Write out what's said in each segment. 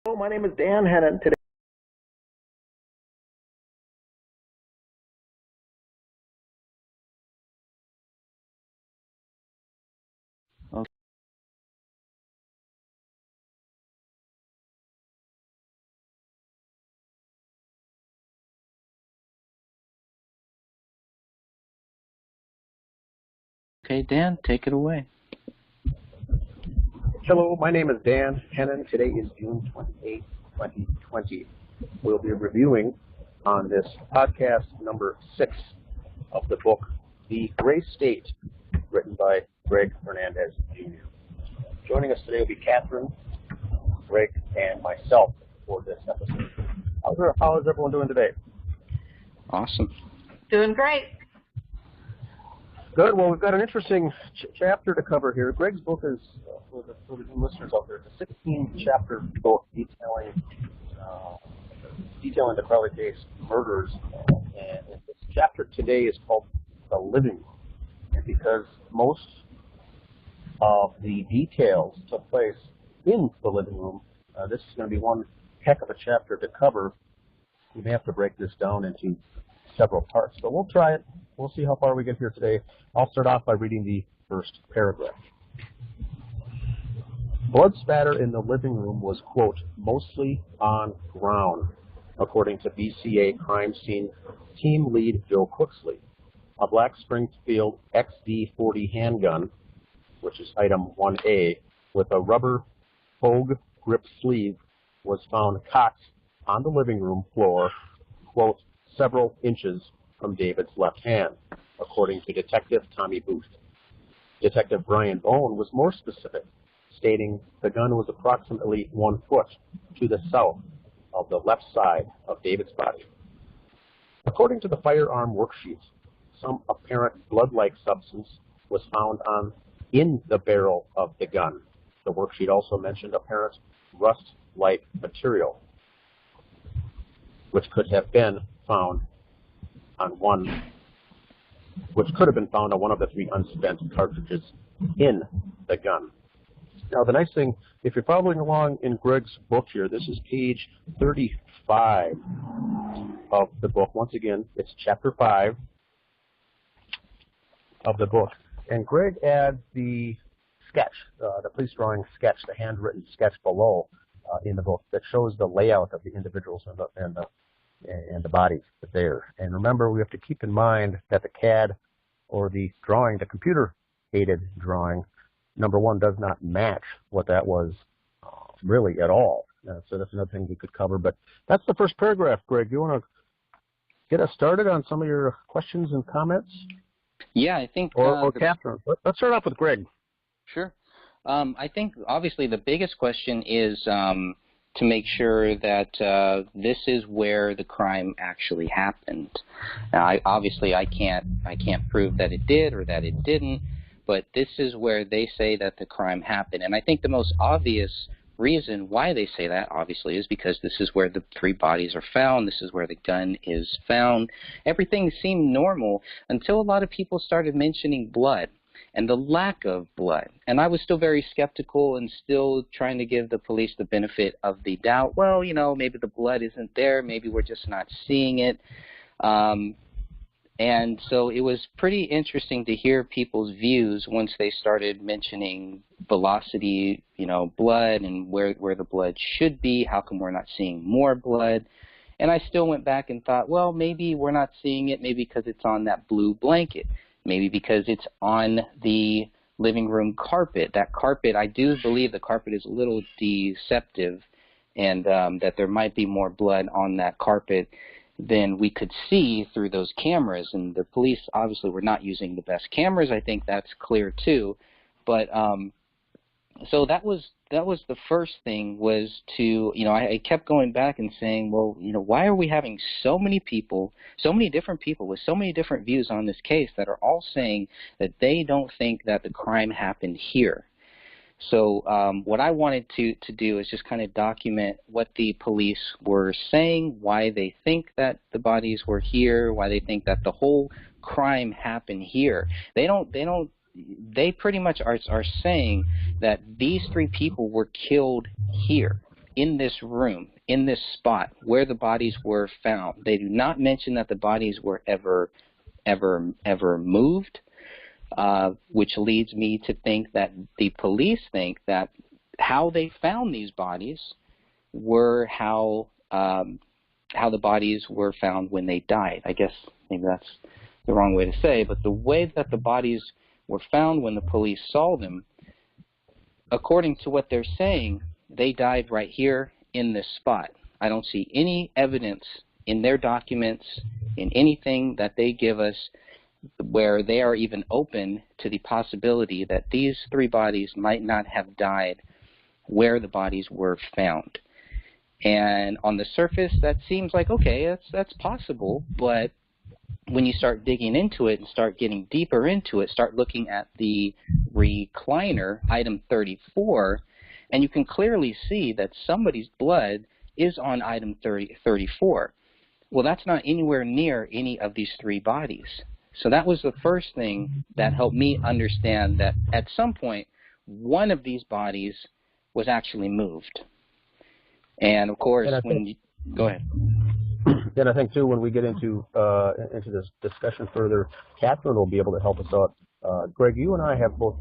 Hello, my name is Dan Hennon. Today, Okay, Dan, take it away. hello, my name is Dan Hennon. Today is June 28, 2020. We'll be reviewing on this podcast number 6 of the book, The Gray State, written by Greg Hernandez Jr. Joining us today will be Catherine, Greg, and myself for this episode. How is everyone doing today? Awesome. Doing great. Good. Well, we've got an interesting chapter to cover here. Greg's book is, for the new listeners out there, it's a 16-chapter book detailing the Crowley case murders. And this chapter today is called The Living Room. And because most of the details took place in the living room, this is going to be one heck of a chapter to cover. We may have to break this down into several parts, but we'll try it. We'll see how far we get here today. I'll start off by reading the first paragraph. Blood spatter in the living room was, quote, mostly on ground, according to BCA crime scene team lead Joe Cooksley. A black Springfield XD-40 handgun, which is item 1A, with a rubber Hogue grip sleeve, was found cocked on the living room floor, quote, several inches from David's left hand, according to Detective Tommy Booth. Detective Brian Bone was more specific, stating the gun was approximately 1 foot to the south of the left side of David's body. According to the firearm worksheet, some apparent blood-like substance was found in the barrel of the gun. The worksheet also mentioned apparent rust-like material, which could have been found on one of the 3 unspent cartridges in the gun. Now, the nice thing, if you're following along in Greg's book here, this is page 35 of the book. Once again, it's chapter 5 of the book. And Greg adds the sketch, the police drawing sketch, the handwritten sketch below in the book that shows the layout of the individuals and the bodies there. And remember, we have to keep in mind that the CAD or the drawing, the computer-aided drawing, number one, does not match what that was really at all. So that's another thing we could cover. But that's the first paragraph, Greg. Do you want to get us started on some of your questions and comments? Yeah, I think... Or Catherine. Let's start off with Greg. Sure. I think, obviously, the biggest question is to make sure that this is where the crime actually happened. Now, I can't prove that it did or that it didn't, but this is where they say that the crime happened. And I think the most obvious reason why they say that, obviously, is because this is where the 3 bodies are found. This is where the gun is found. Everything seemed normal until a lot of people started mentioning blood and the lack of blood. And I was still very skeptical and still trying to give the police the benefit of the doubt. Well, you know, maybe the blood isn't there. Maybe we're just not seeing it. And so it was pretty interesting to hear people's views once they started mentioning velocity, you know, blood and where the blood should be. How come we're not seeing more blood? And I still went back and thought, well, maybe we're not seeing it maybe because it's on that blue blanket. Maybe because it's on the living room carpet. That carpet, I do believe the carpet is a little deceptive, and that there might be more blood on that carpet than we could see through those cameras. And the police obviously were not using the best cameras. I think that's clear too. But so that was the first thing, was to, you know, I kept going back and saying, well, you know, why are we having so many people, so many different people with so many different views on this case that are all saying that they don't think that the crime happened here? So what I wanted to do is just kind of document what the police were saying, why they think that the bodies were here, why they think that the whole crime happened here. They pretty much are saying that these 3 people were killed here. in this room, in this spot where the bodies were found. They do not mention that the bodies were ever moved, which leads me to think that the police think that how they found these bodies were how the bodies were found when they died. I guess maybe that's the wrong way to say, but the way that the bodies were found when the police saw them, according to what they're saying, they died right here in this spot. I don't see any evidence in their documents, in anything that they give us, where they are even open to the possibility that these three bodies might not have died where the bodies were found. And on the surface, that seems like, okay, that's possible, but when you start digging into it and start getting deeper into it, start looking at the recliner, item 34, and you can clearly see that somebody's blood is on item 34. Well, that's not anywhere near any of these three bodies. So that was the first thing that helped me understand that at some point, one of these bodies was actually moved. And of course, go ahead. And I think too, when we get into this discussion further, Catherine will be able to help us out. Greg, you and I have both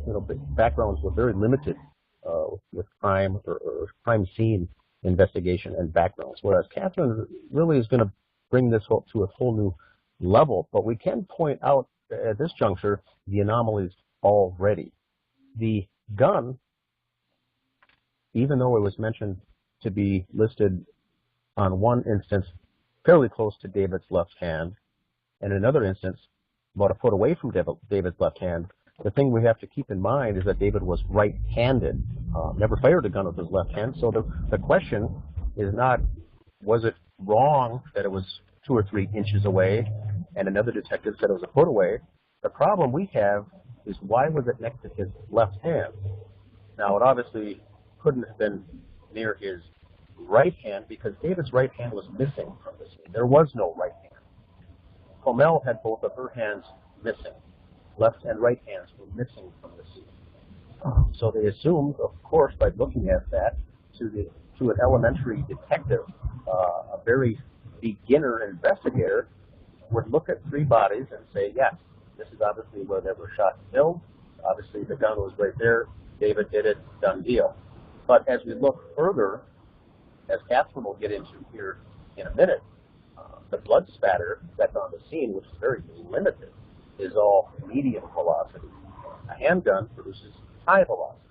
backgrounds with very limited with crime or crime scene investigation and backgrounds, whereas Catherine really is going to bring this to a whole new level. But we can point out at this juncture the anomalies already. The gun, even though it was mentioned to be listed on one instance fairly close to David's left hand, and in another instance about a foot away from David's left hand, the thing we have to keep in mind is that David was right-handed, never fired a gun with his left hand. So the question is not, was it wrong that it was 2 or 3 inches away and another detective said it was a foot away? The problem we have is, why was it next to his left hand? Now, it obviously couldn't have been near his right hand because David's right hand was missing from the scene. There was no right hand. Comel had both of her hands missing. Left and right hands were missing from the scene. So they assumed, of course, by looking at that, to an elementary detective, a very beginner investigator would look at 3 bodies and say, yes, this is obviously where they were shot and killed. Obviously, the gun was right there. David did it. Done deal. But as we look further, as Catherine will get into here in a minute, the blood spatter that's on the scene, which is very limited, is all medium velocity. A handgun produces high velocity.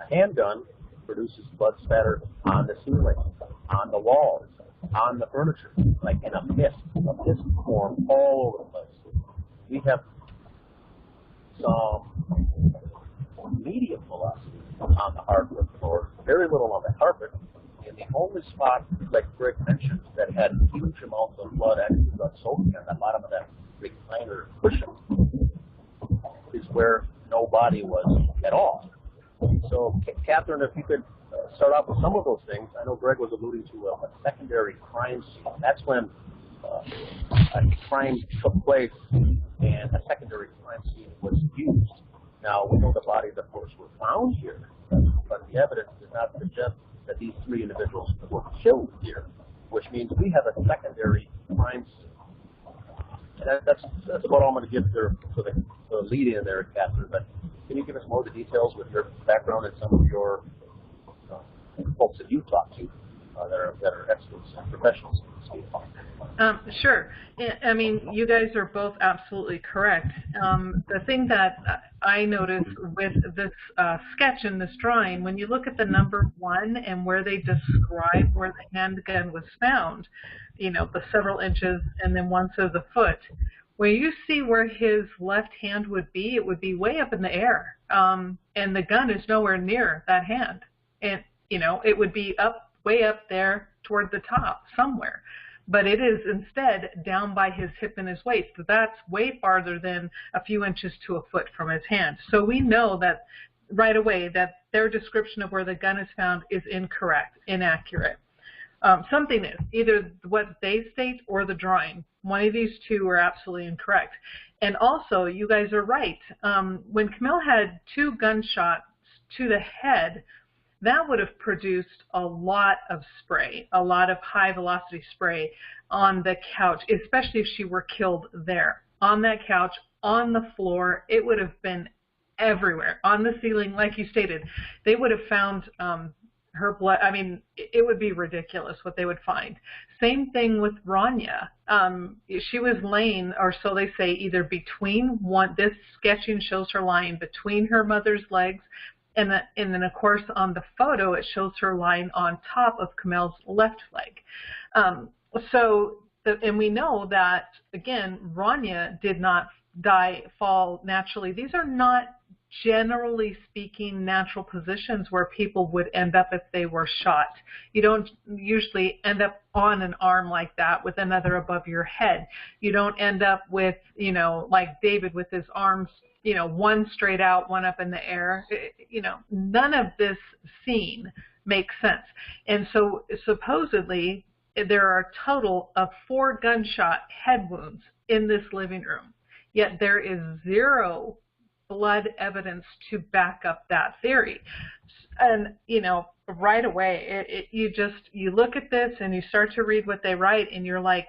A handgun produces blood spatter on the ceiling, on the walls, on the furniture, like in a mist form all over the place. We have some medium velocity on the hardwood floor, very little on the carpet, and the only spot, like Greg mentioned, that had huge amounts of blood actually got soaking on the bottom of that recliner cushion is where no body was at all. So, Catherine, if you could start off with some of those things. I know Greg was alluding to a secondary crime scene. That's when a crime took place and a secondary crime scene was used. Now, we know the bodies, of course, were found here, but the evidence does not suggest that these 3 individuals were killed here, which means we have a secondary crime scene. And that's what I'm going to give there for the lead in there, Catherine. But can you give us more of the details with your background and some of your folks that you talk to that are experts and professionals in this field? Sure. I mean, you guys are both absolutely correct. The thing that I noticed with this sketch and this drawing, when you look at the number 1 and where they describe where the handgun was found, you know, the several inches and then 1 says a foot, where you see where his left hand would be, it would be way up in the air. And the gun is nowhere near that hand. And, you know, it would be way up there toward the top somewhere. But it is instead down by his hip and his waist. So that's way farther than a few inches to a foot from his hand. So we know that right away that their description of where the gun is found is incorrect, inaccurate. Something is, either what they state or the drawing. One of these 2 are absolutely incorrect. And also, you guys are right. When Comel had 2 gunshots to the head, that would have produced a lot of spray, a lot of high-velocity spray on the couch, especially if she were killed there. On that couch, on the floor, it would have been everywhere. On the ceiling, like you stated, they would have found her blood. I mean, it would be ridiculous what they would find. Same thing with Rania. She was laying, or so they say, either between this sketching shows her lying between her mother's legs, and then of course on the photo it shows her lying on top of Kamel's left leg. And we know that, again, Rania did not fall naturally. These are not, generally speaking, natural positions where people would end up if they were shot. You don't usually end up on an arm like that with another above your head. You don't end up with, like David with his arms, one straight out, one up in the air. None of this scene makes sense. And so supposedly there are a total of 4 gunshot head wounds in this living room, yet there is 0 blood evidence to back up that theory. And right away you look at this and you start to read what they write and you're like,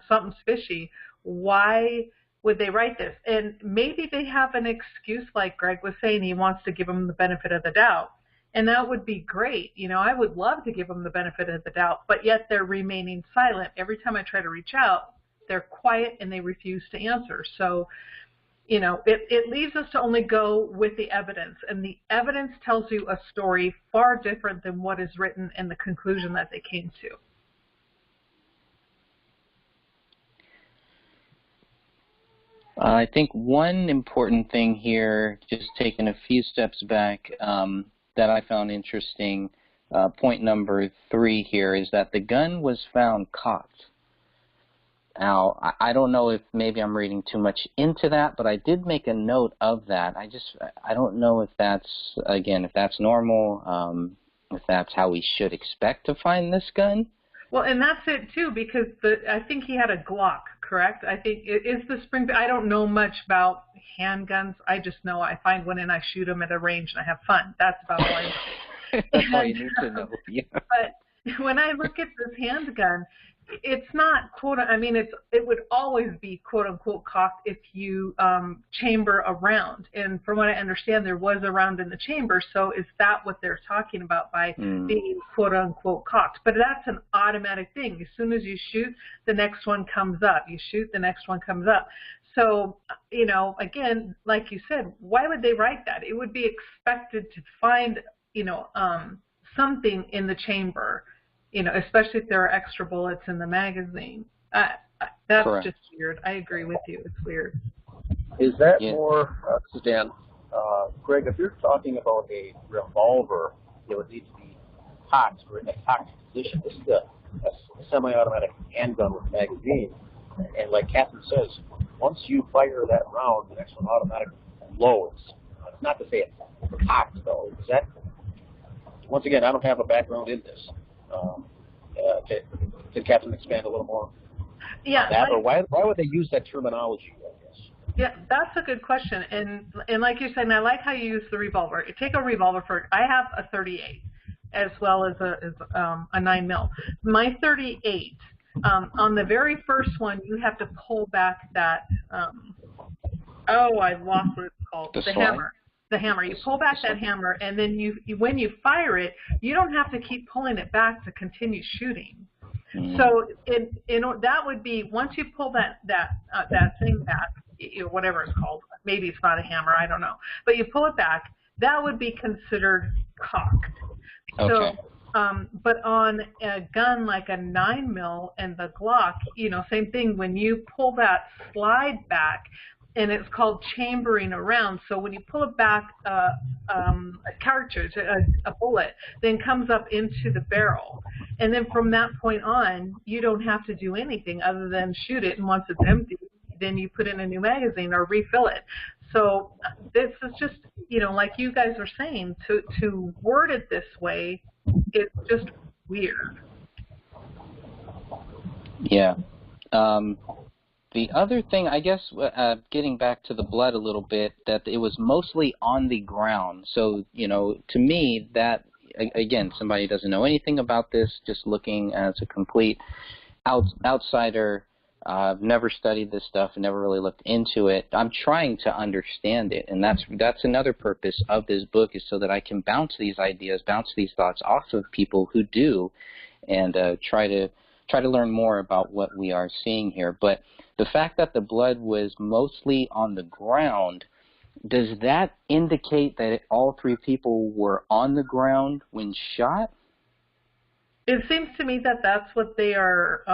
something's fishy. Why would they write this? And maybe they have an excuse, like Greg was saying, he wants to give them the benefit of the doubt, and that would be great. I would love to give them the benefit of the doubt, but yet they're remaining silent. Every time I try to reach out, they're quiet and they refuse to answer. So it leaves us to only go with the evidence, and the evidence tells you a story far different than what is written in the conclusion that they came to. I think one important thing here, just taking a few steps back, that I found interesting, point number 3 here, is that the gun was found cocked. Now, I don't know if maybe I'm reading too much into that, but I did make a note of that. I don't know if that's, again, if that's normal, if that's how we should expect to find this gun. Well, and that's it too, because I think he had a Glock, correct? I think it is the spring. I don't know much about handguns. I just know I find one and I shoot them at a range and I have fun. That's about all I know. That's all you need to know. Yeah. But when I look at this handgun, it's not it would always be quote unquote cocked if you chamber a round. And from what I understand, there was a round in the chamber. So is that what they're talking about by being quote unquote cocked? But that's an automatic thing. As soon as you shoot, the next one comes up. You shoot, the next one comes up. So, again, like you said, why would they write that? It would be expected to find, something in the chamber, especially if there are extra bullets in the magazine. That's Correct. Just weird. I agree with you. It's weird. Is that more, this is Dan, Greg, if you're talking about a revolver, it would need to be cocked or in a cocked position. This is a semi-automatic handgun with a magazine. And like Catherine says, once you fire that round, the next one automatically loads. It's not to say it's cocked, though. Is that, once again, I don't have a background in this. Can Catherine expand a little more on that? Or why would they use that terminology, I guess? Yeah, that's a good question. And like you're saying, I like how you use the revolver. Take a revolver I have a 38 as well as a 9mm. My 38, on the very first one, you have to pull back that, I lost what it's called, the hammer. The hammer. You pull back that hammer, and then when you fire it, you don't have to keep pulling it back to continue shooting. So that would be, once you pull that thing back, whatever it's called, maybe it's not a hammer, I don't know, but you pull it back, that would be considered cocked. Okay. So, but on a gun like a 9mm and the Glock, same thing. When you pull that slide back, and it's called chambering around. So when you pull it back, a cartridge, a bullet, then comes up into the barrel. And then from that point on, you don't have to do anything other than shoot it. And once it's empty, then you put in a new magazine or refill it. So this is just, like you guys are saying, to word it this way, it's just weird. Yeah. The other thing, I guess, getting back to the blood a little bit, that it was mostly on the ground. So, to me, that again, somebody doesn't know anything about this, just looking as a complete outsider, never studied this stuff, never really looked into it. I'm trying to understand it, and that's another purpose of this book, is so that I can bounce these ideas, bounce these thoughts off of people who do, and try to learn more about what we are seeing here. But the fact that the blood was mostly on the ground, does that indicate that all three people were on the ground when shot? It seems to me that that's what they are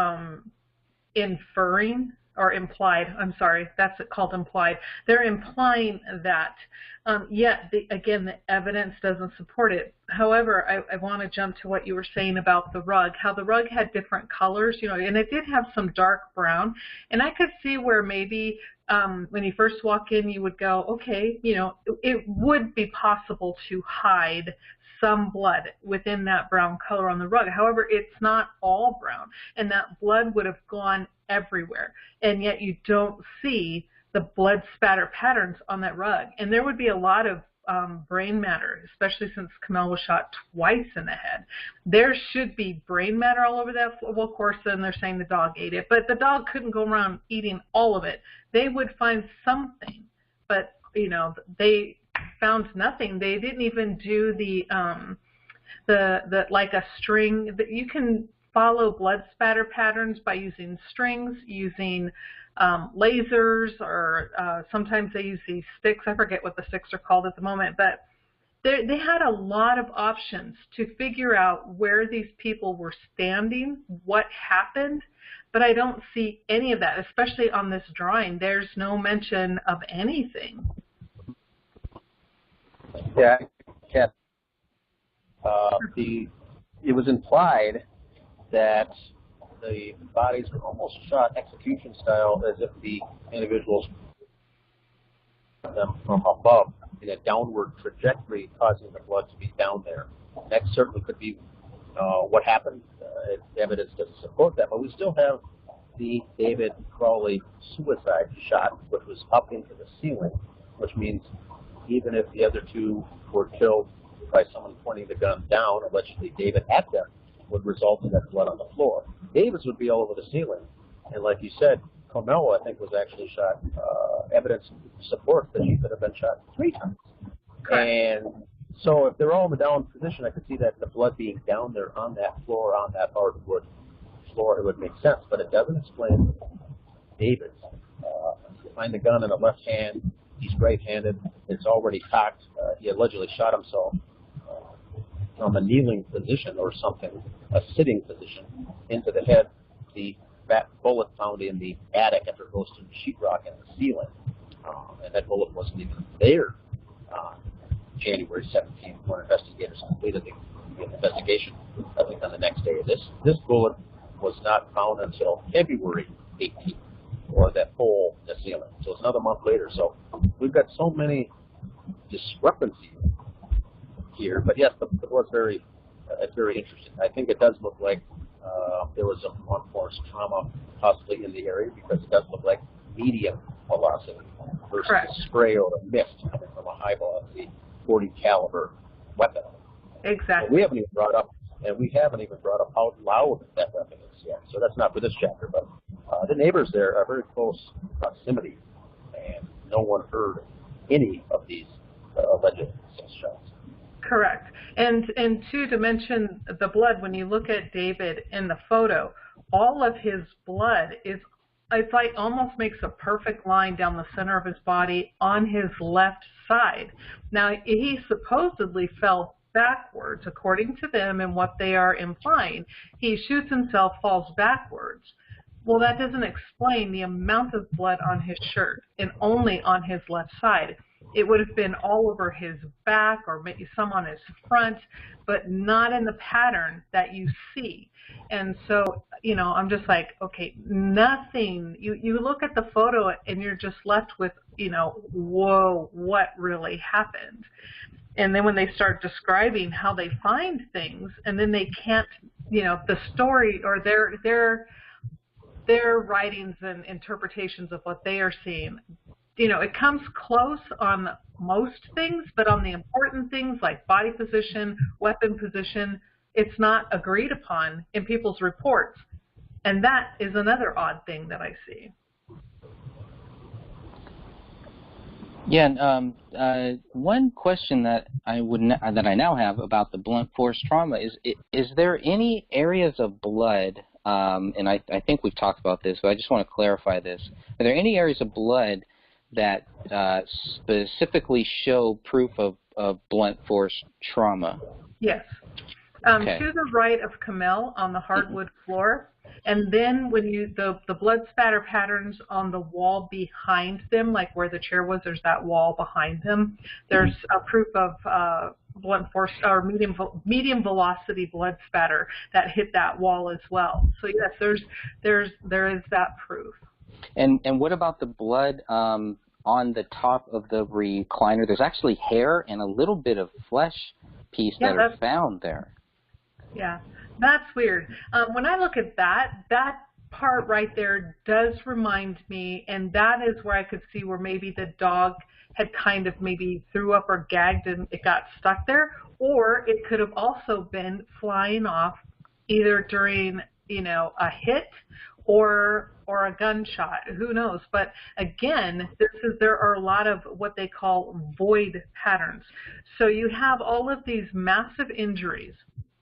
inferring, or implied. I'm sorry, that's called implied. They're implying that. Yet, again, the evidence doesn't support it. However, I want to jump to what you were saying about the rug, how the rug had different colors, and it did have some dark brown. And I could see where maybe when you first walk in, you would go, okay, it would be possible to hide some blood within that brown color on the rug. However, it's not all brown, and that blood would have gone everywhere, and yet you don't see the blood spatter patterns on that rug. And there would be a lot of brain matter, especially since Kamel was shot twice in the head. There should be brain matter all over that. Well, of course, then they're saying the dog ate it, but the dog couldn't go around eating all of it. They would find something, but they found nothing. They didn't even do the like a string. That you can follow blood spatter patterns by using strings, using lasers, or sometimes they use these sticks. I forget what the sticks are called at the moment, but they had a lot of options to figure out where these people were standing, what happened, but I don't see any of that, especially on this drawing. There's no mention of anything. Yeah, it was implied that the bodies were almost shot execution style, as if the individuals shot them from above in a downward trajectory, causing the blood to be down there. That certainly could be what happened. Evidence doesn't support that, but we still have the David Crowley suicide shot, which was up into the ceiling, which means even if the other two were killed by someone pointing the gun down, allegedly David at them, would result in that blood on the floor. David's would be all over the ceiling. And like you said, Kamel, I think, was actually shot. Evidence supports that she could have been shot 3 times. Correct. And so if they're all in the down position, I could see that the blood being down there on that floor, on that hardwood floor, it would make sense. But it doesn't explain David's. You find the gun in the left hand. He's right-handed. It's already cocked. He allegedly shot himself from a kneeling position or something, a sitting position, into the head. The bullet found in the attic after it goes to the sheetrock in the ceiling. And that bullet wasn't even there on January 17th when investigators completed the investigation. I think on the next day of this bullet was not found until February 18th, or that hole in the ceiling. So it's another month later. So we've got so many discrepancies here. But yes, it was it's very interesting. I think it does look like there was a blunt force trauma possibly in the area, because it does look like medium velocity versus Correct. a spray or a mist coming from a high velocity 40 caliber weapon. Exactly. So we haven't even brought up how loud that weapon is yet. So that's not for this chapter, but the neighbors there are very close proximity, and no one heard any of these alleged shots. Correct. And two, to mention the blood, when you look at David in the photo, all of his blood it's like almost makes a perfect line down the center of his body on his left side. Now, he supposedly fell backwards, according to them and what they are implying. He shoots himself, falls backwards. Well, that doesn't explain the amount of blood on his shirt, and only on his left side. It would have been all over his back, or maybe some on his front, but not in the pattern that you see. And so, I'm just like, okay, nothing. You look at the photo and you're just left with, whoa, what really happened? And then when they start describing how they find things, and then they can't, the story or their writings and interpretations of what they are seeing it comes close on most things, but on the important things like body position, weapon position, it's not agreed upon in people's reports. And that is another odd thing that I see. Yeah, and one question that I now have about the blunt force trauma is there any areas of blood, and I think we've talked about this, but I just want to clarify this. Are there any areas of blood that specifically show proof of blunt force trauma? Yes. Okay. To the right of Kamel on the hardwood floor, and then when the blood spatter patterns on the wall behind them, like where the chair was, there's that wall behind them. There's a proof of blunt force or medium velocity blood spatter that hit that wall as well. So yes, there is that proof. And what about the blood on the top of the recliner? There's actually hair and a little bit of flesh piece that are found there. Yeah, that's weird. When I look at that part right there does remind me, and that is where I could see where maybe the dog had kind of maybe threw up or gagged and it got stuck there, or it could have also been flying off either during, a hit or a gunshot. Who knows? But again, there are a lot of what they call void patterns. So you have all of these massive injuries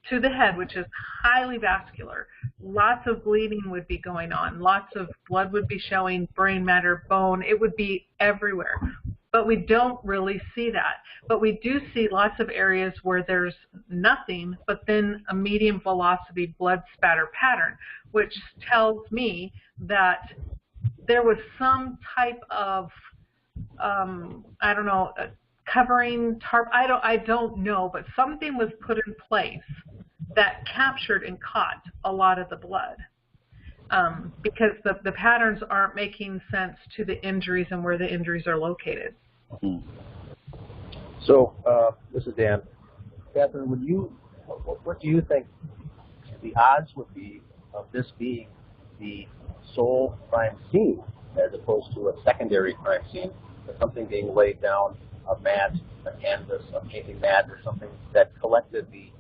to the head, which is highly vascular. Lots of bleeding would be going on. Lots of blood would be showing, brain matter, bone. It would be everywhere. But we don't really see that. But we do see lots of areas where there's nothing, but then a medium velocity blood spatter pattern, which tells me that there was some type of, I don't know, covering tarp. I don't know, but something was put in place that captured and caught a lot of the blood, because the patterns aren't making sense to the injuries and where the injuries are located. So this is Dan. Catherine, what do you think the odds would be of this being the sole crime scene as opposed to a secondary crime scene, something being laid down, a mat, a canvas, a painting mat, or something that collected the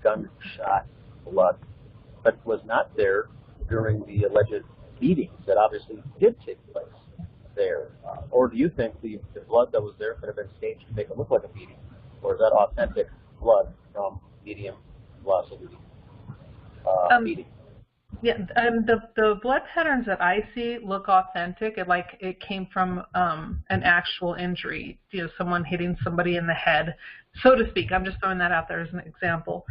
gunshot blood, but was not there during the alleged beatings that obviously did take place there? Or do you think the blood that was there could have been staged to make it look like a beating? Or is that authentic blood from medium velocity beating? Yeah, the blood patterns that I see look authentic, like it came from an actual injury, someone hitting somebody in the head, so to speak. I'm just throwing that out there as an example.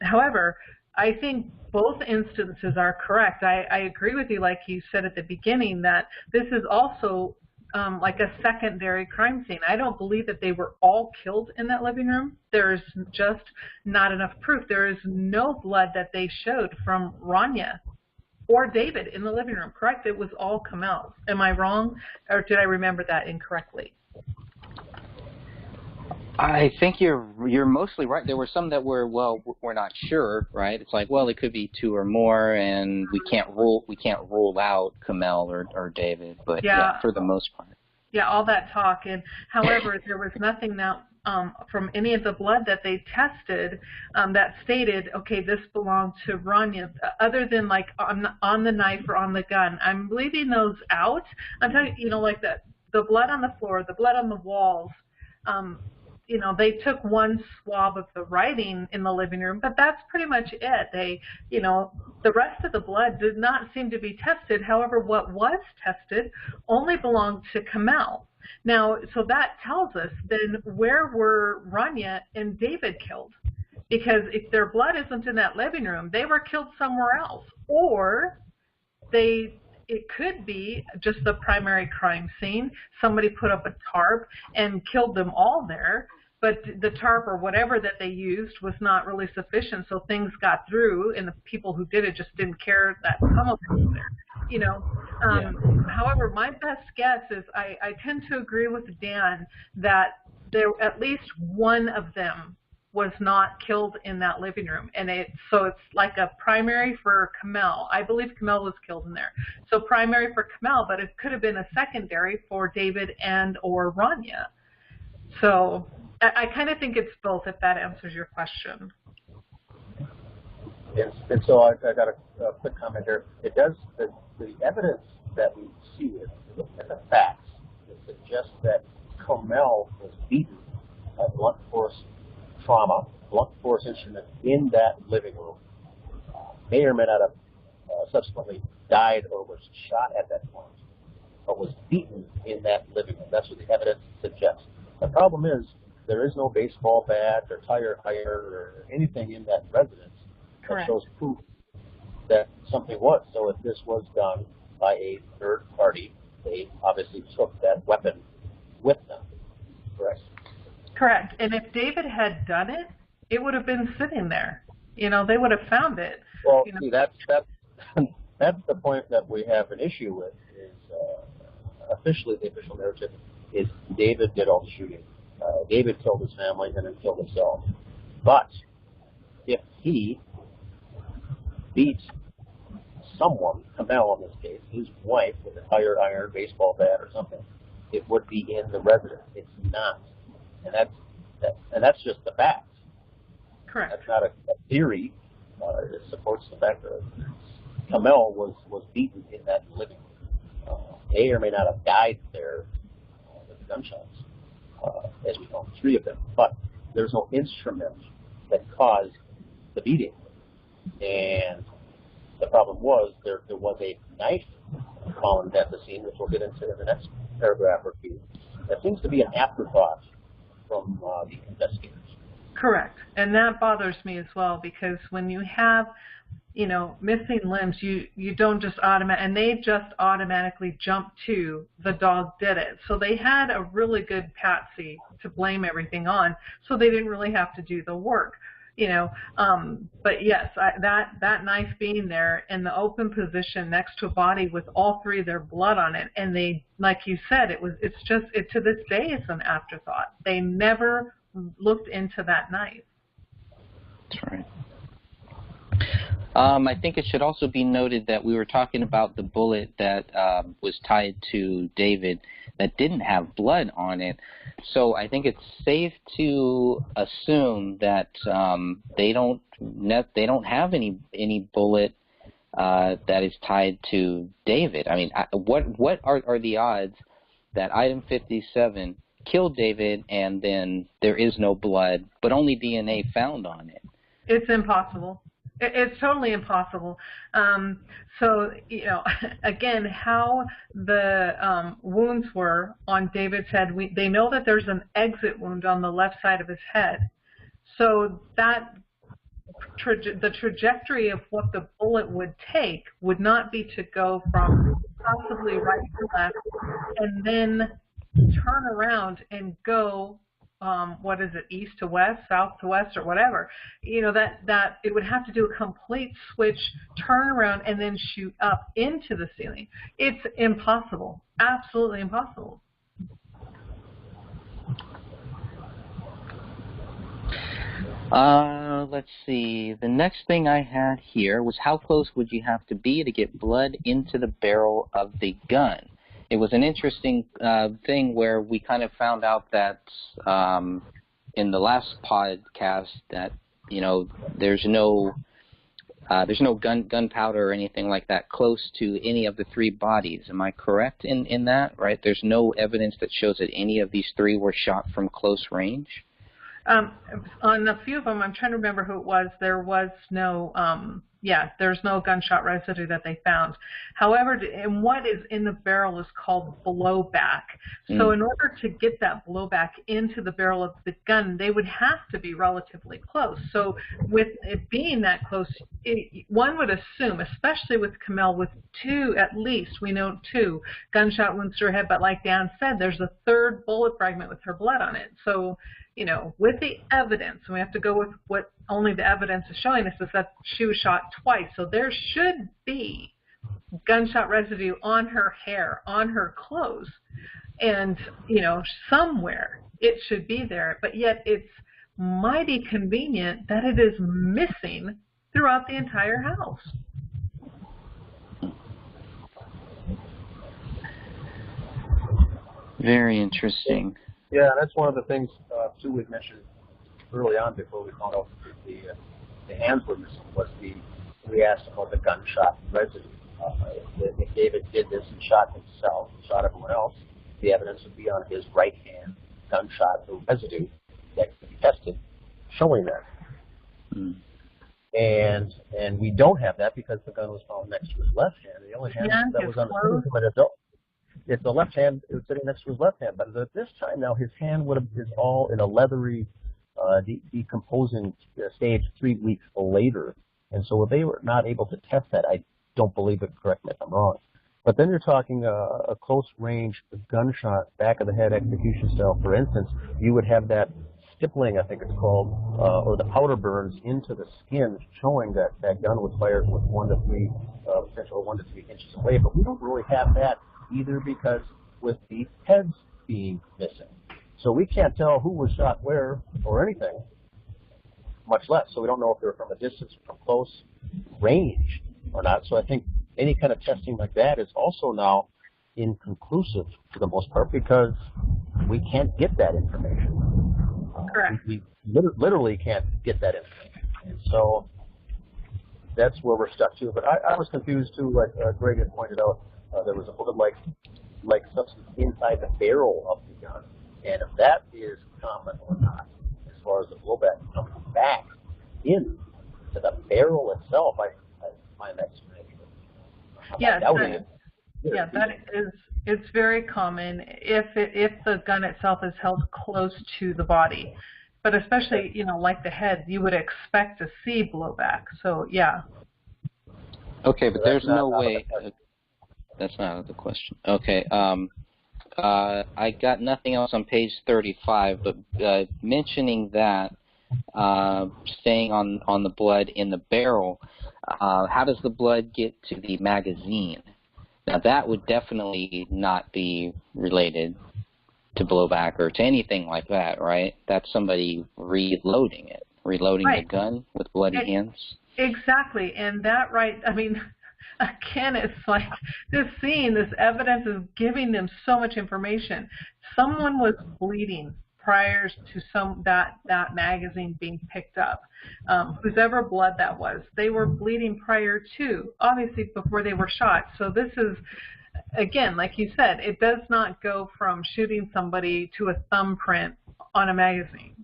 However, I think both instances are correct. I agree with you, like you said at the beginning, that this is also like a secondary crime scene. I don't believe that they were all killed in that living room. There's just not enough proof. There is no blood that they showed from Rania or David in the living room, correct? It was all Kamel. Am I wrong, or did I remember that incorrectly? I think you're mostly right. There were some that were, well, we're not sure, right? It's like, well, it could be two or more, and we can't rule out Kamel or David, but yeah, for the most part. Yeah, all that talk, and however, there was nothing that from any of the blood that they tested that stated, okay, this belonged to Rania, other than like on the knife or on the gun. I'm leaving those out. I'm talking, like the blood on the floor, the blood on the walls. They took one swab of the writing in the living room, but that's pretty much it. They, the rest of the blood did not seem to be tested. However, what was tested only belonged to Kamel. Now, so that tells us then where were Rania and David killed? Because if their blood isn't in that living room, they were killed somewhere else. Or it could be just the primary crime scene. Somebody put up a tarp and killed them all there, but the tarp or whatever that they used was not really sufficient, so things got through, and the people who did it just didn't care that Kamel was there. However, my best guess is I tend to agree with Dan that there at least one of them was not killed in that living room. And so it's like a primary for Kamel. I believe Kamel was killed in there. So primary for Kamel, but it could have been a secondary for David and or Rania. So I kind of think it's both, if that answers your question. And so I got a quick comment here. It does, the evidence that we see, if you look at the facts, it suggests that Kamel was beaten by blunt force trauma, blunt force instrument in that living room. May or may not have subsequently died or was shot at that point, but was beaten in that living room. That's what the evidence suggests. The problem is there is no baseball bat or tire iron or anything in that residence that shows proof that something was. So if this was done by a third party, they obviously took that weapon with them. Correct? Correct. And if David had done it, it would have been sitting there. You know, they would have found it. Well, you know. See, that's the point that we have an issue with. Is officially the official narrative is David did all the shooting. David killed his family and then killed himself. But if he beats someone, Kamel in this case, his wife, with a tire iron, baseball bat, or something, it would be in the residence. It's not, and that's just the facts. Correct. That's not a theory. It supports the fact that Kamel was beaten in that living room. May or may not have died there with the gunshots, as we know, 3 of them. But there's no instrument that caused the beating. And the problem was there was a knife found at the scene, which we'll get into in the next paragraph or two. That seems to be an afterthought from the investigators. Correct. And that bothers me as well, because when you have, you know, missing limbs, you don't just and they just automatically jump to the dog did it. So they had a really good patsy to blame everything on, so they didn't really have to do the work. You know, but yes, that knife being there in the open position next to a body with all 3 of their blood on it, and they, like you said, it's to this day it's an afterthought. They never looked into that knife. That's right. I think it should also be noted that we were talking about the bullet that was tied to David that didn't have blood on it. So I think it's safe to assume that they don't have any bullet that is tied to David. I mean, what are the odds that item 57 killed David and then there is no blood, but only DNA found on it? It's impossible. It's totally impossible. So, you know, again, how the wounds were on David's head, they know that there's an exit wound on the left side of his head. So that the trajectory of what the bullet would take would not be to go from possibly right to left and then turn around and go what is it, east to west, south to west, or whatever. You know, that it would have to do a complete switch, turn around, and then shoot up into the ceiling. It's impossible, absolutely impossible. Let's see. The next thing I had here was how close would you have to be to get blood into the barrel of the gun? It was an interesting thing where we kind of found out that in the last podcast that, you know, there's no gunpowder or anything like that close to any of the 3 bodies. Am I correct in that? Right? There's no evidence that shows that any of these 3 were shot from close range. On a few of them, I'm trying to remember who it was. There was no, there's no gunshot residue that they found. However, and what is in the barrel is called blowback. So in order to get that blowback into the barrel of the gun, they would have to be relatively close. So with it being that close, one would assume, especially with Kamel, with 2, at least, we know 2 gunshot wounds to her head, but like Dan said, there's a 3rd bullet fragment with her blood on it. So, you know, with the evidence, and we have to go with what only the evidence is showing us, is that she was shot twice. So there should be gunshot residue on her hair, on her clothes, and, you know, somewhere it should be there. But yet it's mighty convenient that it is missing throughout the entire house. Very interesting. Yeah, that's one of the things, too, we mentioned early on before we found out that the hands were missing, was we asked about the gunshot residue. If David did this and shot himself, shot everyone else, the evidence would be on his right hand, gunshot residue that could be tested, showing that. Mm. And we don't have that because the gun was found next to his left hand. The only hand that was on the scene adult. If the left hand was sitting next to his left hand, but at this time now his hand is all in a leathery, decomposing stage 3 weeks later, and so they were not able to test that. I don't believe it. Correct me if I'm wrong. But then you're talking a close range gunshot, back of the head execution style. For instance, you would have that stippling, I think it's called, or the powder burns into the skin, showing that that gun was fired with 1 to 3, potentially 1 to 3 inches away. But we don't really have that either, because with the heads being missing. So we can't tell who was shot where or anything, much less. So we don't know if they were from a distance, from close range or not. So I think any kind of testing like that is also now inconclusive for the most part, because we can't get that information. Correct. We literally can't get that information. And so that's where we're stuck too. But I was confused too, like Greg had pointed out. There was a bullet-like substance inside the barrel of the gun, and if that is common or not, as far as the blowback coming back into the barrel itself, I find that strange. Yeah, it's very common if the gun itself is held close to the body, but especially like the head, you would expect to see blowback. So yeah. Okay, but there's no way. That's not out of the question. Okay. I got nothing else on page 35, but mentioning that, staying on the blood in the barrel, how does the blood get to the magazine? Now, that would definitely not be related to blowback or to anything like that, right? That's somebody reloading right. The gun with bloody hands. Exactly, and that again, it's like this scene, this evidence is giving them so much information. Someone was bleeding prior to that magazine being picked up. Whoever blood that was, they were bleeding prior to, obviously before they were shot. So this is, again, like you said, it does not go from shooting somebody to a thumbprint on a magazine.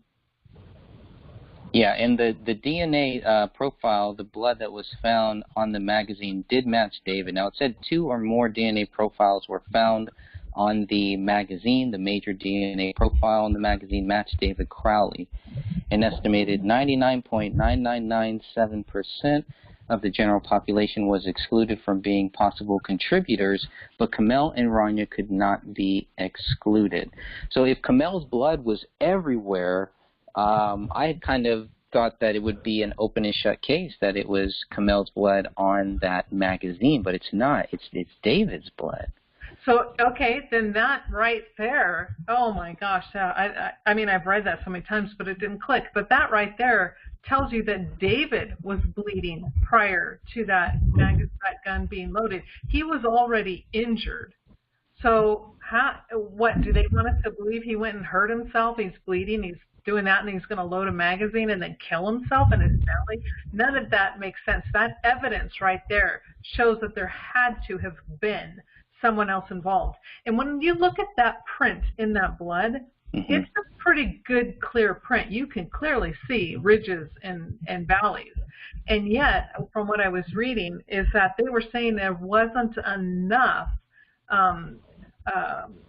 Yeah, and the DNA profile, the blood that was found on the magazine did match David. Now, it said 2 or more DNA profiles were found on the magazine. The major DNA profile on the magazine matched David Crowley. An estimated 99.9997% of the general population was excluded from being possible contributors, but Kamel and Rania could not be excluded. So if Kamel's blood was everywhere, I had kind of thought that it would be an open and shut case, that it was Kamel's blood on that magazine, but it's not. It's David's blood. So, okay, then that right there, oh my gosh, I mean, I've read that so many times, but it didn't click. But that right there tells you that David was bleeding prior to that gun being loaded. He was already injured. So what, do they want us to believe he went and hurt himself? He's bleeding, he's doing that, and he's going to load a magazine and then kill himself and his family? None of that makes sense. That evidence right there shows that there had to have been someone else involved. And when you look at that print in that blood, it's a pretty good, clear print. You can clearly see ridges and valleys. And yet, from what I was reading, is that they were saying there wasn't enough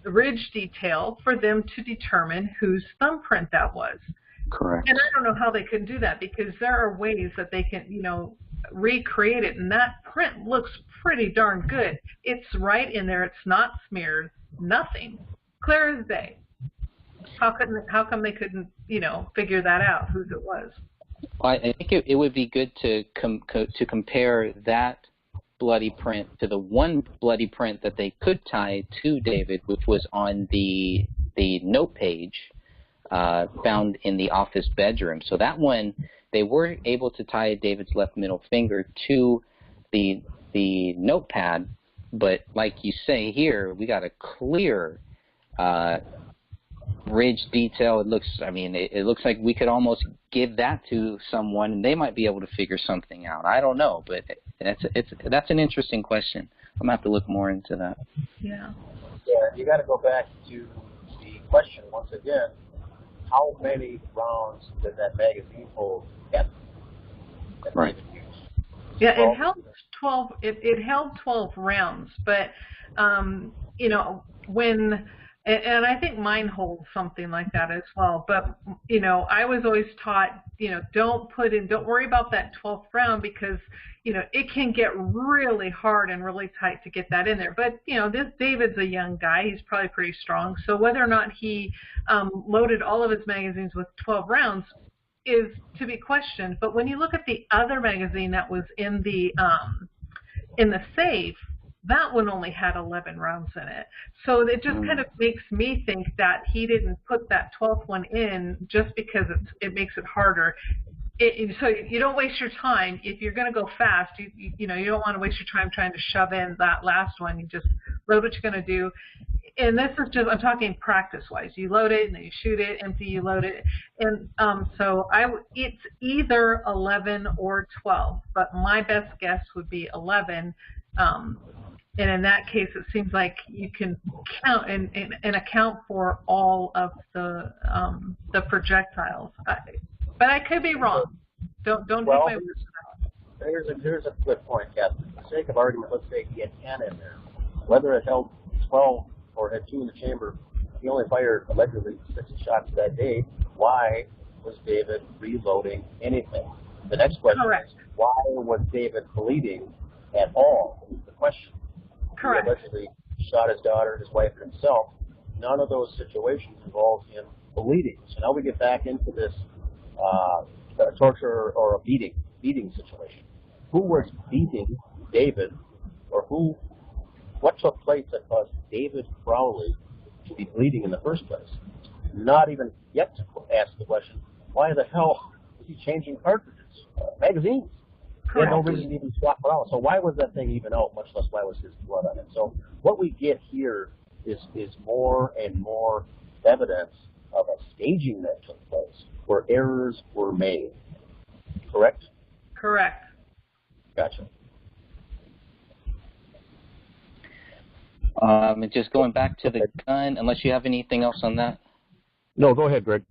ridge detail for them to determine whose thumbprint that was. Correct. And I don't know how they can do that, because there are ways that they can, recreate it, and that print looks pretty darn good. It's right in there. It's not smeared. Nothing. Clear as day. How come they couldn't, figure that out, whose it was? Well, I think it would be good to compare that bloody print to the one bloody print that they could tie to David, which was on the note page found in the office bedroom. So that one, they were able to tie David's left middle finger to the notepad, but like you say here, we got a clear ridge detail. It looks, I mean, it looks like we could almost give that to someone and they might be able to figure something out. I don't know, but that's an interesting question. I'm gonna have to look more into that. Yeah. Yeah, you got to go back to the question once again. How many rounds did that magazine hold at Right. Yeah, it held 12. It held 12 rounds, but you know, when and I think mine holds something like that as well. But you know, I was always taught, you know, don't worry about that 12th round because you know it can get really hard and really tight to get that in there. But you know, this David's a young guy; he's probably pretty strong. So whether or not he loaded all of his magazines with 12 rounds is to be questioned. But when you look at the other magazine that was in the safe, that one only had 11 rounds in it. So it just kind of makes me think that he didn't put that 12th one in just because it makes it harder. So you don't waste your time. If you're going to go fast, you know, you don't want to waste your time trying to shove in that last one. You just load what you're going to do. And this is just, I'm talking practice-wise. You load it, and then you shoot it, empty, you load it. And so it's either 11 or 12, but my best guess would be 11. And in that case, it seems like you can count and account for all of the projectiles. But I could be wrong. Don't take my word for that. Here's a good point, Captain. For the sake of argument, let's say he had 10 in there. Whether it held 12 or had 2 in the chamber, he only fired allegedly 60 shots that day. Why was David reloading anything? The next question is, why was David bleeding at all? Is the question. Correct. He allegedly shot his daughter, his wife, and himself. None of those situations involved him bleeding. So now we get back into this torture or a beating situation. Who was beating David, or what took place that caused David Crowley to be bleeding in the first place? Not even yet to ask the question, why the hell was he changing cartridges, magazines? He had no reason to even swap it out. So why was that thing even out, much less why was his blood on it? So what we get here is more and more evidence of a staging that took place where errors were made. Correct? Correct. Gotcha. And just going back to the gun, unless you have anything else on that? No, go ahead, Greg.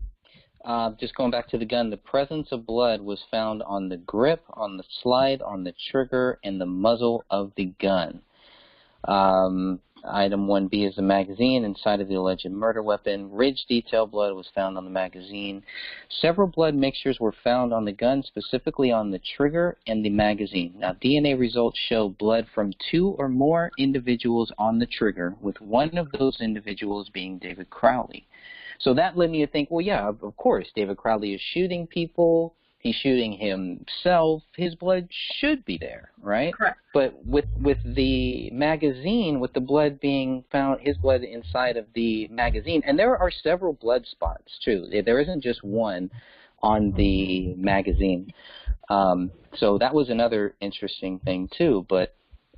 Just going back to the gun, the presence of blood was found on the grip, on the slide, on the trigger, and the muzzle of the gun. Item 1B is the magazine inside of the alleged murder weapon. Ridge detail blood was found on the magazine. Several blood mixtures were found on the gun, specifically on the trigger and the magazine. Now, DNA results show blood from 2 or more individuals on the trigger, with one of those individuals being David Crowley. So that led me to think, well, yeah, of course, David Crowley is shooting people. He's shooting himself. His blood should be there, right? Correct. But with the magazine, with the blood being found, his blood inside of the magazine, and there are several blood spots, too. There isn't just one on the magazine. So that was another interesting thing, too. But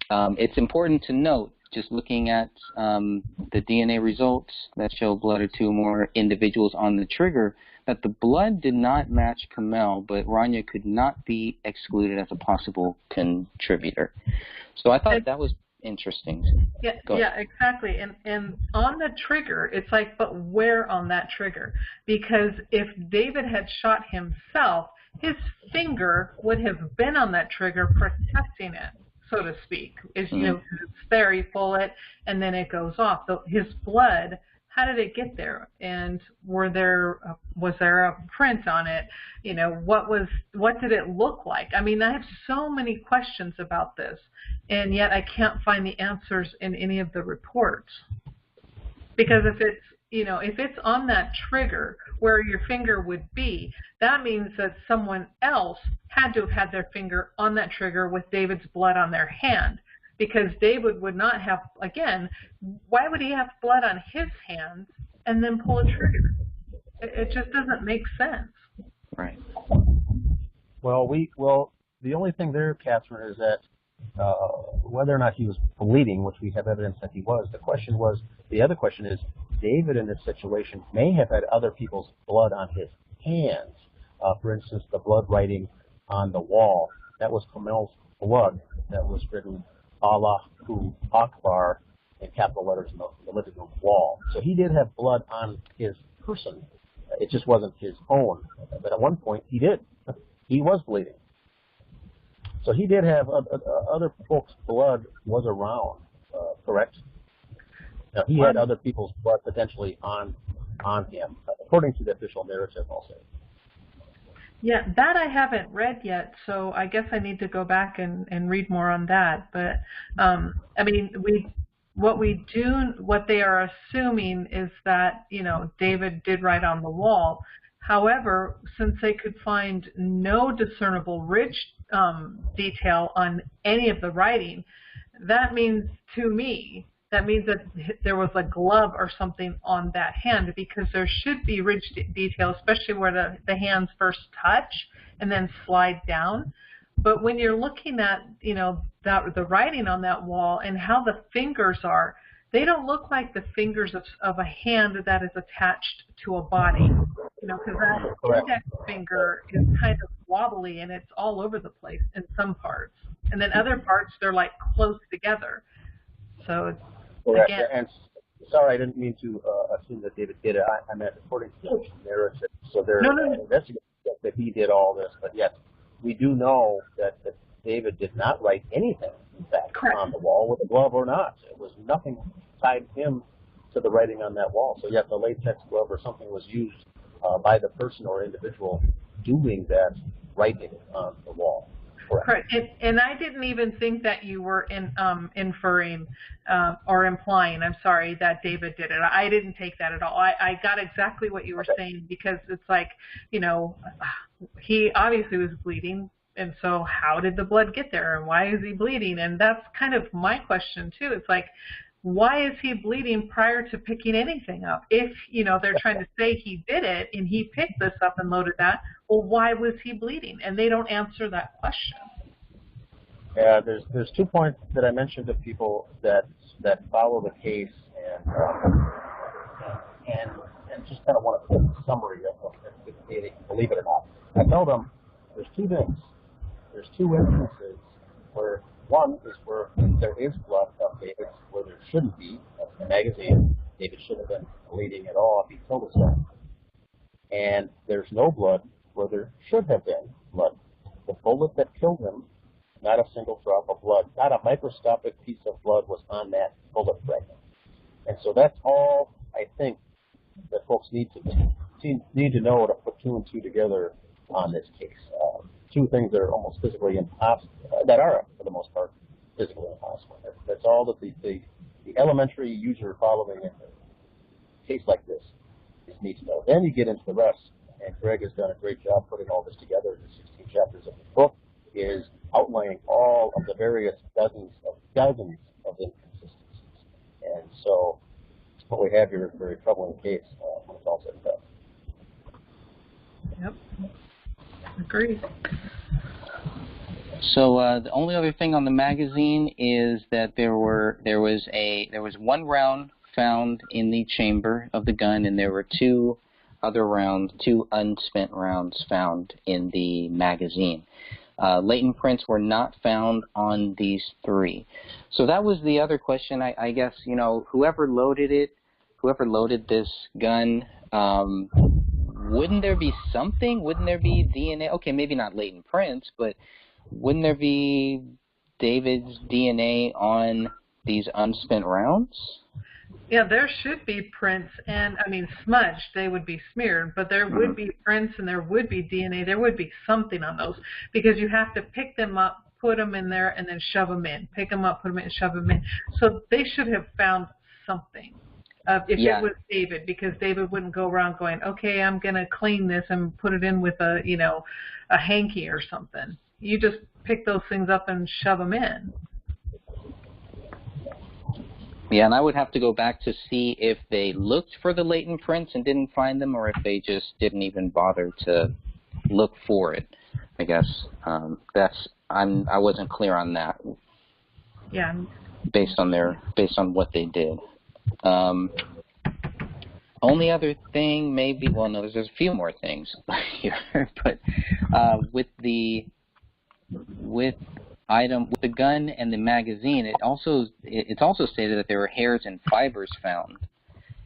it's important to note, just looking at the DNA results that show blood of 2 or more individuals on the trigger, that the blood did not match Kamel, but Rania could not be excluded as a possible contributor. So I thought that was interesting. Yeah, exactly. And on the trigger, it's like, but where on that trigger? Because if David had shot himself, his finger would have been on that trigger protecting it, so to speak. You know, it's there, you pull it, and then it goes off. So his blood, how did it get there? And was there a print on it? You know, what did it look like? I mean, I have so many questions about this, and yet I can't find the answers in any of the reports. Because if it's on that trigger where your finger would be, that means that someone else had to have had their finger on that trigger with David's blood on their hand. Because David would not have, again, why would he have blood on his hands and then pull a trigger? It just doesn't make sense. Right. Well, the only thing there, Catherine, is that whether or not he was bleeding, which we have evidence that he was. The other question is, David in this situation may have had other people's blood on his hands. For instance, the blood writing on the wall, that was Kamel's blood that was written Allahu Akbar in capital letters in the living room wall. So he did have blood on his person. It just wasn't his own. But at one point, he did. He was bleeding. So he did have other folks' blood was around, correct? Now, he had other people's blood potentially on him, according to the official narrative, I'll say. Yeah, that I haven't read yet, so I guess I need to go back and read more on that. But I mean, what they are assuming is that, you know, David did write on the wall. However, since they could find no discernible ridge detail on any of the writing, that means that there was a glove or something on that hand, because there should be ridge detail, especially where the hands first touch and then slide down. But when you're looking at, you know, the writing on that wall and how the fingers are, they don't look like the fingers of a hand that is attached to a body. You know, because that index finger is kind of wobbly and it's all over the place in some parts. And then other parts, they're like close together. So it's, correct. again, And sorry, I didn't mean to assume that David did it. I meant according to the narrative. So they're investigating that he did all this. But yes, we do know that David did not write anything, in fact, on the wall with a glove or not. It was nothing tied him to the writing on that wall. So yes, a latex glove or something was used by the person or individual doing that writing on the wall. Correct. And I didn't even think that you were inferring or implying, I'm sorry, that David did it. I didn't take that at all. I got exactly what you were saying, because it's like, you know, he obviously was bleeding, and so how did the blood get there, and why is he bleeding? And that's kind of my question too. It's like, why is he bleeding prior to picking anything up? If, you know, they're trying to say he did it and he picked this up and loaded that, well, why was he bleeding? And they don't answer that question. Yeah, there's 2 points that I mentioned to people that follow the case, and just kind of want to put a summary of it, believe it or not. I tell them there's 2 things. There's 2 instances where one is where there is blood of David's where there shouldn't be. That's in the magazine. David shouldn't have been bleeding at all if he killed himself. And there's no blood where there should have been blood. The bullet that killed him, not a single drop of blood, not a microscopic piece of blood was on that bullet fragment. And so that's all I think that folks need to know to put 2 and 2 together on this case. 2 things that are almost physically impossible, that are, for the most part, physically impossible. That's all that the elementary user following a case like this needs to know. Then you get into the rest, and Greg has done a great job putting all this together in the 16 chapters of the book, is outlining all of the various dozens of inconsistencies. And so what we have here is a very troubling case when it's all said and done. Yep. Agreed. So the only other thing on the magazine is that there was 1 round found in the chamber of the gun, and there were 2 other rounds, 2 unspent rounds found in the magazine. Latent prints were not found on these 3. So that was the other question. I guess, you know, whoever loaded this gun, wouldn't there be something? Wouldn't there be DNA? Okay, maybe not latent prints, but wouldn't there be David's DNA on these unspent rounds? Yeah, there should be prints, and I mean smudged, they would be smeared, but there would be prints and there would be DNA, there would be something on those, because you have to pick them up, put them in there, and then shove them in. Pick them up, put them in, and shove them in. So they should have found something. If it was David, because David wouldn't go around going, okay, I'm going to clean this and put it in with a hanky or something. You just pick those things up and shove them in. Yeah, and I would have to go back to see if they looked for the latent prints and didn't find them, or if they just didn't even bother to look for it. I guess I wasn't clear on that. Yeah. Based on what they did. Only other thing, maybe. Well, no, there's a few more things here, but with the gun and the magazine, it's also stated that there were hairs and fibers found,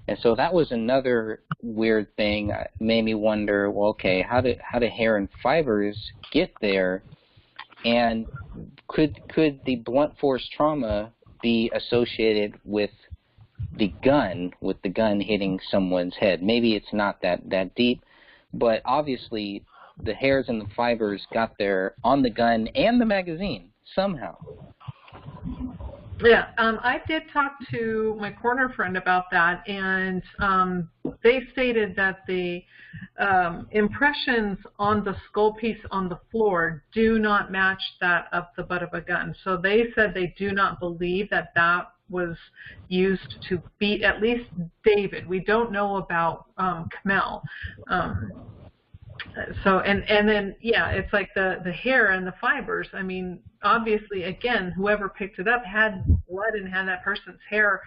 and so that was another weird thing. Made me wonder, well, okay, how do hair and fibers get there, and could the blunt force trauma be associated with the gun hitting someone's head? Maybe it's not that deep, but obviously the hairs and the fibers got there on the gun and the magazine somehow. Yeah, I did talk to my coroner friend about that, and they stated that the impressions on the skull piece on the floor do not match that of the butt of a gun. So they said they do not believe that was used to beat at least David. We don't know about Kamel. So and then yeah, it's like the hair and the fibers. I mean, obviously, again, whoever picked it up had blood and had that person's hair,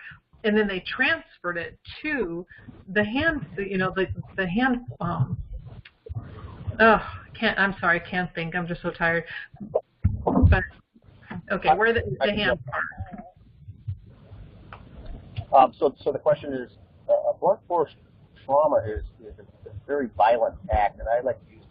and then they transferred it to the hand. You know, the hand. I'm sorry, I can't think. I'm just so tired. But okay, where the hand part. So the question is, blunt force trauma is a very violent act, and I like to use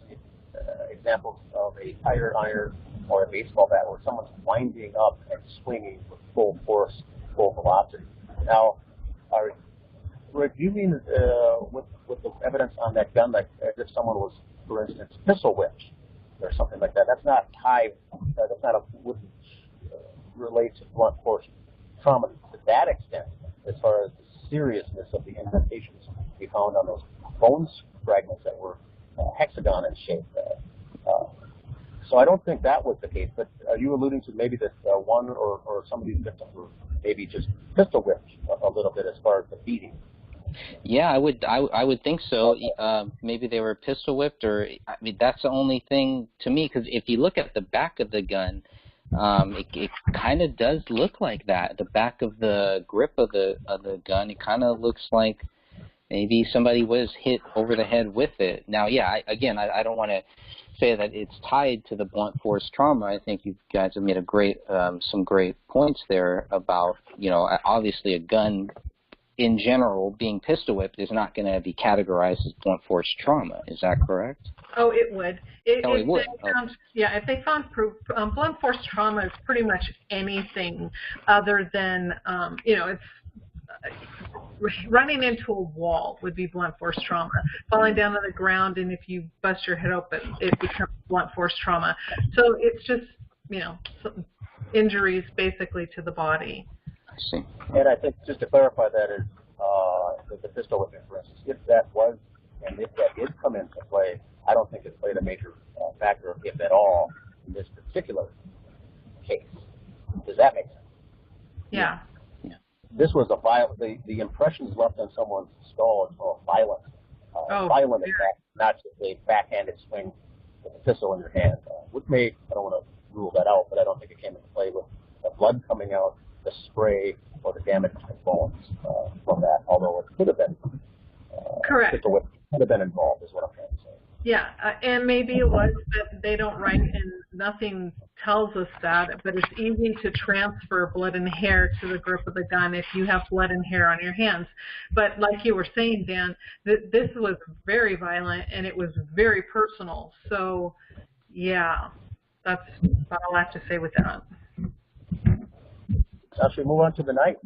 examples of a tire iron or a baseball bat where someone's winding up and swinging with full force, full velocity. Now, are reviewing with the evidence on that gun, like as if someone was, for instance, pistol whipped or something like that, that's not tied, wouldn't relate to blunt force trauma to that extent, as far as the seriousness of the indentations we found on those bone fragments that were hexagon in shape. So I don't think that was the case, but are you alluding to maybe that one or some of these victims were maybe just pistol whipped a little bit as far as the beating? Yeah, I would think so. Maybe they were pistol whipped, or I mean, that's the only thing to me, because if you look at the back of the gun, it kind of does look like that. The back of the grip of the gun, it kind of looks like maybe somebody was hit over the head with it. Now, yeah, I don't want to say that it's tied to the blunt force trauma. I think you guys have made some great points there about, obviously a gun in general being pistol whipped is not going to be categorized as blunt force trauma. Is that correct? Oh, it would. It would. Yeah, if they found proof, blunt force trauma is pretty much anything other than, it's running into a wall would be blunt force trauma. Falling down to the ground, and if you bust your head open, it becomes blunt force trauma. So it's just, injuries basically to the body. I see. And I think just to clarify that is the pistol whipping, for instance, if that was, and if that did come into play, I don't think it played a major factor, if at all, in this particular case. Does that make sense? Yeah. This was a violent, the impressions left on someone's skull are violent attack, not just a backhanded swing with a pistol in your hand. Which I don't want to rule that out, but I don't think it came into play with the blood coming out, the spray, or the damage to the bones from that, although it could have been. Correct. Pistol whip could have been involved, is what I'm trying to say. Yeah, and maybe it was that they don't write, and nothing tells us that, but it's easy to transfer blood and hair to the grip of the gun if you have blood and hair on your hands. But like you were saying, Dan, this was very violent, and it was very personal. So, yeah, that's all I have to say with that. Now, should we move on to the knife?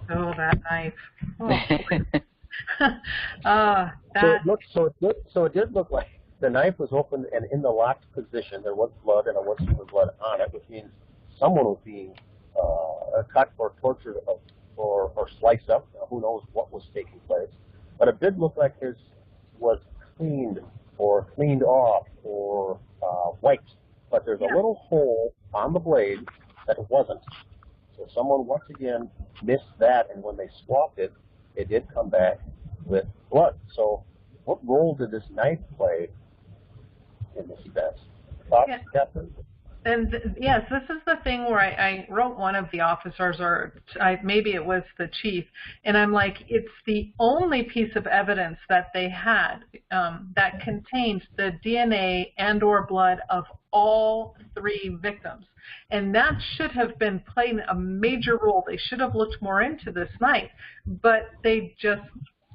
Oh, that knife. Oh. So it did look like the knife was open and in the locked position. There was blood, and there was human blood on it, which means someone was being cut or tortured or sliced up. Who knows what was taking place? But it did look like his was cleaned or cleaned off or wiped. But there's a little hole on the blade that it wasn't. So someone once again missed that, and when they swapped it, it did come back with blood. So what role did this knife play in this event? Thoughts, Yeah. Captain? And yes, this is the thing where I wrote one of the officers, or maybe it was the chief, and I'm like, it's the only piece of evidence that they had that contained the DNA and or blood of all three victims. And that should have been playing a major role. They should have looked more into this knife, but they just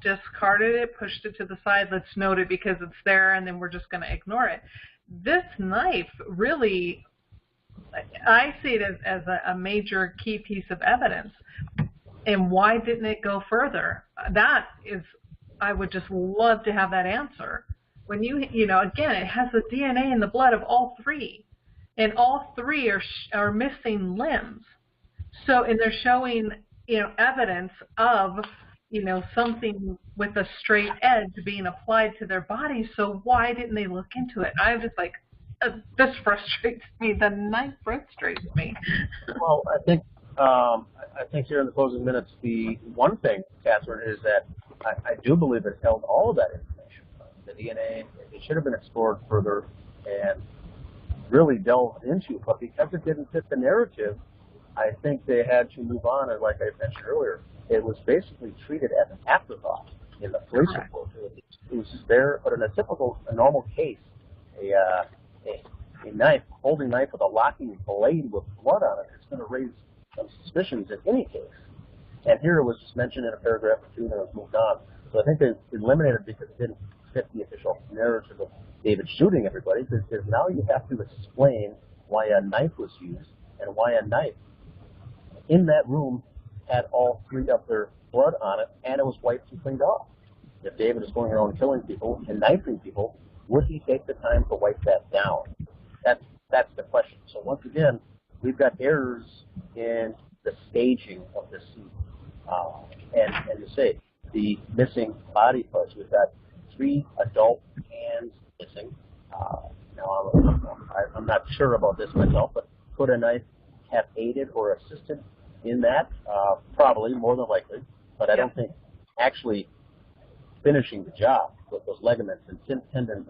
discarded it, pushed it to the side. Let's note it because it's there, and then we're just going to ignore it. This knife really, I see it as a major key piece of evidence. And why didn't it go further? That is, I would just love to have that answer. When you know, again, it has the DNA and the blood of all three, and all three are missing limbs. So, and they're showing, you know, evidence of, you know, something with a straight edge being applied to their body. So why didn't they look into it? I was just like, this frustrates me. The knife frustrates me. Well, I think here in the closing minutes, the one thing, Catherine, is that I do believe it held all of that information. The DNA, it should have been explored further and really delved into, but because it didn't fit the narrative, I think they had to move on, and like I mentioned earlier, it was basically treated as an afterthought in the police report. It was just there, but in a normal case, a knife, holding knife with a locking blade with blood on it, it's going to raise some suspicions in any case. And here it was just mentioned in a paragraph or two, and then it was moved on. So I think they eliminated it because it didn't fit the official narrative of David shooting everybody, because now you have to explain why a knife was used and why a knife in that room had all three of their blood on it, and it was wiped and cleaned off. If David is going around killing people and knifing people, would he take the time to wipe that down? That's the question. So once again, we've got errors in the staging of this scene. And to say, the missing body parts, we've got 3 adult hands missing. Now, I'm not sure about this myself, but could a knife have aided or assisted in that? Probably, more than likely. But I don't think actually finishing the job with those ligaments and tendons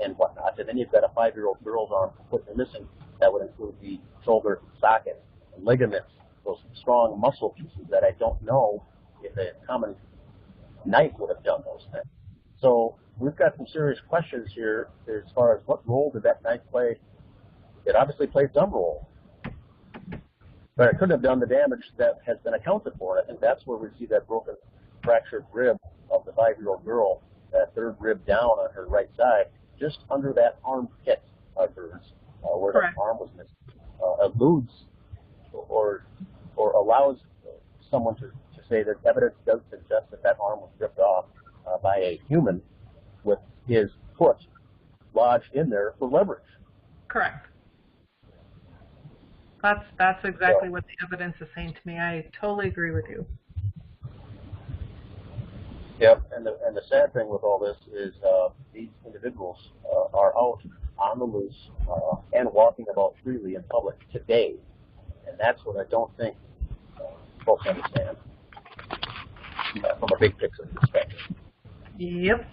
and whatnot. And then you've got a 5-year-old girl's arm completely missing. That would include the shoulder socket, and ligaments, those strong muscle pieces that I don't know if a common knife would have done those things. So we've got some serious questions here as far as what role did that knife play. It obviously played some role, but it couldn't have done the damage that has been accounted for. And I think that's where we see that broken, fractured rib of the 5-year-old girl, that third rib down on her right side, just under that armpit of hers, where her arm was missing, alludes or allows someone to say that evidence does suggest that that arm was ripped off by a human with his foot lodged in there for leverage. Correct. That's exactly what the evidence is saying to me. I totally agree with you. Yep, and the sad thing with all this is these individuals are out on the loose and walking about freely in public today, and that's what I don't think folks understand from a big picture perspective. Yep.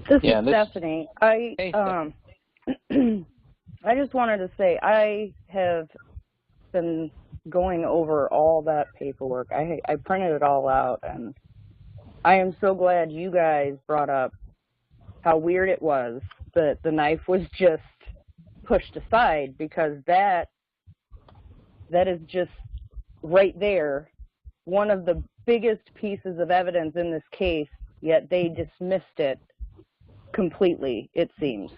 This is Stephanie. I just wanted to say I have been going over all that paperwork. I printed it all out, and I am so glad you guys brought up how weird it was that the knife was just pushed aside, because that is just right there one of the biggest pieces of evidence in this case, yet they dismissed it completely, it seems.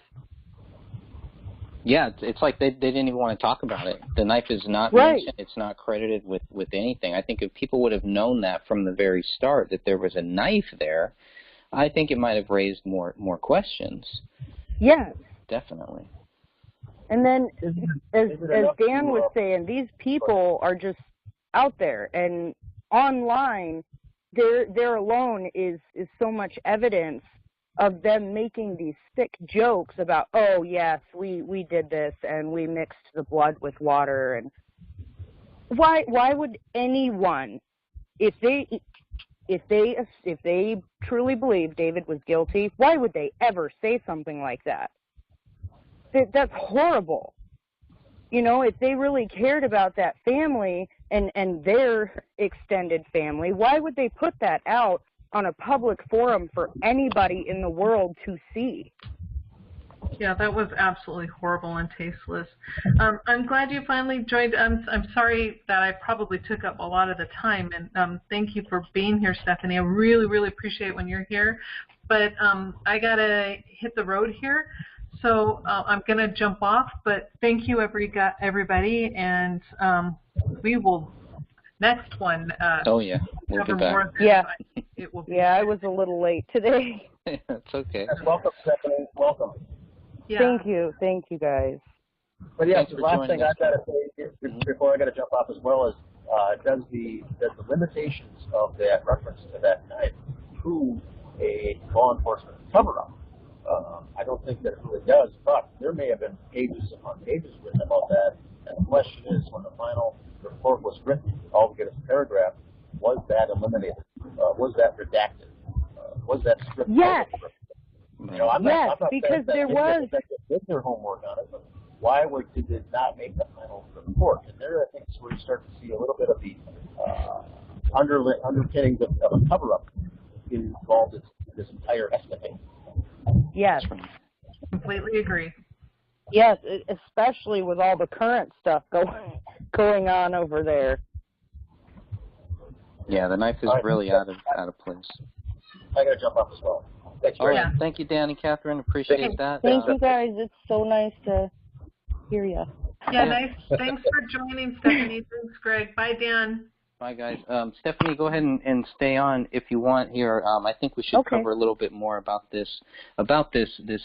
Yeah, it's like they didn't even want to talk about it. The knife is not mentioned. It's not credited with anything. I think if people would have known that from the very start, that there was a knife there, I think it might have raised more questions. Yes. Definitely. And then, as Dan was saying, these people are just out there, and online, there alone is so much evidence of them making these sick jokes about, oh yes, we did this and we mixed the blood with water, and why would anyone, if they truly believe David was guilty, why would they ever say something like that? That's horrible. You know, if they really cared about that family and their extended family, why would they put that out on a public forum for anybody in the world to see? Yeah, that was absolutely horrible and tasteless. I'm glad you finally joined. I'm sorry that I probably took up a lot of the time, and thank you for being here, Stephanie. I really, really appreciate when you're here. But I got to hit the road here, so I'm going to jump off. But thank you, everybody, and we will, next one, Oh, yeah. We'll cover be back. more of this. Yeah. It will be Yeah, I was a little late today. That's okay. Welcome, Stephanie. Welcome. Yeah. Thank you guys. But yes, Thanks the for last joining thing us. I've got to say before I got to jump off as well is does the limitations of that reference to that knife prove a law enforcement cover-up? I don't think that it really does, but there may have been pages upon pages written about that. And the question is, when the final report was written, all we get is a paragraph, was that eliminated? Was that redacted? Was that stripped Yes. out? You know, I'm Yes, not saying because that there they was. did their homework on it, but why did it not make the final report? And there, I think, is where you start to see a little bit of the underpinnings of a cover-up involved in this entire escapade. Yes. Completely agree. Yes, especially with all the current stuff going on over there. Yeah, the knife is really out of place. I got to jump off as well. Thanks All very right. much. Thank you, Dan and Catherine. Appreciate that. Thank you guys. It's so nice to hear you. Yeah, nice. Thanks for joining, Stephanie. Thanks, Greg. Bye, Dan. Bye, guys. Stephanie, go ahead and stay on if you want here. I think we should cover a little bit more about this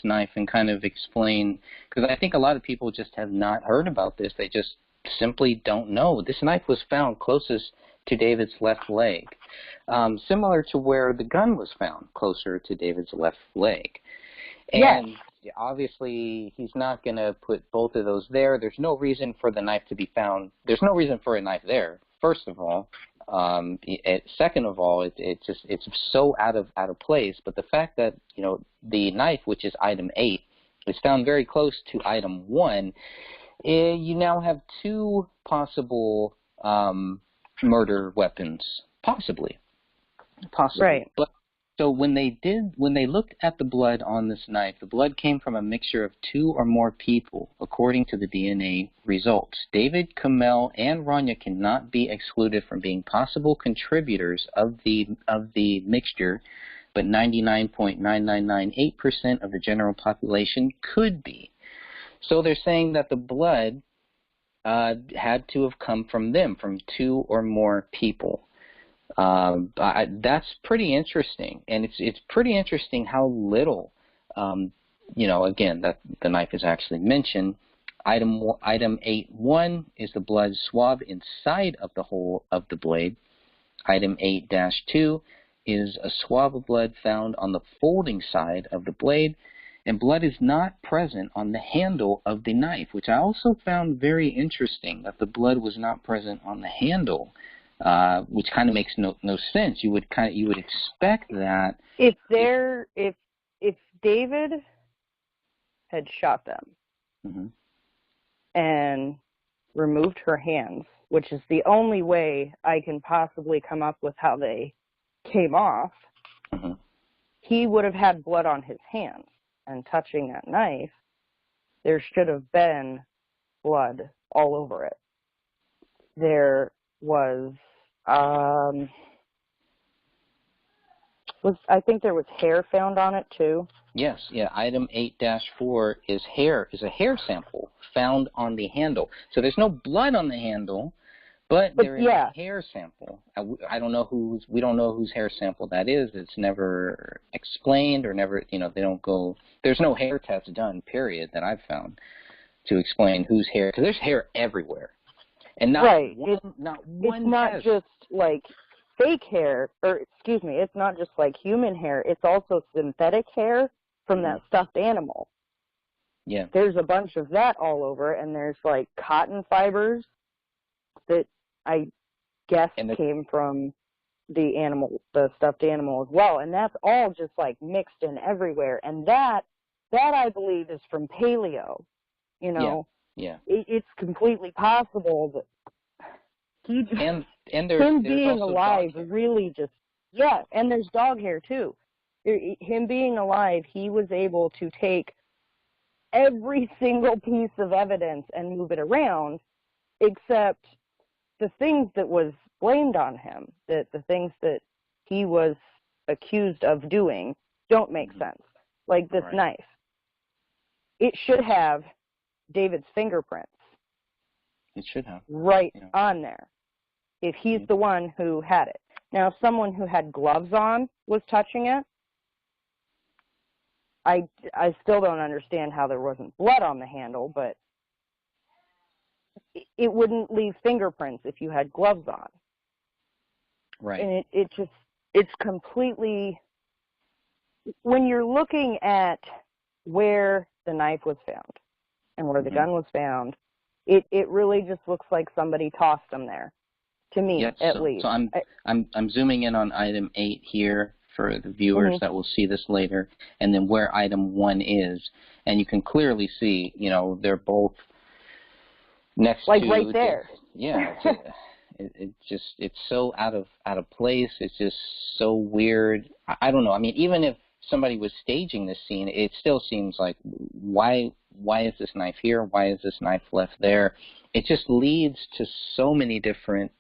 knife and kind of explain, because I think a lot of people just have not heard about this. They just simply don't know. This knife was found closest to David's left leg, similar to where the gun was found, closer to David's left leg. And obviously, he's not going to put both of those there. There's no reason for the knife to be found. There's no reason for a knife there, first of all. Second of all, it's so out of place. But the fact that, you know, the knife, which is item 8, is found very close to item 1, you now have two possible murder weapons, possibly. Right. But so when they looked at the blood on this knife, the blood came from a mixture of 2 or more people, according to the DNA results. David, Kamel, and Rania cannot be excluded from being possible contributors of the mixture, but 99.9998% of the general population could be. So they're saying that the blood had to have come from them, from 2 or more people. That's pretty interesting, and it's pretty interesting how little, again, that the knife is actually mentioned. Item 8.1 is the blood swab inside of the hole of the blade. Item 8-2 is a swab of blood found on the folding side of the blade, and blood is not present on the handle of the knife, which I also found very interesting, that the blood was not present on the handle, which kind of makes no sense. You would expect that if David had shot them and removed her hands, which is the only way I can possibly come up with how they came off, he would have had blood on his hands. And touching that knife, there should have been blood all over it. There was, I think there was hair found on it too. Yes, yeah. Item 8-4 is a hair sample found on the handle. So there's no blood on the handle, but there is a hair sample. We don't know whose hair sample that is. It's never explained or never, they don't go. There's no hair test done, period, that I've found to explain whose hair, because there's hair everywhere. And not one it's not test. just like fake hair, or excuse me, it's not just like human hair. It's also synthetic hair from that stuffed animal. Yeah. There's a bunch of that all over, and there's like cotton fibers that I guess And came from the stuffed animal as well. And that's all just like mixed in everywhere. And that I believe is from paleo. You know, Yeah. it's completely possible that he just, And him there's being also alive dog hair. really just, yeah, and there's dog hair too. Him being alive, he was able to take every single piece of evidence and move it around, except the things that was blamed on him, that the things that he was accused of doing don't make sense. Like this Right. knife. It should have David's fingerprints It should have. right Yeah. on there if he's the one who had it. Now, if someone who had gloves on was touching it, I still don't understand how there wasn't blood on the handle, but it wouldn't leave fingerprints if you had gloves on. Right. And it's completely, when you're looking at where the knife was found and where the gun was found, it really just looks like somebody tossed them there, to me, at least. So I'm zooming in on item 8 here for the viewers that will see this later, and then where item 1 is, and you can clearly see, you know, they're both next like to, right there. Yeah. It's so out of place. It's just so weird. I don't know. I mean, even if somebody was staging this scene, it still seems like why is this knife here? Why is this knife left there? It just leads to so many different,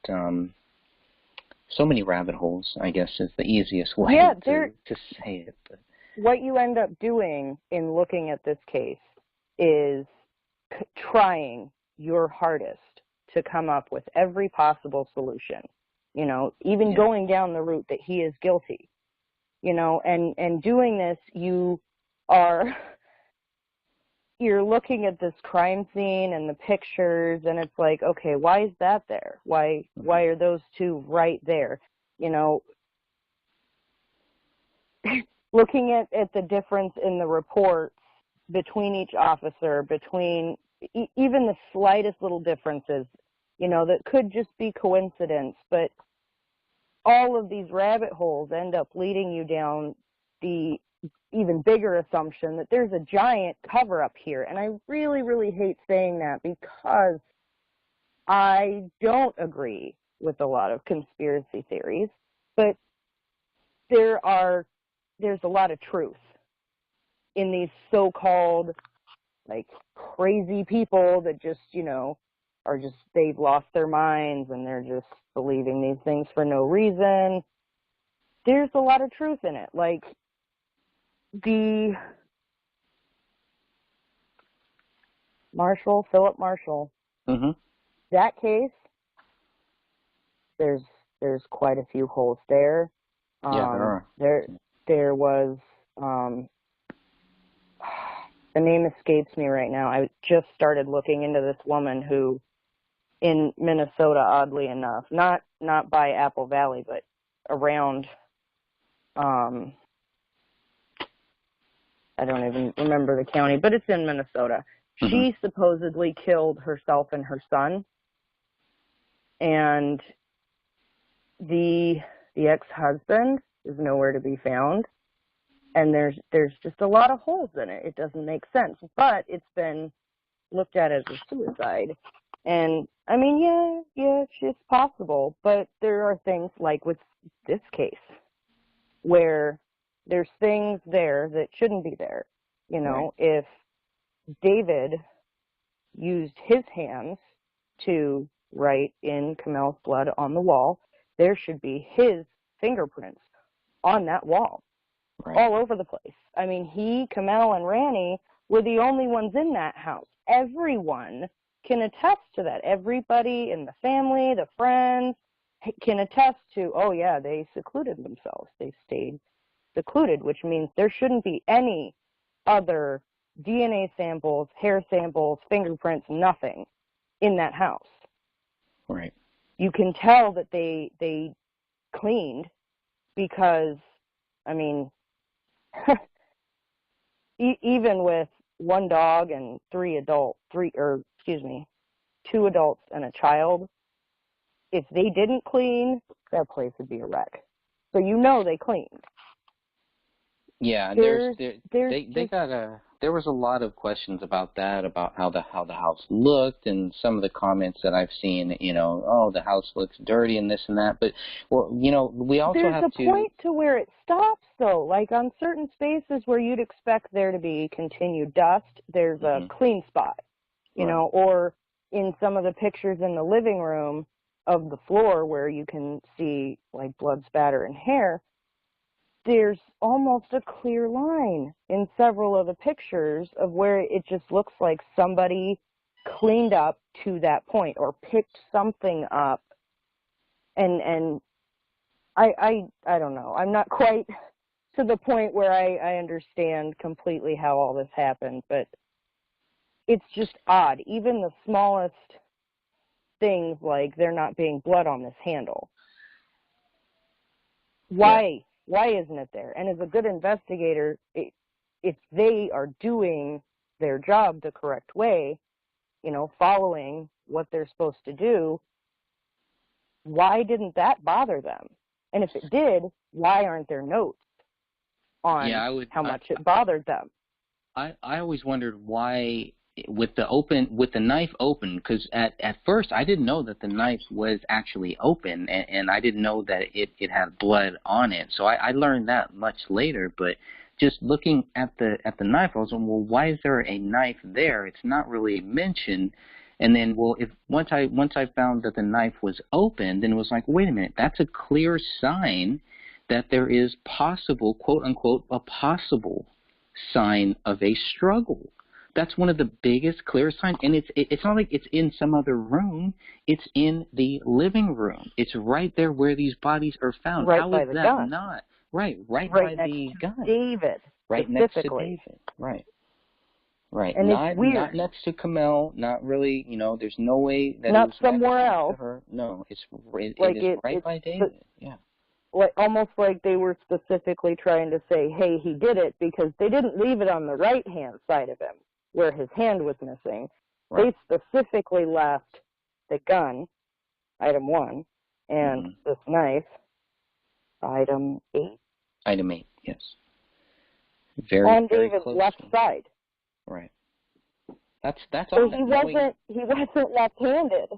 so many rabbit holes, I guess is the easiest way to say it. But what you end up doing in looking at this case is trying your hardest to come up with every possible solution, you know, even going down the route that he is guilty, you know, and doing this, you're looking at this crime scene and the pictures, and it's like, okay, why is that there? Why are those two right there? You know, looking at the difference in the reports between each officer, between even the slightest little differences, you know, that could just be coincidence, but all of these rabbit holes end up leading you down the even bigger assumption that there's a giant cover-up here. And I really, really hate saying that because I don't agree with a lot of conspiracy theories, but there's a lot of truth in these so-called, like, crazy people that just, you know, they've lost their minds and they're just believing these things for no reason. There's a lot of truth in it. Like, the Philip Marshall, that case, there's quite a few holes there. Yeah, there are. There was, the name escapes me right now. I just started looking into this woman who, in Minnesota, oddly enough, not by Apple Valley, but around, I don't even remember the county, but it's in Minnesota. She supposedly killed herself and her son, and the ex-husband is nowhere to be found, and there's just a lot of holes in it. It doesn't make sense, but it's been looked at as a suicide. And I mean, yeah, it's possible, but there are things like with this case where there's things there that shouldn't be there. You know, if David used his hands to write in Kamel's blood on the wall, there should be his fingerprints on that wall, all over the place. I mean, Kamel, and Rani were the only ones in that house. Everyone can attest to that. Everybody in the family, the friends, can attest to, oh yeah, they secluded themselves. They stayed secluded, which means there shouldn't be any other DNA samples, hair samples, fingerprints, nothing in that house. Right. You can tell that they cleaned because, I mean, even with one dog and two adults and a child, if they didn't clean, that place would be a wreck. So you know they cleaned. Yeah, and there was a lot of questions about that, about how the house looked, and some of the comments that I've seen, you know, oh, the house looks dirty and this and that. But, well, you know, we also There's have a point to where it stops, though. Like on certain spaces where you'd expect there to be continued dust, there's a clean spot, you know, or in some of the pictures in the living room of the floor where you can see like blood spatter and hair, there's almost a clear line in several of the pictures of where it just looks like somebody cleaned up to that point or picked something up. And I don't know. I'm not quite to the point where I understand completely how all this happened, but it's just odd. Even the smallest things, like there not being blood on this handle. Why? Why isn't it there? And as a good investigator, if they are doing their job the correct way, you know, following what they're supposed to do, why didn't that bother them? And if it did, why aren't there notes on how much it bothered them? I always wondered why, with the knife open, because at first I didn't know that the knife was actually open, and I didn't know that it had blood on it. So I learned that much later. But just looking at the knife, I was like, well, why is there a knife there? It's not really mentioned. And then, well, once I found that the knife was open, then it was like, wait a minute, that's a clear sign that there is possible, quote unquote, a possible sign of a struggle. That's one of the biggest, clear signs, and it's not like it's in some other room. It's in the living room. It's right there where these bodies are found. Right How by is the that gun. not? Right by the gun. David. Right next to David. Right. And not, it's weird. Not next to Kamel. Not really. You know, there's no way that not it was somewhere next else. to her. No, it is right by it's David. Yeah. Like almost like they were specifically trying to say, hey, he did it, because they didn't leave it on the right-hand side of him where his hand was missing. Right. They specifically left the gun, item 1, and this knife, item 8. Item 8, yes. Very, on very David's close left side. Right. That's so all. He wasn't left-handed.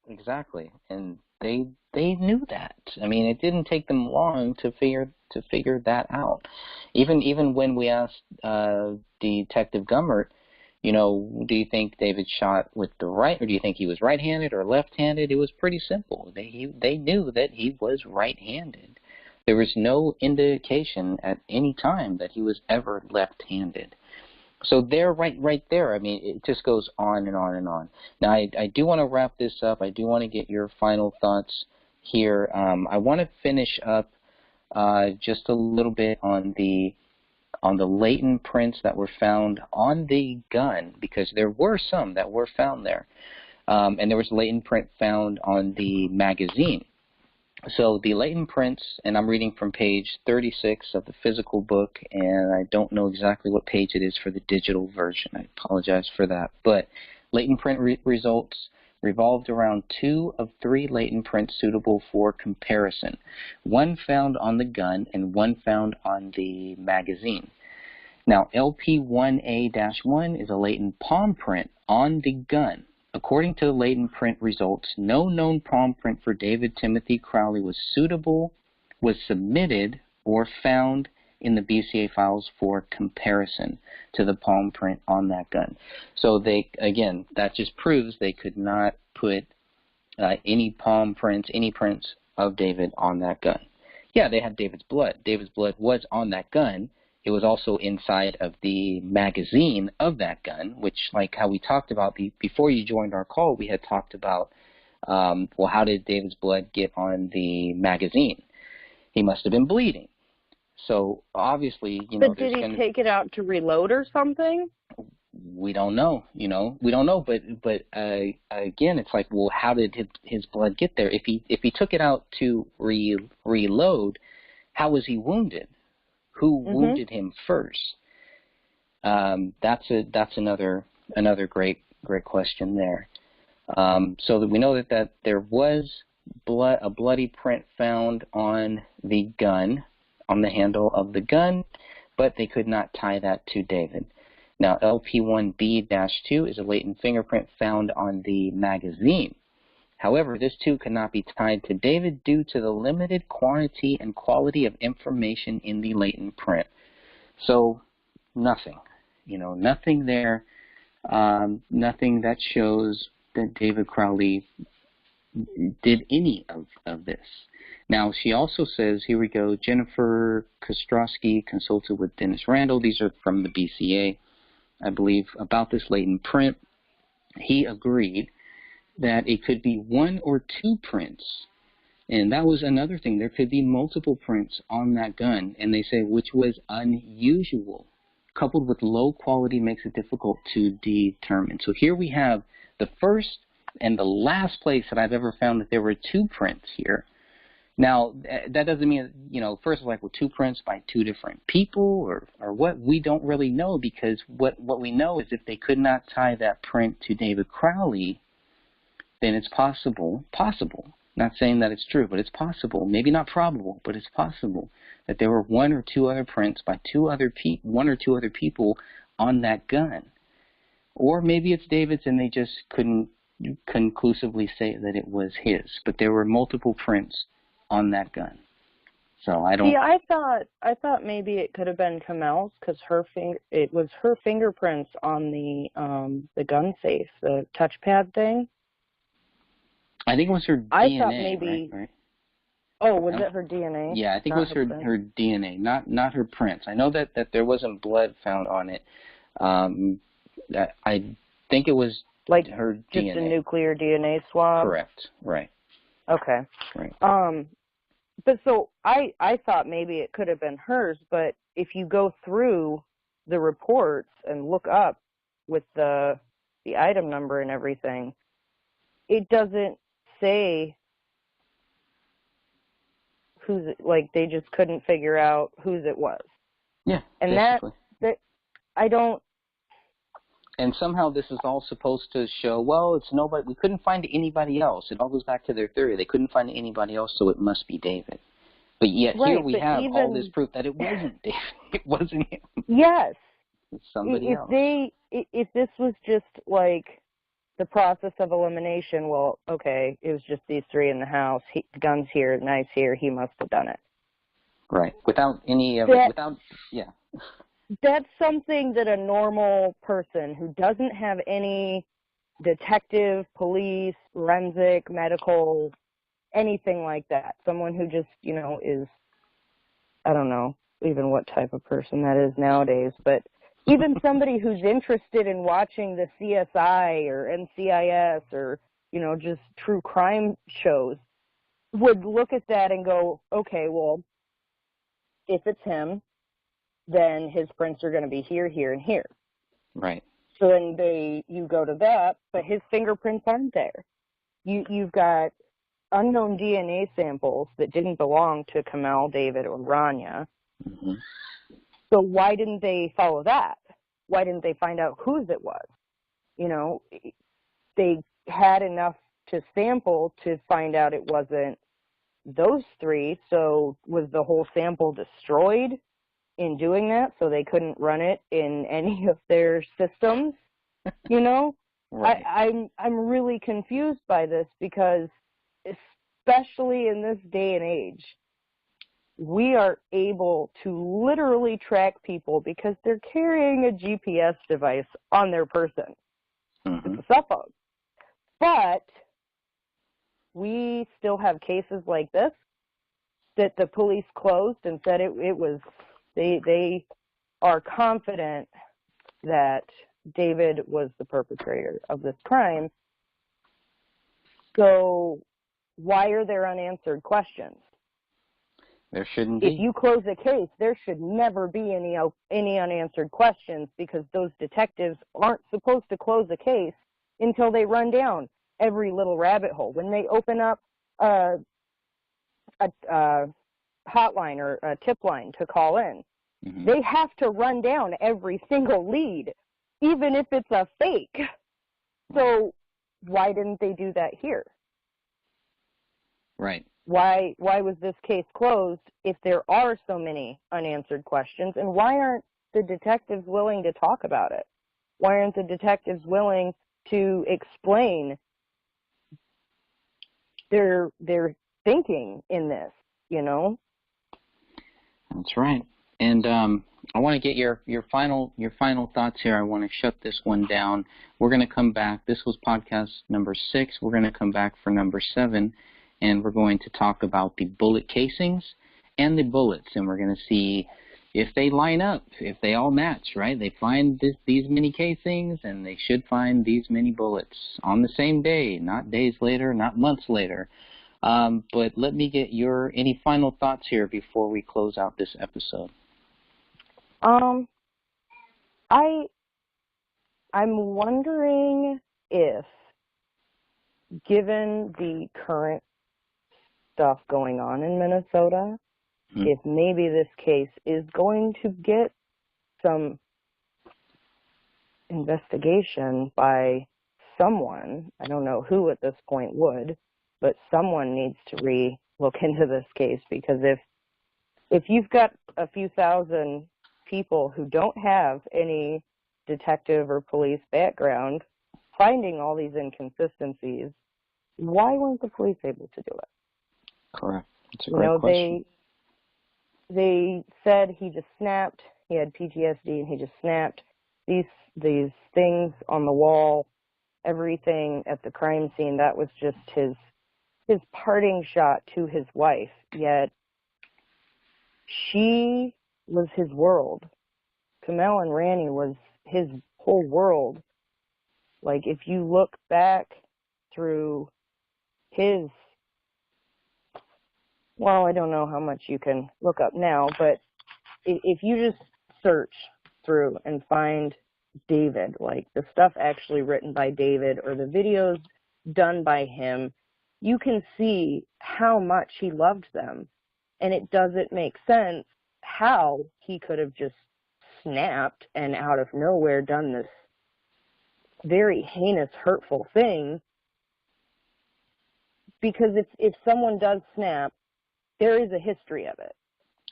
Exactly, and they knew that. I mean, it didn't take them long to figure that out. Even when we asked Detective Gummert, you know, do you think David shot with the right, or do you think he was right-handed or left-handed? It was pretty simple. They knew that he was right-handed. There was no indication at any time that he was ever left-handed. So there, right there, I mean, it just goes on and on and on. Now, I do want to wrap this up. I do want to get your final thoughts here. I want to finish up just a little bit on the latent prints that were found on the gun, because there were some that were found there. And there was a latent print found on the magazine. So the latent prints, and I'm reading from page 36 of the physical book, and I don't know exactly what page it is for the digital version. I apologize for that. But latent print results revolved around 2 of 3 latent prints suitable for comparison. 1 found on the gun and 1 found on the magazine. Now, LP1A-1 is a latent palm print on the gun. According to the latent print results, no known palm print for David Timothy Crowley was submitted or found in the BCA files for comparison to the palm print on that gun. So again, that just proves they could not put any palm prints, any prints of David on that gun. Yeah, they had David's blood. David's blood was on that gun. It was also inside of the magazine of that gun, which, like how we talked about before you joined our call, we had talked about, well, how did David's blood get on the magazine? He must have been bleeding. So obviously, you know, but did he take it out to reload or something? We don't know. You know, we don't know. But again, it's like, well, how did his blood get there? If he took it out to reload, how was he wounded? Who wounded him first? That's another great question there. So that we know that there was a bloody print found on the gun, on the handle of the gun, but they could not tie that to David. Now, LP1B-2 is a latent fingerprint found on the magazine. However, this too cannot be tied to David due to the limited quantity and quality of information in the latent print. So, nothing. Nothing there. Nothing that shows that David Crowley did any of this. Now, she also says, here we go, Jennifer Kostrowski consulted with Dennis Randall. These are from the BCA, I believe, about this latent print. He agreed that it could be one or two prints. And that was another thing. There could be multiple prints on that gun. And they say, which was unusual. Coupled with low quality makes it difficult to determine. So here we have the first and the last place that I've ever found that there were two prints here. Now, that doesn't mean, first of all, well, two prints by two different people or what? We don't really know, because what we know is if they could not tie that print to David Crowley, then it's possible, not saying that it's true, but it's possible, maybe not probable, but it's possible that there were one or two other prints by one or two other people on that gun. Or maybe it's David's and they just couldn't conclusively say that it was his, but there were multiple prints on that gun. So I don't. Yeah, I thought maybe it could have been Kamel's, because it was her fingerprints on the gun safe, the touchpad thing. I think it was her DNA. I thought maybe. Right? Oh, was it her DNA? Yeah, I think it was her DNA, not her prints. I know that there wasn't blood found on it. I think it was like her just DNA. A nuclear DNA swab. Correct. Right. Okay. Right. But so I thought maybe it could have been hers, but if you go through the reports and look up with the item number and everything, it doesn't say whose it, like they just couldn't figure out whose it was. Yeah. And basically. that I don't. And somehow this is all supposed to show, well, it's nobody. We couldn't find anybody else. It all goes back to their theory. They couldn't find anybody else, so it must be David. But yet here we have all this proof that it wasn't David. It wasn't him. Yes. It's somebody else. If this was just like the process of elimination, well, okay, it was just these three in the house. The gun's here, knives here. He must have done it. Right. Without any of it. Without, yeah. That's something that a normal person who doesn't have any detective, police, forensic, medical, anything like that, someone who just, is, I don't know even what type of person that is nowadays, but even somebody who's interested in watching the CSI or NCIS or, just true crime shows would look at that and go, okay, well, if it's him, then his prints are going to be here, here, and here. Right. So then you go to that, but his fingerprints aren't there. You've got unknown DNA samples that didn't belong to Kamel, David, or Rania. Mm-hmm. So why didn't they follow that? Why didn't they find out whose it was? They had enough to sample to find out it wasn't those three, so was the whole sample destroyed in doing that, so they couldn't run it in any of their systems? Right. I'm really confused by this, because especially in this day and age, we are able to literally track people because they're carrying a GPS device on their person. Mm-hmm. It's a cell phone. But we still have cases like this that the police closed and said it was. They are confident that David was the perpetrator of this crime. So why are there unanswered questions? There shouldn't be. If you close a case, there should never be any unanswered questions, because those detectives aren't supposed to close a case until they run down every little rabbit hole. When they open up a hotline or a tip line to call in, mm-hmm. they have to run down every single lead, even if it's a fake. So why didn't they do that here? Right. Why was this case closed if there are so many unanswered questions? And why aren't the detectives willing to talk about it? Why aren't the detectives willing to explain their thinking in this, you know? That's right. And I want to get your final thoughts here. I want to shut this one down. We're going to come back. This was podcast number 6. We're going to come back for number 7, and we're going to talk about the bullet casings and the bullets, and we're going to see if they line up, if they all match, right? They find these many casings, and they should find these many bullets on the same day, not days later, not months later. But let me get any final thoughts here before we close out this episode. I'm wondering if, given the current stuff going on in Minnesota, if maybe this case is going to get some investigation by someone. I don't know who at this point would, but someone needs to look into this case, because if you've got a few thousand people who don't have any detective or police background finding all these inconsistencies, why weren't the police able to do it? Correct. That's a great question. They said he just snapped. He had PTSD and he just snapped. These things on the wall, everything at the crime scene, that was just his parting shot to his wife. Yet she was his world. Kamel and Rani was his whole world. Like, if you look back through his, well, I don't know how much you can look up now, but if you just search through and find David, like the stuff actually written by David or the videos done by him, you can see how much he loved them. And it doesn't make sense how he could have just snapped and out of nowhere done this very heinous, hurtful thing. Because if someone does snap, there is a history of it.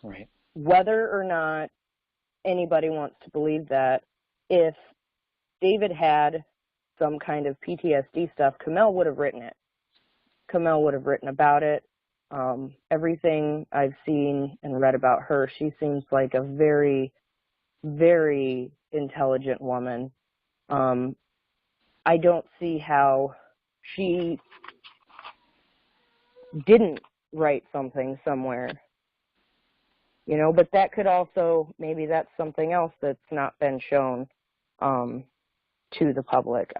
Right. Whether or not anybody wants to believe that, if David had some kind of PTSD stuff, Kamel would have written it. Kamel would have written about it. Everything I've seen and read about her, she seems like a very, very intelligent woman. I don't see how she didn't write something somewhere, you know, but that could also, maybe that's something else that's not been shown to the public.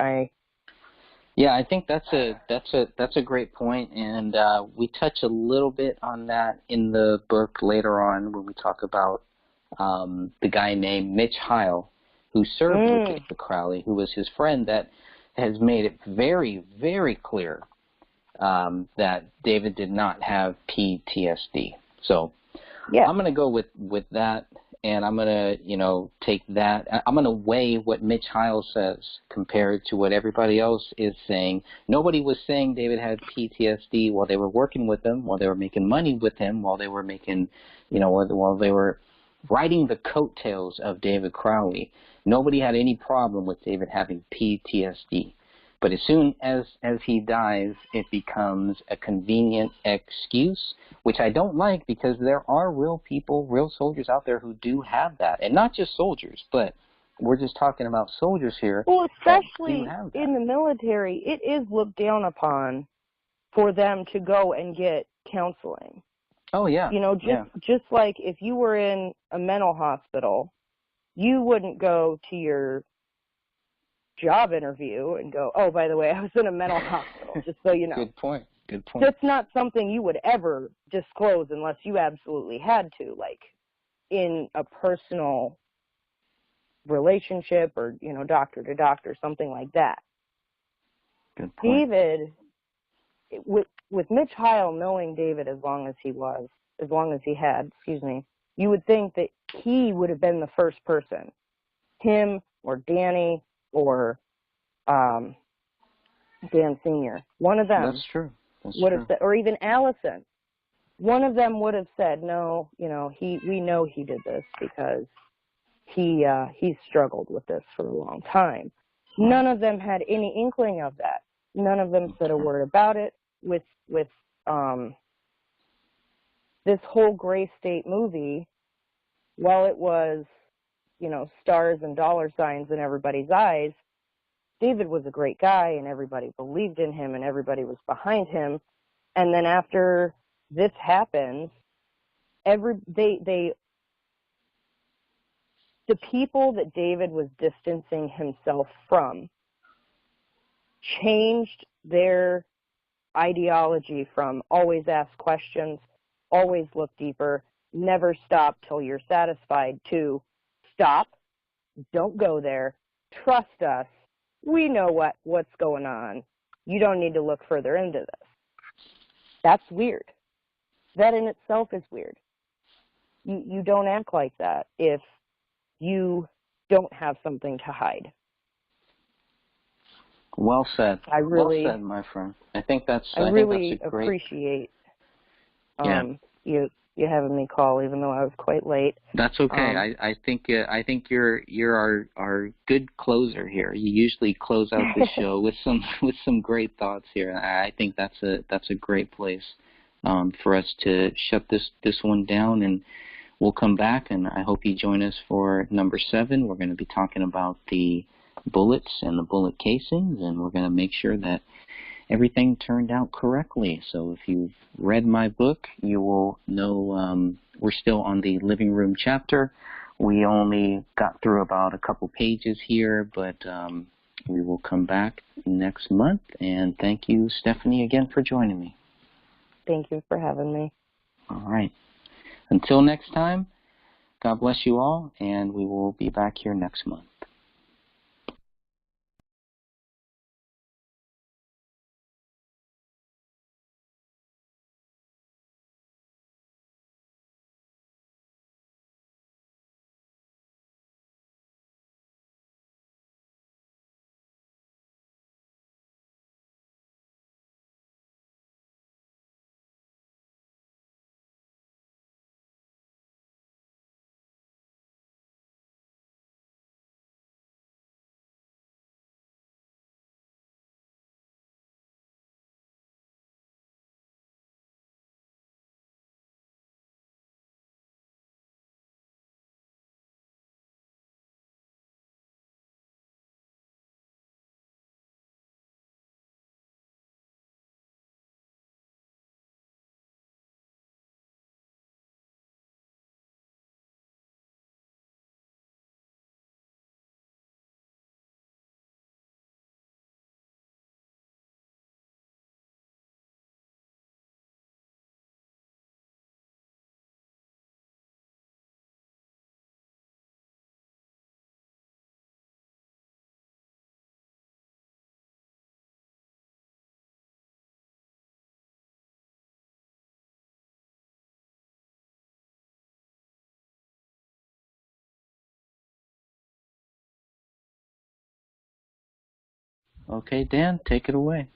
Yeah, I think that's a great point, and we touch a little bit on that in the book later on when we talk about the guy named Mitch Heil, who served with David Crowley, who was his friend, that has made it very, very clear that David did not have PTSD. So yeah. I'm going to go with that, and I'm going to, take that. I'm going to weigh what Mitch Heil says compared to what everybody else is saying. Nobody was saying David had PTSD while they were working with him, while they were making money with him, while they were making, while they were riding the coattails of David Crowley. Nobody had any problem with David having PTSD. But as soon as he dies, it becomes a convenient excuse, which I don't like, because there are real people, real soldiers out there who do have that. And not just soldiers, but we're just talking about soldiers here. Well, especially in the military, it is looked down upon for them to go and get counseling. Oh, yeah. Just like if you were in a mental hospital, you wouldn't go to your job interview and go, oh, by the way, I was in a mental hospital, just so you know. Good point. That's not something you would ever disclose unless you absolutely had to, like in a personal relationship or, doctor to doctor, something like that. Good point. David, with Mitch Heil knowing David as long as he had, you would think that he would have been the first person, him or Danny or Dan Sr., one of them. That's true. That's would have true. said, or even Allison. One of them would have said, no, you know, we know he did this because he struggled with this for a long time. None of them had any inkling of that. None of them said a word about it. With this whole Gray State movie, while it was, you know, stars and dollar signs in everybody's eyes, David was a great guy and everybody believed in him and everybody was behind him. And then after this happens, the people that David was distancing himself from changed their ideology from always ask questions, always look deeper, never stop till you're satisfied, to stop, don't go there, trust us, we know what's going on, you don't need to look further into this. That's weird. That in itself is weird. You don't act like that if you don't have something to hide. Well said. Well said, my friend. I think that's I really think that's a great... appreciate you having me call, even though I was quite late. That's okay. I think you're our good closer here. You usually close out the show with some great thoughts here. I think that's a great place for us to shut this one down, and we'll come back, and I hope you join us for number 7. We're going to be talking about the bullets and the bullet casings, and we're going to make sure that everything turned out correctly. So if you've read my book, you will know we're still on the living room chapter. We only got through about a couple pages here, but we will come back next month. And thank you, Stephanie, again for joining me. Thank you for having me. All right. Until next time, God bless you all, and we will be back here next month. Okay, Dan, take it away.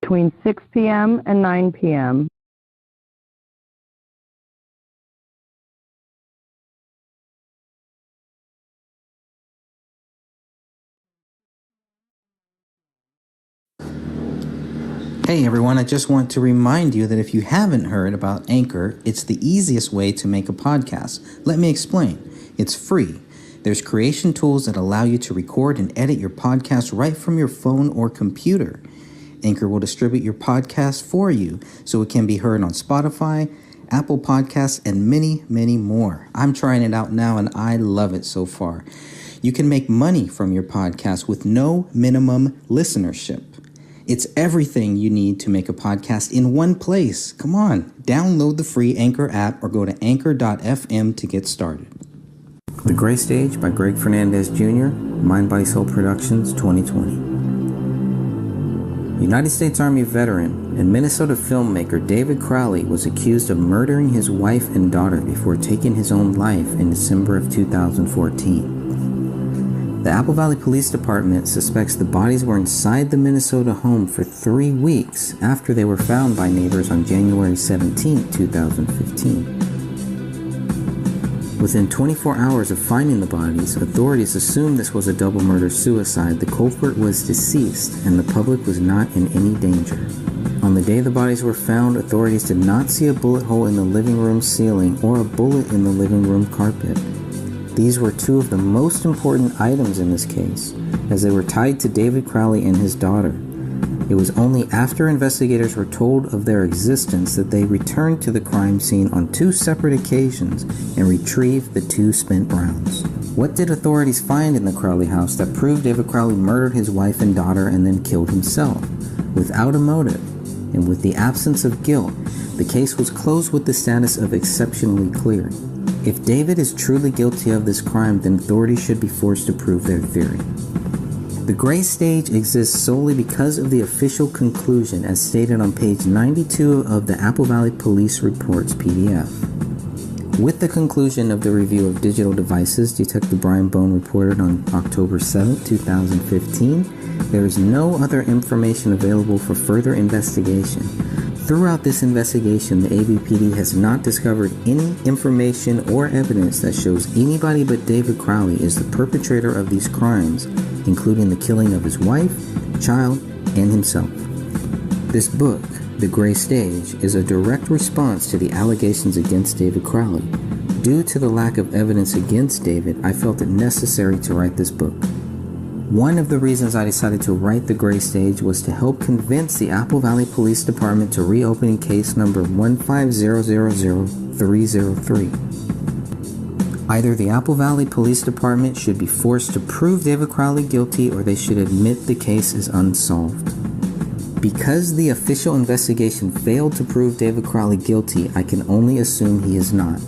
Between 6 p.m. and 9 p.m. Hey everyone, I just want to remind you that if you haven't heard about Anchor, it's the easiest way to make a podcast. Let me explain. It's free. There's creation tools that allow you to record and edit your podcast right from your phone or computer. Anchor will distribute your podcast for you so it can be heard on Spotify, Apple Podcasts, and many, many more. I'm trying it out now and I love it so far. You can make money from your podcast with no minimum listenership. It's everything you need to make a podcast in one place. Come on, download the free Anchor app or go to anchor.fm to get started. The Gray Stage by Greg Fernandez Jr., Mind Body Soul Productions, 2020. United States Army veteran and Minnesota filmmaker David Crowley was accused of murdering his wife and daughter before taking his own life in December of 2014. The Apple Valley Police Department suspects the bodies were inside the Minnesota home for 3 weeks after they were found by neighbors on January 17, 2015. Within 24 hours of finding the bodies, authorities assumed this was a double murder-suicide. The culprit was deceased and the public was not in any danger. On the day the bodies were found, authorities did not see a bullet hole in the living room ceiling or a bullet in the living room carpet. These were two of the most important items in this case, as they were tied to David Crowley and his daughter. It was only after investigators were told of their existence that they returned to the crime scene on 2 separate occasions and retrieved the 2 spent rounds. What did authorities find in the Crowley house that proved David Crowley murdered his wife and daughter and then killed himself? Without a motive, and with the absence of guilt, the case was closed with the status of exceptionally clear. If David is truly guilty of this crime, then authorities should be forced to prove their theory. The Gray Stage exists solely because of the official conclusion as stated on page 92 of the Apple Valley Police Reports PDF. With the conclusion of the review of digital devices, Detective Brian Bone reported on October 7, 2015, there is no other information available for further investigation. Throughout this investigation, the AVPD has not discovered any information or evidence that shows anybody but David Crowley is the perpetrator of these crimes, including the killing of his wife, child, and himself. This book, The Gray Stage, is a direct response to the allegations against David Crowley. Due to the lack of evidence against David, I felt it necessary to write this book. One of the reasons I decided to write The Gray Stage was to help convince the Apple Valley Police Department to reopen case number 1500303. Either the Apple Valley Police Department should be forced to prove David Crowley guilty or they should admit the case is unsolved. Because the official investigation failed to prove David Crowley guilty, I can only assume he is not.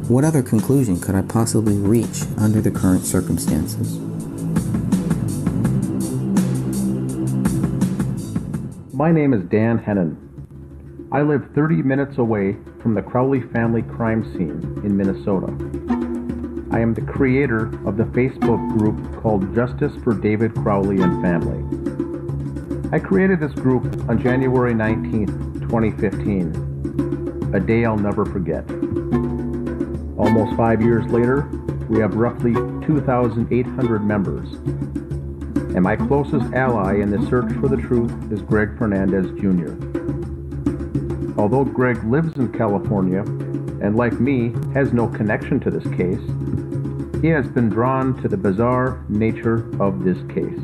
What other conclusion could I possibly reach under the current circumstances? My name is Dan Hennon. I live 30 minutes away from the Crowley family crime scene in Minnesota. I am the creator of the Facebook group called Justice for David Crowley and Family. I created this group on January 19th, 2015, a day I'll never forget. Almost 5 years later, we have roughly 2,800 members. And my closest ally in the search for the truth is Greg Fernandez Jr. Although Greg lives in California, and like me, has no connection to this case, he has been drawn to the bizarre nature of this case.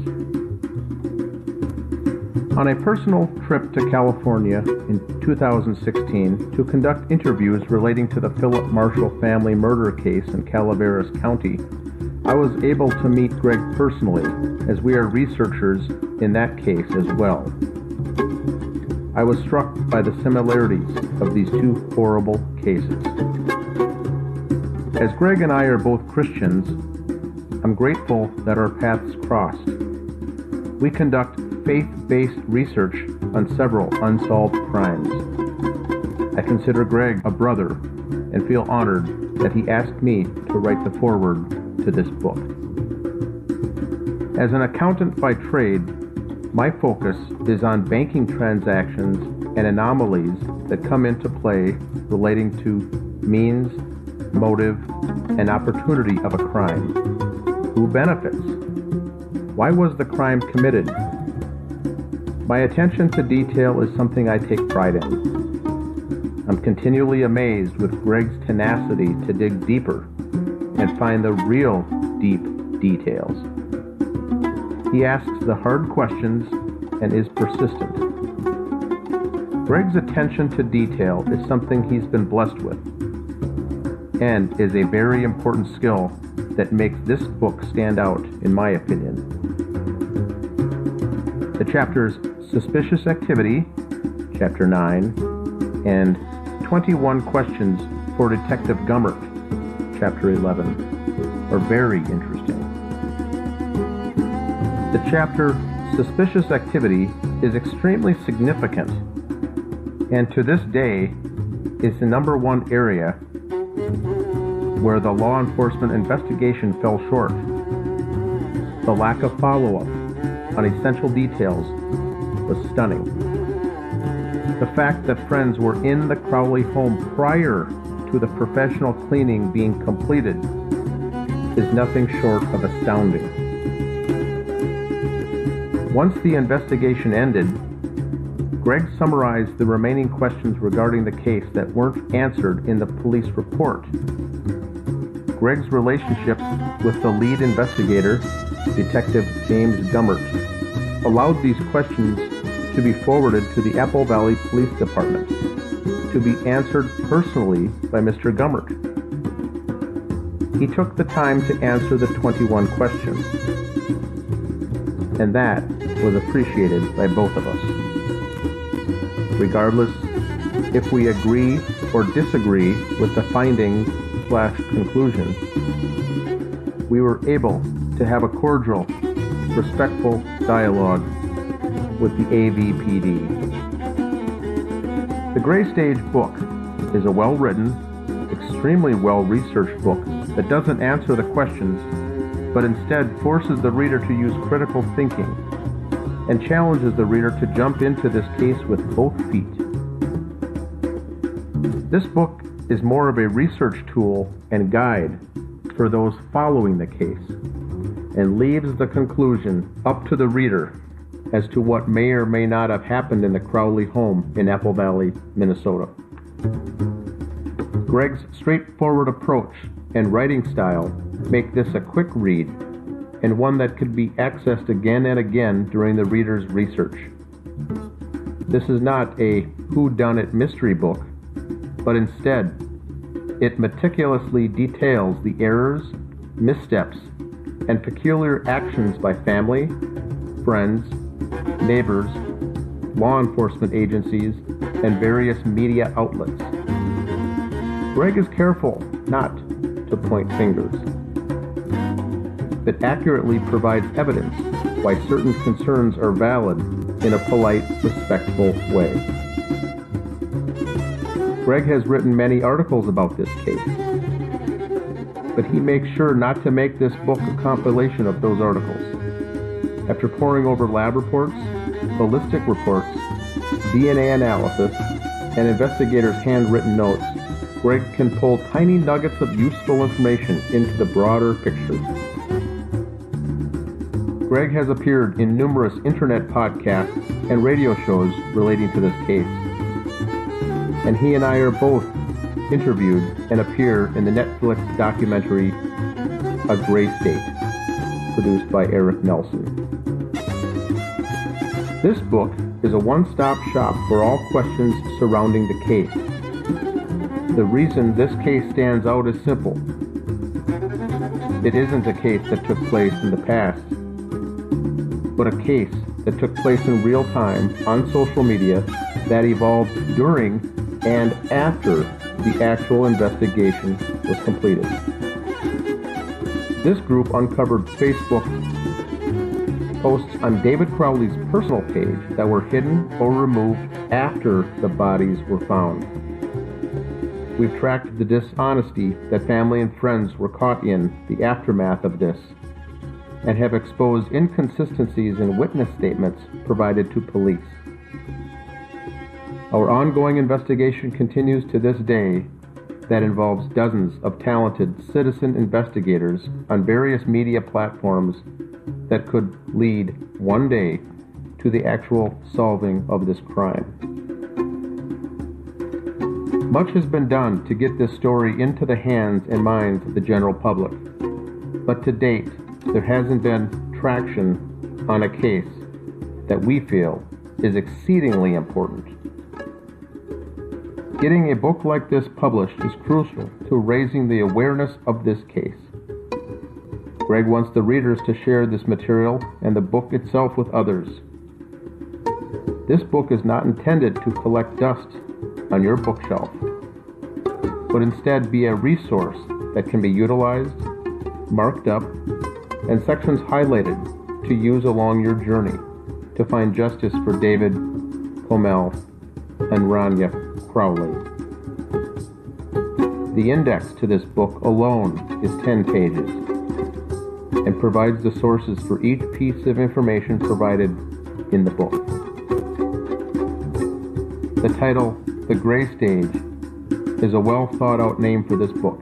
On a personal trip to California in 2016 to conduct interviews relating to the Philip Marshall family murder case in Calaveras County, I was able to meet Greg personally, as we are researchers in that case as well. I was struck by the similarities of these two horrible cases. As Greg and I are both Christians, I'm grateful that our paths crossed. We conduct faith-based research on several unsolved crimes. I consider Greg a brother and feel honored that he asked me to write the foreword to this book. As an accountant by trade, my focus is on banking transactions and anomalies that come into play relating to means, motive, and opportunity of a crime. Who benefits? Why was the crime committed? My attention to detail is something I take pride in. I'm continually amazed with Greg's tenacity to dig deeper and find the real deep details. He asks the hard questions and is persistent. Greg's attention to detail is something he's been blessed with, and is a very important skill that makes this book stand out, in my opinion. The chapters Suspicious Activity, Chapter 9, and 21 Questions for Detective Gummert, Chapter 11, are very interesting. The chapter Suspicious Activity is extremely significant, and to this day is the #1 area where the law enforcement investigation fell short. The lack of follow-up on essential details was stunning. The fact that friends were in the Crowley home prior to the professional cleaning being completed is nothing short of astounding. Once the investigation ended, Greg summarized the remaining questions regarding the case that weren't answered in the police report. Greg's relationship with the lead investigator, Detective James Gummert, allowed these questions to be forwarded to the Apple Valley Police Department to be answered personally by Mr. Gummert. He took the time to answer the 21 questions, and that was appreciated by both of us. Regardless if we agree or disagree with the findings/conclusion, we were able to have a cordial, respectful dialogue with the AVPD. The Gray Stage book is a well-written, extremely well-researched book that doesn't answer the questions, but instead forces the reader to use critical thinking and challenges the reader to jump into this case with both feet. This book is more of a research tool and guide for those following the case, and leaves the conclusion up to the reader as to what may or may not have happened in the Crowley home in Apple Valley, Minnesota. Greg's straightforward approach and writing style make this a quick read, and one that could be accessed again and again during the reader's research. This is not a whodunit mystery book, but instead, it meticulously details the errors, missteps, and peculiar actions by family, friends, neighbors, law enforcement agencies, and various media outlets. Greg is careful not to point fingers. It accurately provides evidence why certain concerns are valid in a polite, respectful way. Greg has written many articles about this case, but he makes sure not to make this book a compilation of those articles. After poring over lab reports, ballistic reports, DNA analysis, and investigators' handwritten notes, Greg can pull tiny nuggets of useful information into the broader picture. Greg has appeared in numerous internet podcasts and radio shows relating to this case, and he and I are both interviewed and appear in the Netflix documentary A Gray State, produced by Eric Nelson. This book is a one-stop shop for all questions surrounding the case. The reason this case stands out is simple. It isn't a case that took place in the past, but a case that took place in real time on social media that evolved during and after the actual investigation was completed. This group uncovered Facebook posts on David Crowley's personal page that were hidden or removed after the bodies were found. We've tracked the dishonesty that family and friends were caught in the aftermath of this, and have exposed inconsistencies in witness statements provided to police. Our ongoing investigation continues to this day that involves dozens of talented citizen investigators on various media platforms that could lead one day to the actual solving of this crime. Much has been done to get this story into the hands and minds of the general public, but to date, there hasn't been traction on a case that we feel is exceedingly important. Getting a book like this published is crucial to raising the awareness of this case. Greg wants the readers to share this material and the book itself with others. This book is not intended to collect dust on your bookshelf, but instead be a resource that can be utilized, marked up, and sections highlighted to use along your journey to find justice for David, Comel, and Rania Crowley. The index to this book alone is 10 pages and provides the sources for each piece of information provided in the book. The title, The Gray Stage, is a well thought out name for this book.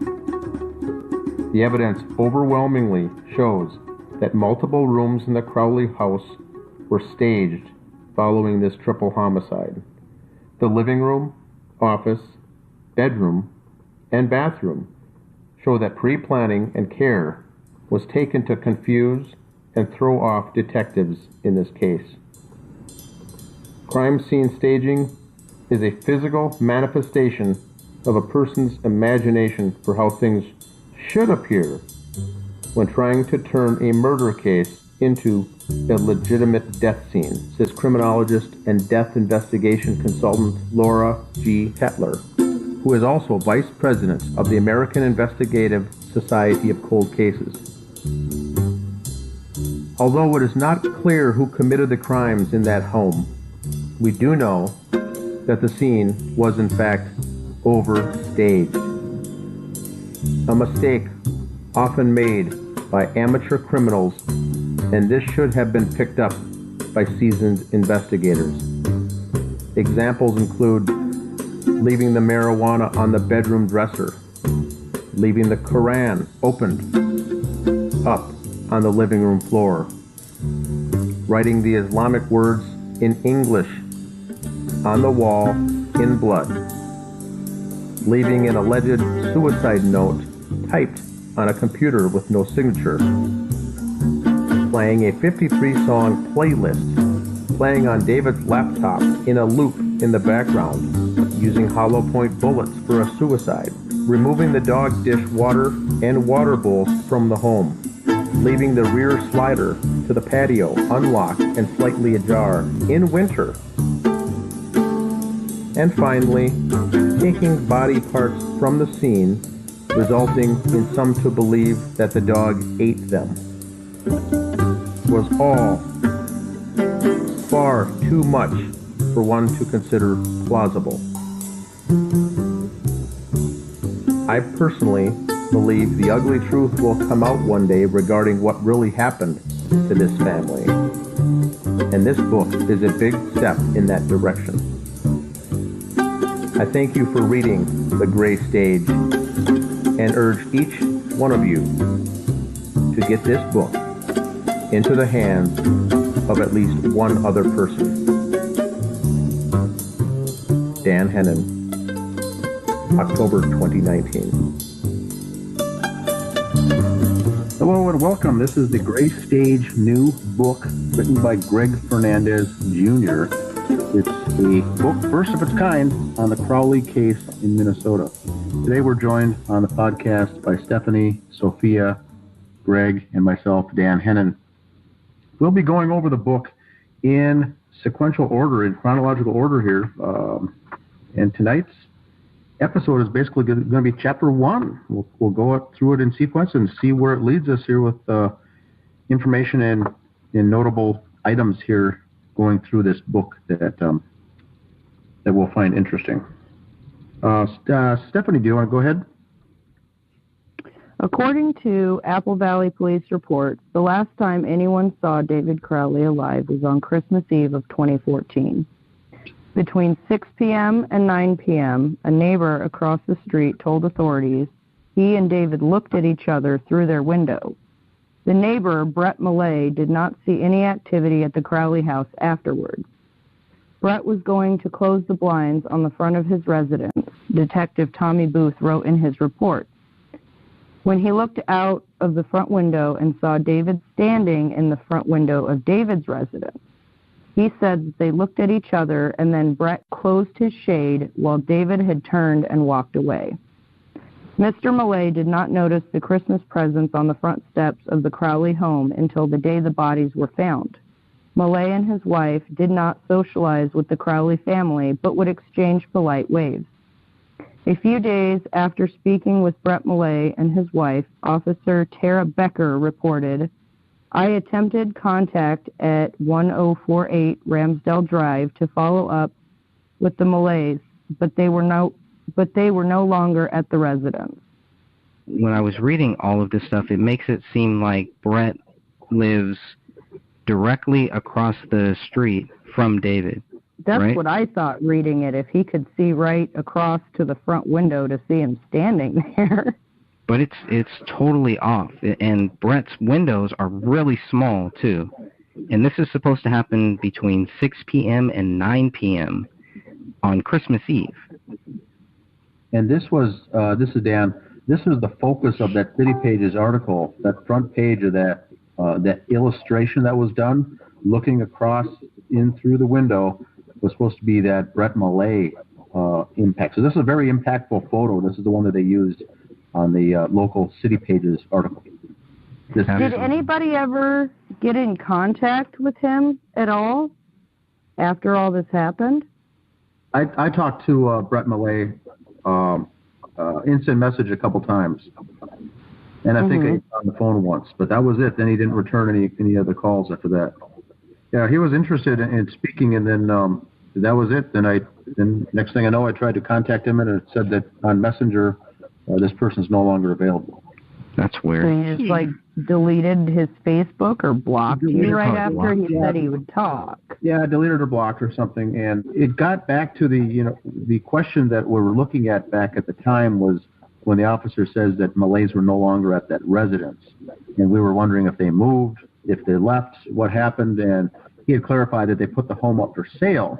The evidence overwhelmingly shows that multiple rooms in the Crowley house were staged following this triple homicide. The living room, office, bedroom, and bathroom show that pre-planning and care was taken to confuse and throw off detectives in this case. Crime scene staging is a physical manifestation of a person's imagination for how things should appear when trying to turn a murder case into a legitimate death scene, says criminologist and death investigation consultant Laura G. Tetler, who is also vice president of the American Investigative Society of Cold Cases. Although it is not clear who committed the crimes in that home, we do know that the scene was in fact overstaged. A mistake often made by amateur criminals, and this should have been picked up by seasoned investigators. Examples include leaving the marijuana on the bedroom dresser, leaving the Quran opened up on the living room floor, writing the Islamic words in English on the wall in blood, leaving an alleged suicide note typed on a computer with no signature, playing a 53-song playlist, playing on David's laptop in a loop in the background, using hollow point bullets for a suicide, removing the dog dish water and water bowls from the home, leaving the rear slider to the patio unlocked and slightly ajar in winter, and finally, taking body parts from the scene, resulting in some to believe that the dog ate them. was all far too much for one to consider plausible. I personally believe the ugly truth will come out one day regarding what really happened to this family. And this book is a big step in that direction. I thank you for reading The Gray Stage and urge each one of you to get this book into the hands of at least one other person. Dan Hennon, October 2019. Hello and welcome. This is The Gray Stage new book written by Greg Fernandez Jr. It's a book, first of its kind, on the Crowley case in Minnesota. Today we're joined on the podcast by Stephanie, Sophia, Greg, and myself, Dan Hennon. We'll be going over the book in sequential order, in chronological order here. And tonight's episode is basically going to be chapter 1. We'll go through it in sequence and see where it leads us here with information and notable items here going through this book that we'll find interesting. Stephanie, do you want to go ahead? According to Apple Valley Police reports, the last time anyone saw David Crowley alive was on Christmas Eve of 2014. Between 6 p.m. and 9 p.m., a neighbor across the street told authorities he and David looked at each other through their window. The neighbor, Brett Millay, did not see any activity at the Crowley house afterwards. Brett was going to close the blinds on the front of his residence, Detective Tommy Booth wrote in his report. When he looked out of the front window and saw David standing in the front window of David's residence, he said that they looked at each other and then Brett closed his shade while David had turned and walked away. Mr. Millay did not notice the Christmas presents on the front steps of the Crowley home until the day the bodies were found. Millay and his wife did not socialize with the Crowley family but would exchange polite waves. A few days after speaking with Brett Millay and his wife, Officer Tara Becker reported, I attempted contact at 1048 Ramsdale Drive to follow up with the Millays, but they were no longer at the residence. When I was reading all of this stuff, it makes it seem like Brett lives directly across the street from David. That's right? what I thought reading it, if he could see right across to the front window to see him standing there. But it's totally off, and Brett's windows are really small, too. And this is supposed to happen between 6 p.m. and 9 p.m. on Christmas Eve. And this is Dan, this was the focus of that City Pages article, that front page of that illustration that was done, looking across in through the window, was supposed to be that Brett Millay impact. So this is a very impactful photo. This is the one that they used on the local City Pages article. Did anybody ever get in contact with him at all after all this happened? I talked to Brett Millay instant message a couple times, and I think I on the phone once, but that was it. Then he didn't return any other calls after that. Yeah, he was interested in speaking, and then that was it. Then next thing I know, I tried to contact him, and it said that on Messenger, this person's no longer available. That's weird. So he just deleted his Facebook or blocked you right after he said he would talk. Yeah, deleted or blocked or something. And it got back to the question that we were looking at back at the time was when the officer says that Malays were no longer at that residence. And we were wondering if they moved, if they left, what happened. And he had clarified that they put the home up for sale.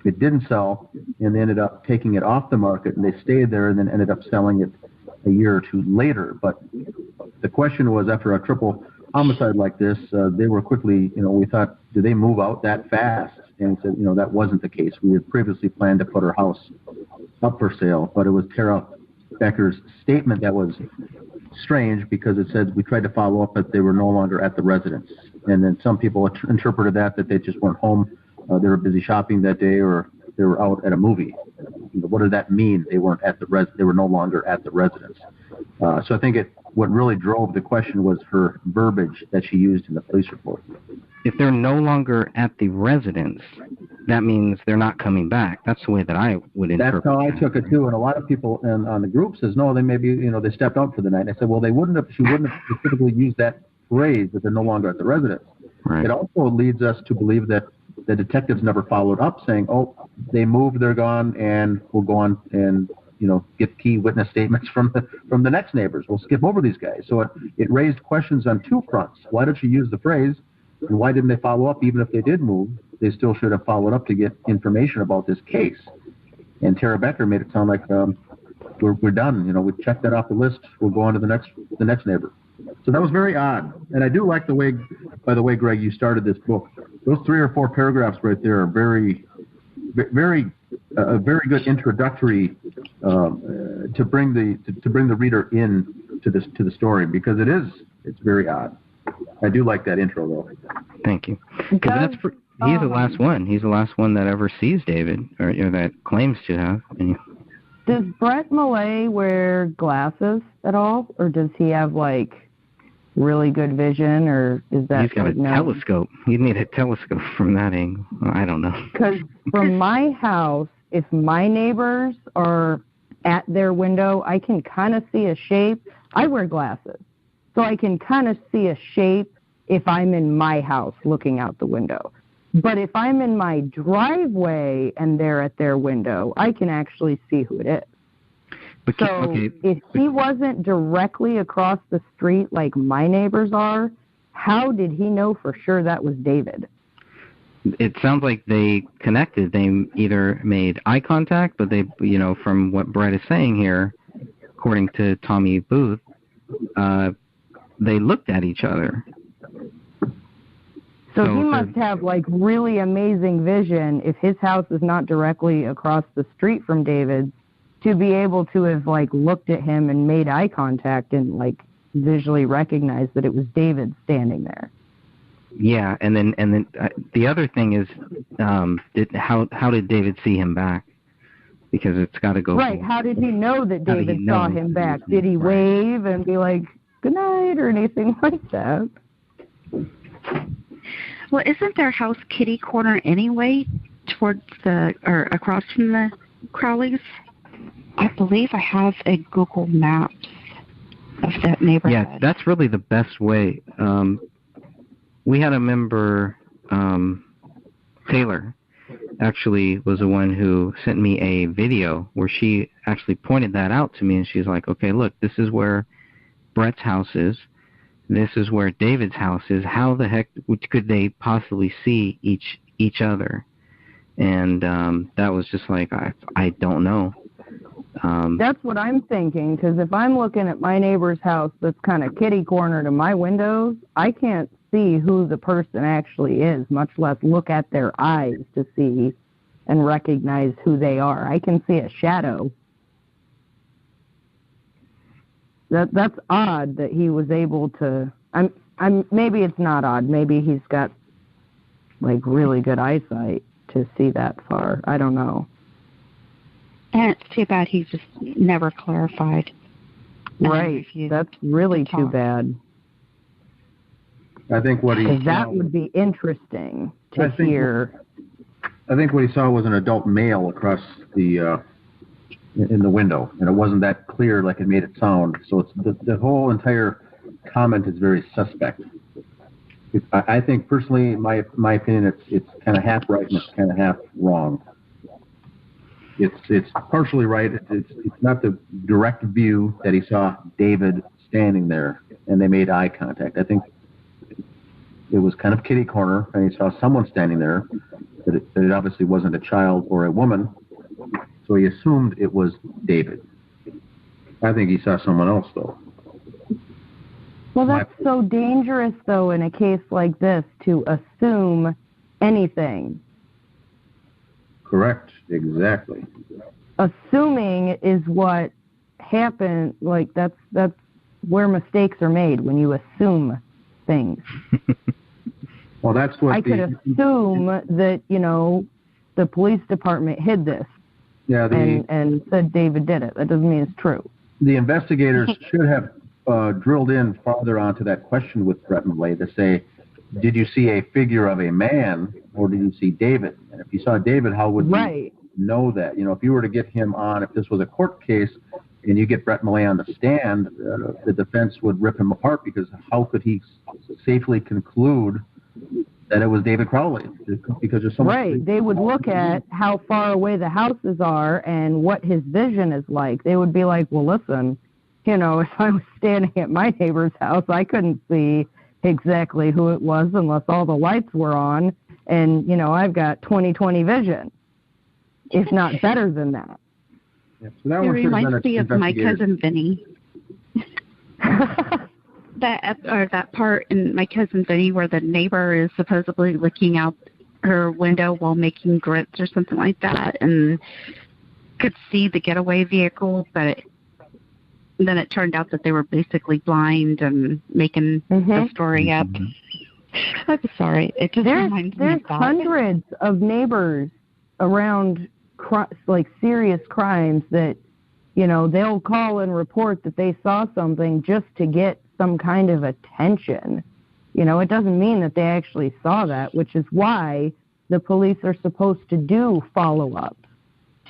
It didn't sell, and they ended up taking it off the market, and they stayed there and then ended up selling it a year or two later. But the question was, after a triple homicide like this, they were quickly, we thought, did they move out that fast? And he said, that wasn't the case. We had previously planned to put our house up for sale, but it was Tara Becker's statement that was strange because it said we tried to follow up, but they were no longer at the residence. And then some people interpreted that they just weren't home. They were busy shopping that day, or they were out at a movie. What did that mean? They weren't at the they were no longer at the residence. So I think what really drove the question was her verbiage that she used in the police report. If they're no longer at the residence, that means they're not coming back. That's the way that I would interpret That's how I that. took it too, and a lot of people on the group says, no, they maybe, they stepped out for the night. And I said, well, she wouldn't have specifically used that phrase that they're no longer at the residence. Right. It also leads us to believe that the detectives never followed up saying, oh, they moved, they're gone, and we'll go on and, get key witness statements from the next neighbors. We'll skip over these guys. So it raised questions on two fronts. Why did she use the phrase, and why didn't they follow up? Even if they did move, they still should have followed up to get information about this case. And Tara Becker made it sound like we're done. We checked that off the list. We'll go on to the next neighbor. So that was very odd. And I do like the way, by the way, Greg, you started this book. Those 3 or 4 paragraphs right there are very, very, a very good introductory to bring the reader in to the story, because it's very odd. I do like that intro though. Thank you. Because he's the last one. He's the last one that ever sees David, or that claims to have. Does Brett Millay wear glasses at all, or does he have really good vision, or is that? He's got a telescope. You'd need a telescope from that angle. I don't know. Because from my house, if my neighbors are at their window, I can kind of see a shape. I wear glasses, so I can kind of see a shape if I'm in my house looking out the window. But if I'm in my driveway and they're at their window, I can actually see who it is. If he wasn't directly across the street like my neighbors are, how did he know for sure that was David? It sounds like they connected. They either made eye contact, but they, from what Brett is saying here, according to Tommy Booth, they looked at each other. So he must have really amazing vision if his house is not directly across the street from David's, to be able to have looked at him and made eye contact and visually recognized that it was David standing there. Yeah, and then the other thing is, how did David see him back? Because it's got to go. Right. How did he know that David saw him back? Did he wave and be like, "Good night" or anything like that? Well, isn't their house kitty corner anyway, towards or across from the Crowleys? I believe I have a Google Maps of that neighborhood. Yeah, that's really the best way. We had a member, Taylor, actually was the one who sent me a video where she actually pointed that out to me, and she's like, okay, look, this is where Brett's house is. This is where David's house is. How the heck could they possibly see each other? And that was just like, I don't know. That's what I'm thinking, because if I'm looking at my neighbor's house that's kind of kitty corner to my windows, I can't see who the person actually is, much less look at their eyes to see and recognize who they are. I can see a shadow. That's odd that he was able to. Maybe it's not odd. Maybe he's got really good eyesight to see that far. I don't know. And it's too bad he just never clarified. Right. That's really too bad. I think that would be interesting to hear. I think what he saw was an adult male across the in the window, and it wasn't that clear like it made it sound. So it's the whole entire comment is very suspect. I think personally, my opinion, it's kind of half right and it's kind of half wrong. It's partially right. It's not the direct view that he saw David standing there and they made eye contact. I think it was kind of kitty corner, and he saw someone standing there, that it obviously wasn't a child or a woman, so he assumed it was David. I think he saw someone else, though. Well, that's so dangerous, though, in a case like this, to assume anything. Correct, exactly. Assuming is what happened, that's where mistakes are made, when you assume things. Well, that's what I could assume that, the police department hid this. Yeah, and said David did it. That doesn't mean it's true. The investigators should have drilled in farther onto that question with Brett Millay to say, did you see a figure of a man or did you see David? And if you saw David, how would you know that? You know, if you were to get him on, if this was a court case and you get Brett Millay on the stand, the defense would rip him apart because how could he safely conclude that it was David Crowley? Because there's so much. Right. They would look at how far away the houses are and what his vision is like. They would be like, well, listen, you know, if I was standing at my neighbor's house, I couldn't see exactly who it was unless all the lights were on. And, you know, I've got 20/20 vision, if not better than that. Yeah, so that it reminds me of my cousin Vinny. that part in My Cousin Vinny where the neighbor is supposedly looking out her window while making grits or something like that and could see the getaway vehicle, but then it turned out that they were basically blind and making the story up. I'm sorry. It just reminds me of that. There's hundreds of neighbors around like serious crimes that, you know, they'll call and report that they saw something just to get some kind of attention. You know, it doesn't mean that they actually saw that, which is why the police are supposed to do follow-ups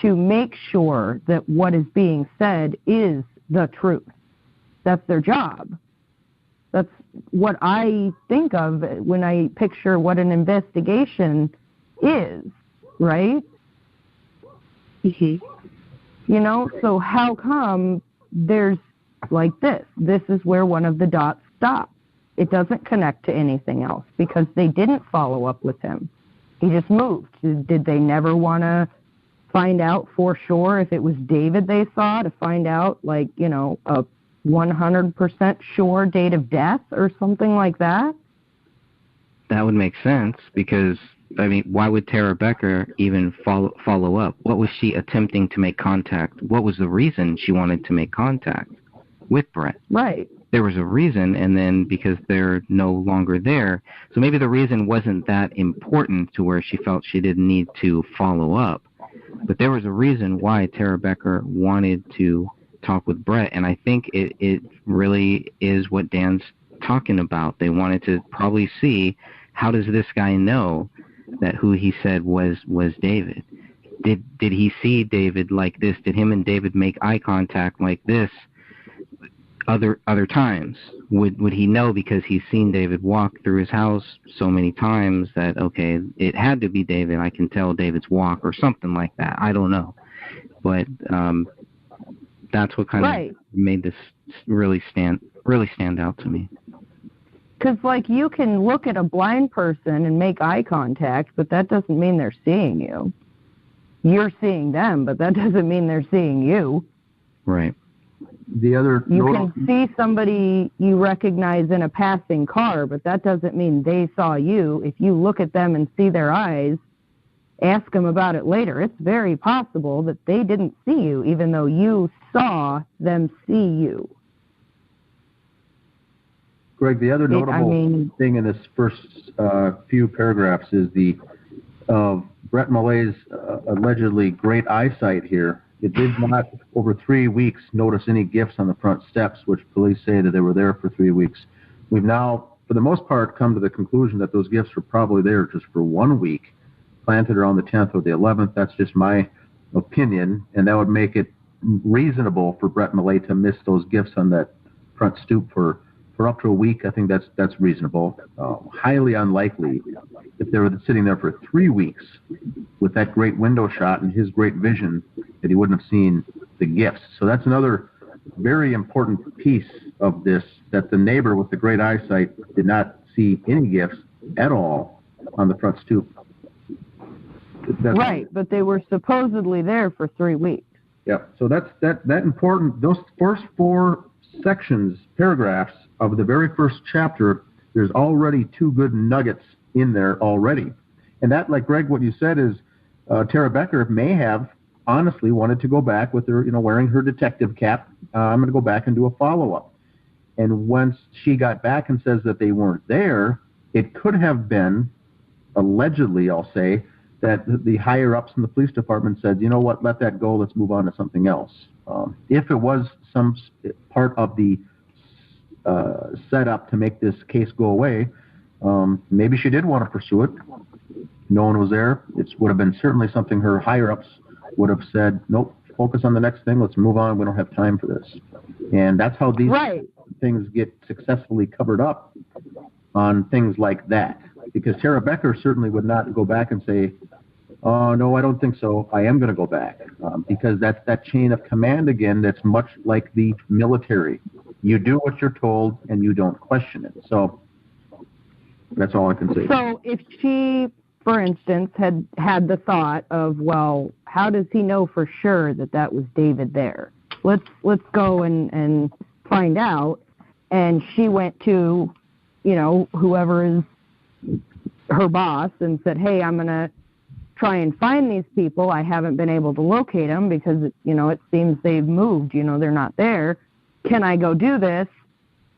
to make sure that what is being said is the truth. That's their job. That's what I think of when I picture what an investigation is, right? Mm-hmm. You know, so how come there's like this? This is where one of the dots stops. It doesn't connect to anything else because they didn't follow up with him. He just moved. Did they never want to find out for sure if it was David they saw, to find out, like, you know, a 100% sure date of death or something like that? That would make sense because, I mean, why would Tara Becker even follow up? What was she attempting to make contact? What was the reason she wanted to make contact with Brett? Right. There was a reason, and then because they're no longer there, so maybe the reason wasn't that important to where she felt she didn't need to follow up. But there was a reason why Tara Becker wanted to talk with Brett, and I think it really is what Dan's talking about. They wanted to probably see, how does this guy know that who he said was David? Did he see David like this? Did him and David make eye contact like this other times? Would he know because he's seen David walk through his house so many times that, okay, it had to be David, I can tell David's walk or something like that. I don't know. But that's what kind of made this really stand out to me. Because, like, you can look at a blind person and make eye contact, but that doesn't mean they're seeing you. You're seeing them, but that doesn't mean they're seeing you. Right. The other you can see somebody you recognize in a passing car, but that doesn't mean they saw you. If you look at them and see their eyes, ask them about it later. It's very possible that they didn't see you, even though you saw them see you. Greg, the other notable thing in this first few paragraphs is the Brett Millay's allegedly great eyesight here. It did not, over 3 weeks, notice any gifts on the front steps, which police say that they were there for 3 weeks. We've now, for the most part, come to the conclusion that those gifts were probably there just for 1 week, planted around the 10th or the 11th. That's just my opinion, and that would make it reasonable for Brett Millay to miss those gifts on that front stoop for up to a week. I think that's reasonable. Highly unlikely if they were sitting there for 3 weeks with that great window shot and his great vision that he wouldn't have seen the gifts. So that's another very important piece of this, that the neighbor with the great eyesight did not see any gifts at all on the front stoop. Right, but they were supposedly there for 3 weeks. Yeah, so that's that important. Those first 4 paragraphs of the very first chapter, there's already 2 good nuggets in there already. And that, like Greg, what you said is Tara Becker may have honestly wanted to go back with her, wearing her detective cap. I'm going to go back and do a follow-up. And once she got back and says that they weren't there, it could have been, allegedly, I'll say, that the higher-ups in the police department said, you know what, let that go, let's move on to something else. If it was some part of the set up to make this case go away. Maybe she did want to pursue it. No one was there. It would have been certainly something her higher-ups would have said, nope, focus on the next thing. Let's move on. We don't have time for this. And that's how these things get successfully covered up on things like that. Because Tara Becker certainly would not go back and say, oh, no, I don't think so. I am going to go back. Because that's that chain of command again that's much like the military. You do what you're told and you don't question it. So that's all I can say. So if she, for instance, had the thought of, well, how does he know for sure that that was David there? Let's go and find out. And she went to, you know, whoever is her boss and said, hey, I'm going to try and find these people. I haven't been able to locate them because, you know, it seems they've moved. You know, they're not there. Can I go do this?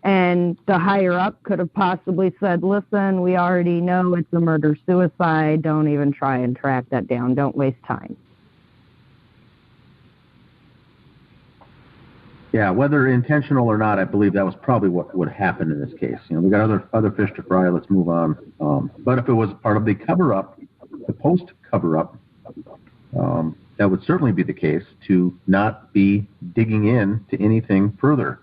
And the higher up could have possibly said, listen, we already know it's a murder-suicide. Don't even try and track that down. Don't waste time. Yeah, whether intentional or not, I believe that was probably what would happen in this case. You know, we got other fish to fry. Let's move on. But if it was part of the cover-up, the post-cover-up, that would certainly be the case to not be digging in to anything further.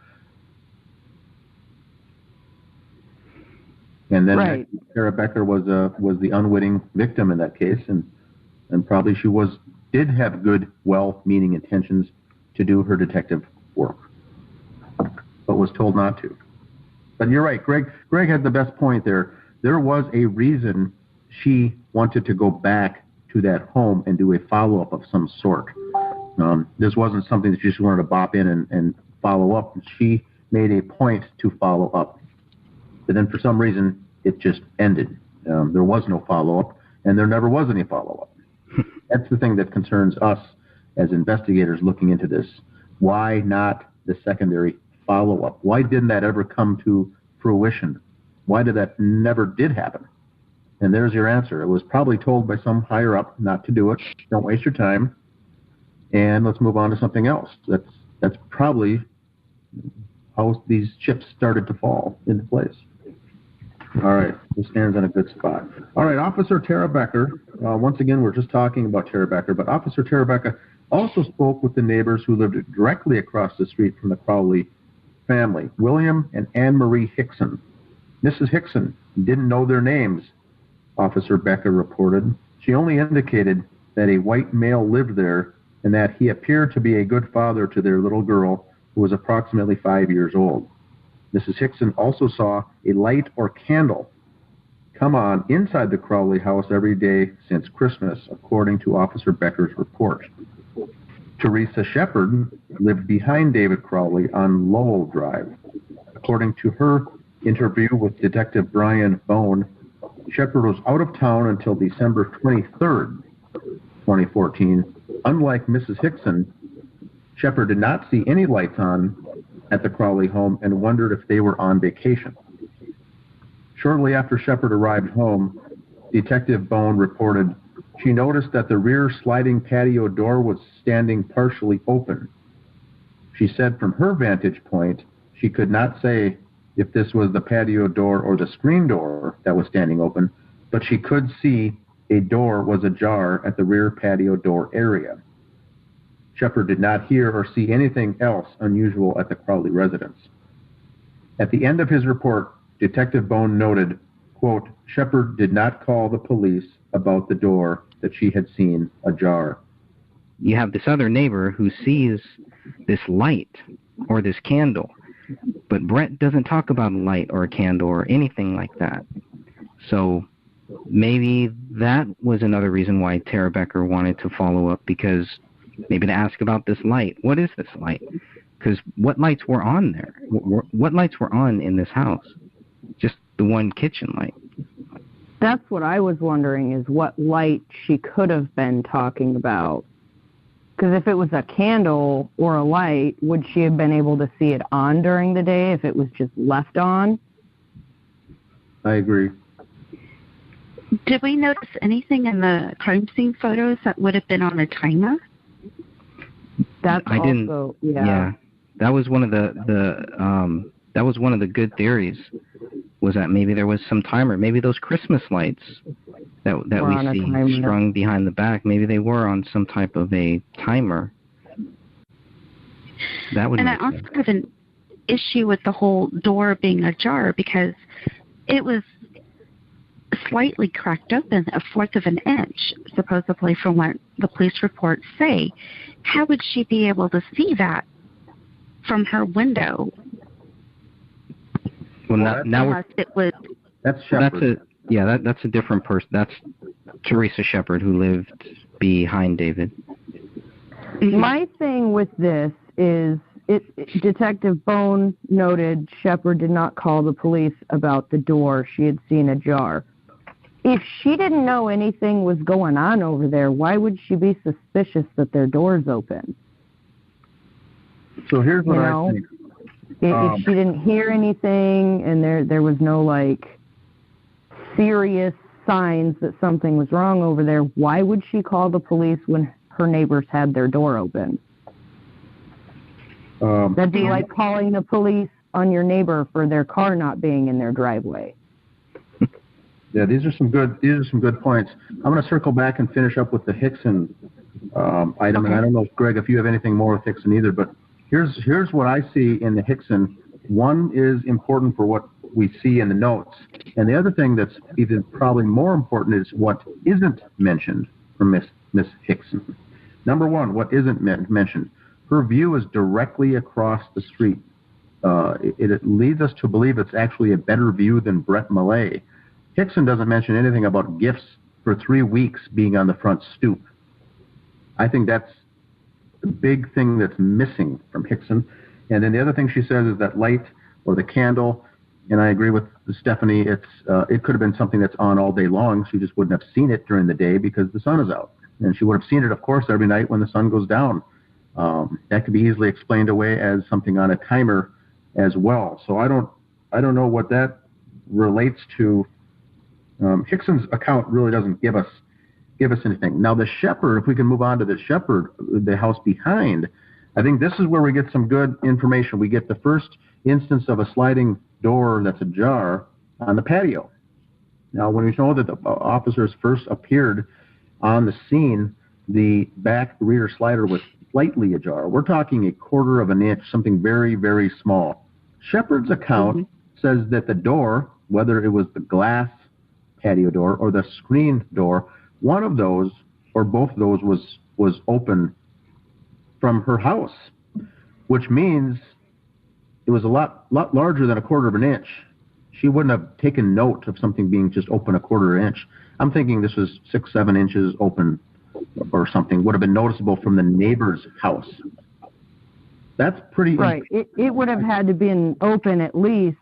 And then Tara Becker was the unwitting victim in that case, and probably she did have good, well-meaning intentions to do her detective work, but was told not to. But you're right, Greg had the best point there. There was a reason she wanted to go back to that home and do a follow-up of some sort. This wasn't something that she just wanted to bop in and follow up. She made a point to follow up. But then for some reason, it just ended. There was no follow-up, and there never was any follow-up. That's the thing that concerns us as investigators looking into this. Why not the secondary follow-up? Why didn't that ever come to fruition? Why did that never did happen? And there's your answer. It was probably told by some higher up not to do it. Don't waste your time. And let's move on to something else. That's probably how these chips started to fall into place. All right, this stands in a good spot. All right, Officer Tara Becker. Once again, we're just talking about Tara Becker, but Officer Tara Becker also spoke with the neighbors who lived directly across the street from the Crowley family, William and Anne Marie Hickson. Mrs. Hickson didn't know their names, Officer Becker reported. She only indicated that a white male lived there and that he appeared to be a good father to their little girl, who was approximately 5 years old. Mrs. Hickson also saw a light or candle come on inside the Crowley house every day since Christmas, according to Officer Becker's report. Teresa Shepard lived behind David Crowley on Lowell Drive. According to her interview with Detective Brian Bone, Shepard was out of town until December 23rd, 2014. Unlike Mrs. Hickson, Shepard did not see any lights on at the Crowley home and wondered if they were on vacation. Shortly after Shepard arrived home, Detective Bone reported she noticed that the rear sliding patio door was standing partially open. She said from her vantage point, she could not say if this was the patio door or the screen door that was standing open, but she could see a door was ajar at the rear patio door area. Shepard did not hear or see anything else unusual at the Crowley residence. At the end of his report, Detective Bone noted, quote, Shepard did not call the police about the door that she had seen ajar. You have this other neighbor who sees this light or this candle, but Brett doesn't talk about a light or a candle or anything like that. So maybe that was another reason why Tara Becker wanted to follow up, because maybe to ask about this light. What is this light? Because what lights were on there? What lights were on in this house? Just the one kitchen light. That's what I was wondering, is what light she could have been talking about. Because if it was a candle or a light, would she have been able to see it on during the day if it was just left on? I agree. Did we notice anything in the crime scene photos that would have been on a timer? That's I also, didn't. Yeah, that was one of the that was one of the good theories, was that maybe there was some timer. Maybe those Christmas lights that we see strung behind the back, maybe they were on some type of a timer. That would. And I also have an issue with the whole door being ajar, because it was slightly cracked open, 1/4 of an inch, supposedly, from what the police reports say. How would she be able to see that from her window? Well, now it would. That's Shepard. That's a different person. That's Teresa Shepard, who lived behind David. My thing with this is, Detective Bone noted Shepard did not call the police about the door she had seen ajar. If she didn't know anything was going on over there, why would she be suspicious that their door's open? So here's what I think. If she didn't hear anything and there was no, like, serious signs that something was wrong over there, why would she call the police when her neighbors had their door open? That'd be like calling the police on your neighbor for their car not being in their driveway. Yeah, these are some good points. I'm going to circle back and finish up with the Hickson item, and I don't know, Greg, if you have anything more with Hickson either, but here's what I see in the Hickson. One is important for what we see in the notes, and the other thing that's even probably more important is what isn't mentioned from Miss Hickson. Number one, what isn't mentioned. Her view is directly across the street. It leads us to believe it's actually a better view than Brett Millay. Hickson doesn't mention anything about gifts for 3 weeks being on the front stoop. I think that's the big thing that's missing from Hickson. And then the other thing she says is that light or the candle, and I agree with Stephanie, it could have been something that's on all day long. She just wouldn't have seen it during the day because the sun is out. And she would have seen it, of course, every night when the sun goes down. That could be easily explained away as something on a timer as well. So I don't know what that relates to. Hickson's account really doesn't give us anything. Now the Shepard, if we can move on to the Shepard, the house behind, I think this is where we get some good information. We get the first instance of a sliding door that's ajar on the patio. Now when we know that the officers first appeared on the scene, the back rear slider was slightly ajar. We're talking 1/4 of an inch, something very, very small. Shepard's account says that the door, whether it was the glass patio door or the screen door, one of those or both of those was open from her house, which means it was a lot larger than 1/4 of an inch. She wouldn't have taken note of something being just open 1/4 inch. I'm thinking this was 6-7 inches open or something, would have been noticeable from the neighbor's house. That's pretty... Right. It would have had to been open at least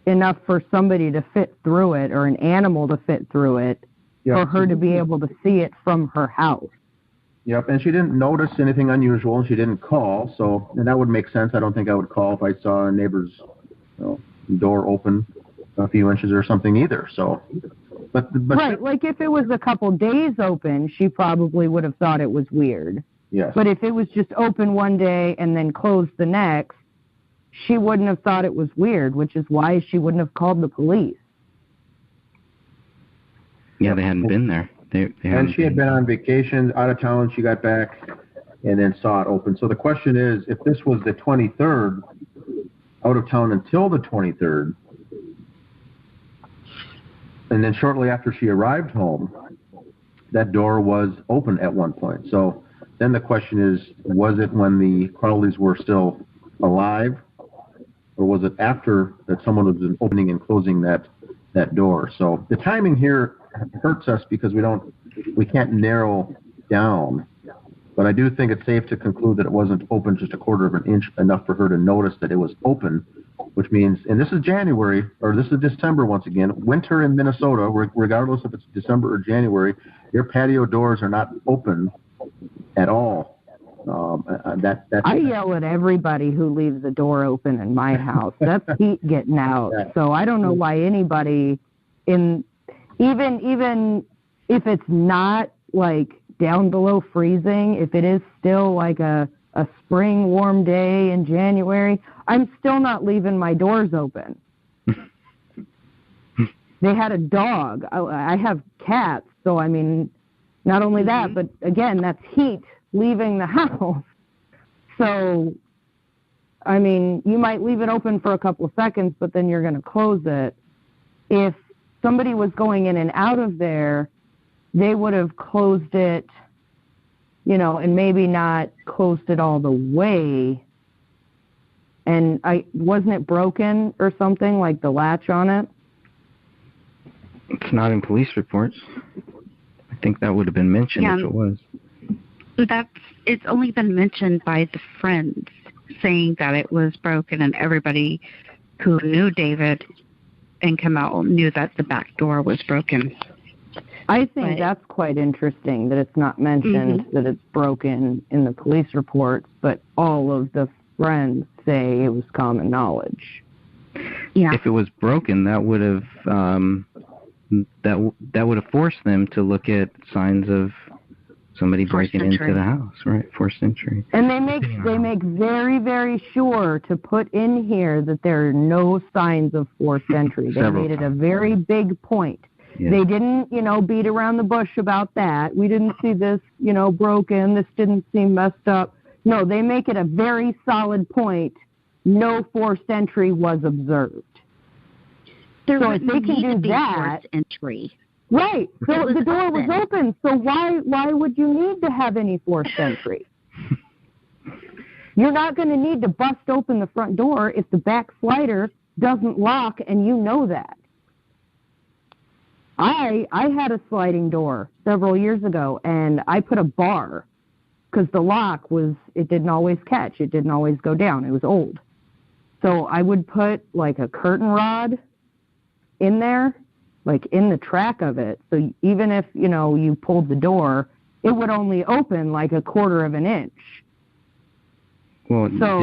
enough for somebody to fit through it, or an animal to fit through it, for her to be able to see it from her house. Yep, and she didn't notice anything unusual, and she didn't call, and that would make sense. I don't think I would call if I saw a neighbor's door open a few inches or something either. So, but right, like if it was a couple days open, she probably would have thought it was weird. Yes. But if it was just open one day and then closed the next, she wouldn't have thought it was weird, which is why she wouldn't have called the police. Yeah, they hadn't been there. And she had been on vacation, out of town. She got back and then saw it open. So the question is, if this was the 23rd, out of town until the 23rd, and then shortly after she arrived home, that door was open at one point. So then the question is, was it when the Crowleys were still alive, or was it after that someone was opening and closing that door? So the timing here hurts us because we can't narrow down. But I do think it's safe to conclude that it wasn't open just 1/4 of an inch, enough for her to notice that it was open, which means, and this is January, or this is December once again, winter in Minnesota, regardless if it's December or January, your patio doors are not open at all. I yell at everybody who leaves the door open in my house. That's heat getting out. Yeah. So I don't know why anybody, even if it's not like down below freezing, if it is still like a a spring warm day in January, I'm still not leaving my doors open. They had a dog. I have cats, so I mean, not only that, but again, that's heat leaving the house. So, I mean, you might leave it open for a couple of seconds, but then you're going to close it. If somebody was going in and out of there, they would have closed it, you know, and maybe not closed it all the way. And wasn't it broken or something, like the latch on it? It's not in police reports. I think that would have been mentioned if it was. It's only been mentioned by the friends saying that it was broken, and everybody who knew David and Kamel knew that the back door was broken. I think that's quite interesting that it's not mentioned that it's broken in the police reports, but all of the friends say it was common knowledge. Yeah. If it was broken, that would have that would have forced them to look at signs of somebody breaking into the house, right? Forced entry. And they make very, very sure to put in here that there are no signs of forced entry. They made it a very big point. Yeah. They didn't, you know, beat around the bush about that. We didn't see this, you know, broken. This didn't seem messed up. No, they make it a very solid point. No forced entry was observed. So if they can do that, entry. Right. So the door was open. So why would you need to have any forced entry? You're not going to need to bust open the front door if the back slider doesn't lock, and you know that. I had a sliding door several years ago, and I put a bar because the lock it didn't always catch. It didn't always go down. It was old. So I would put like a curtain rod in there, like in the track of it. So even if, you know, you pulled the door, it would only open like a quarter of an inch. Well, so,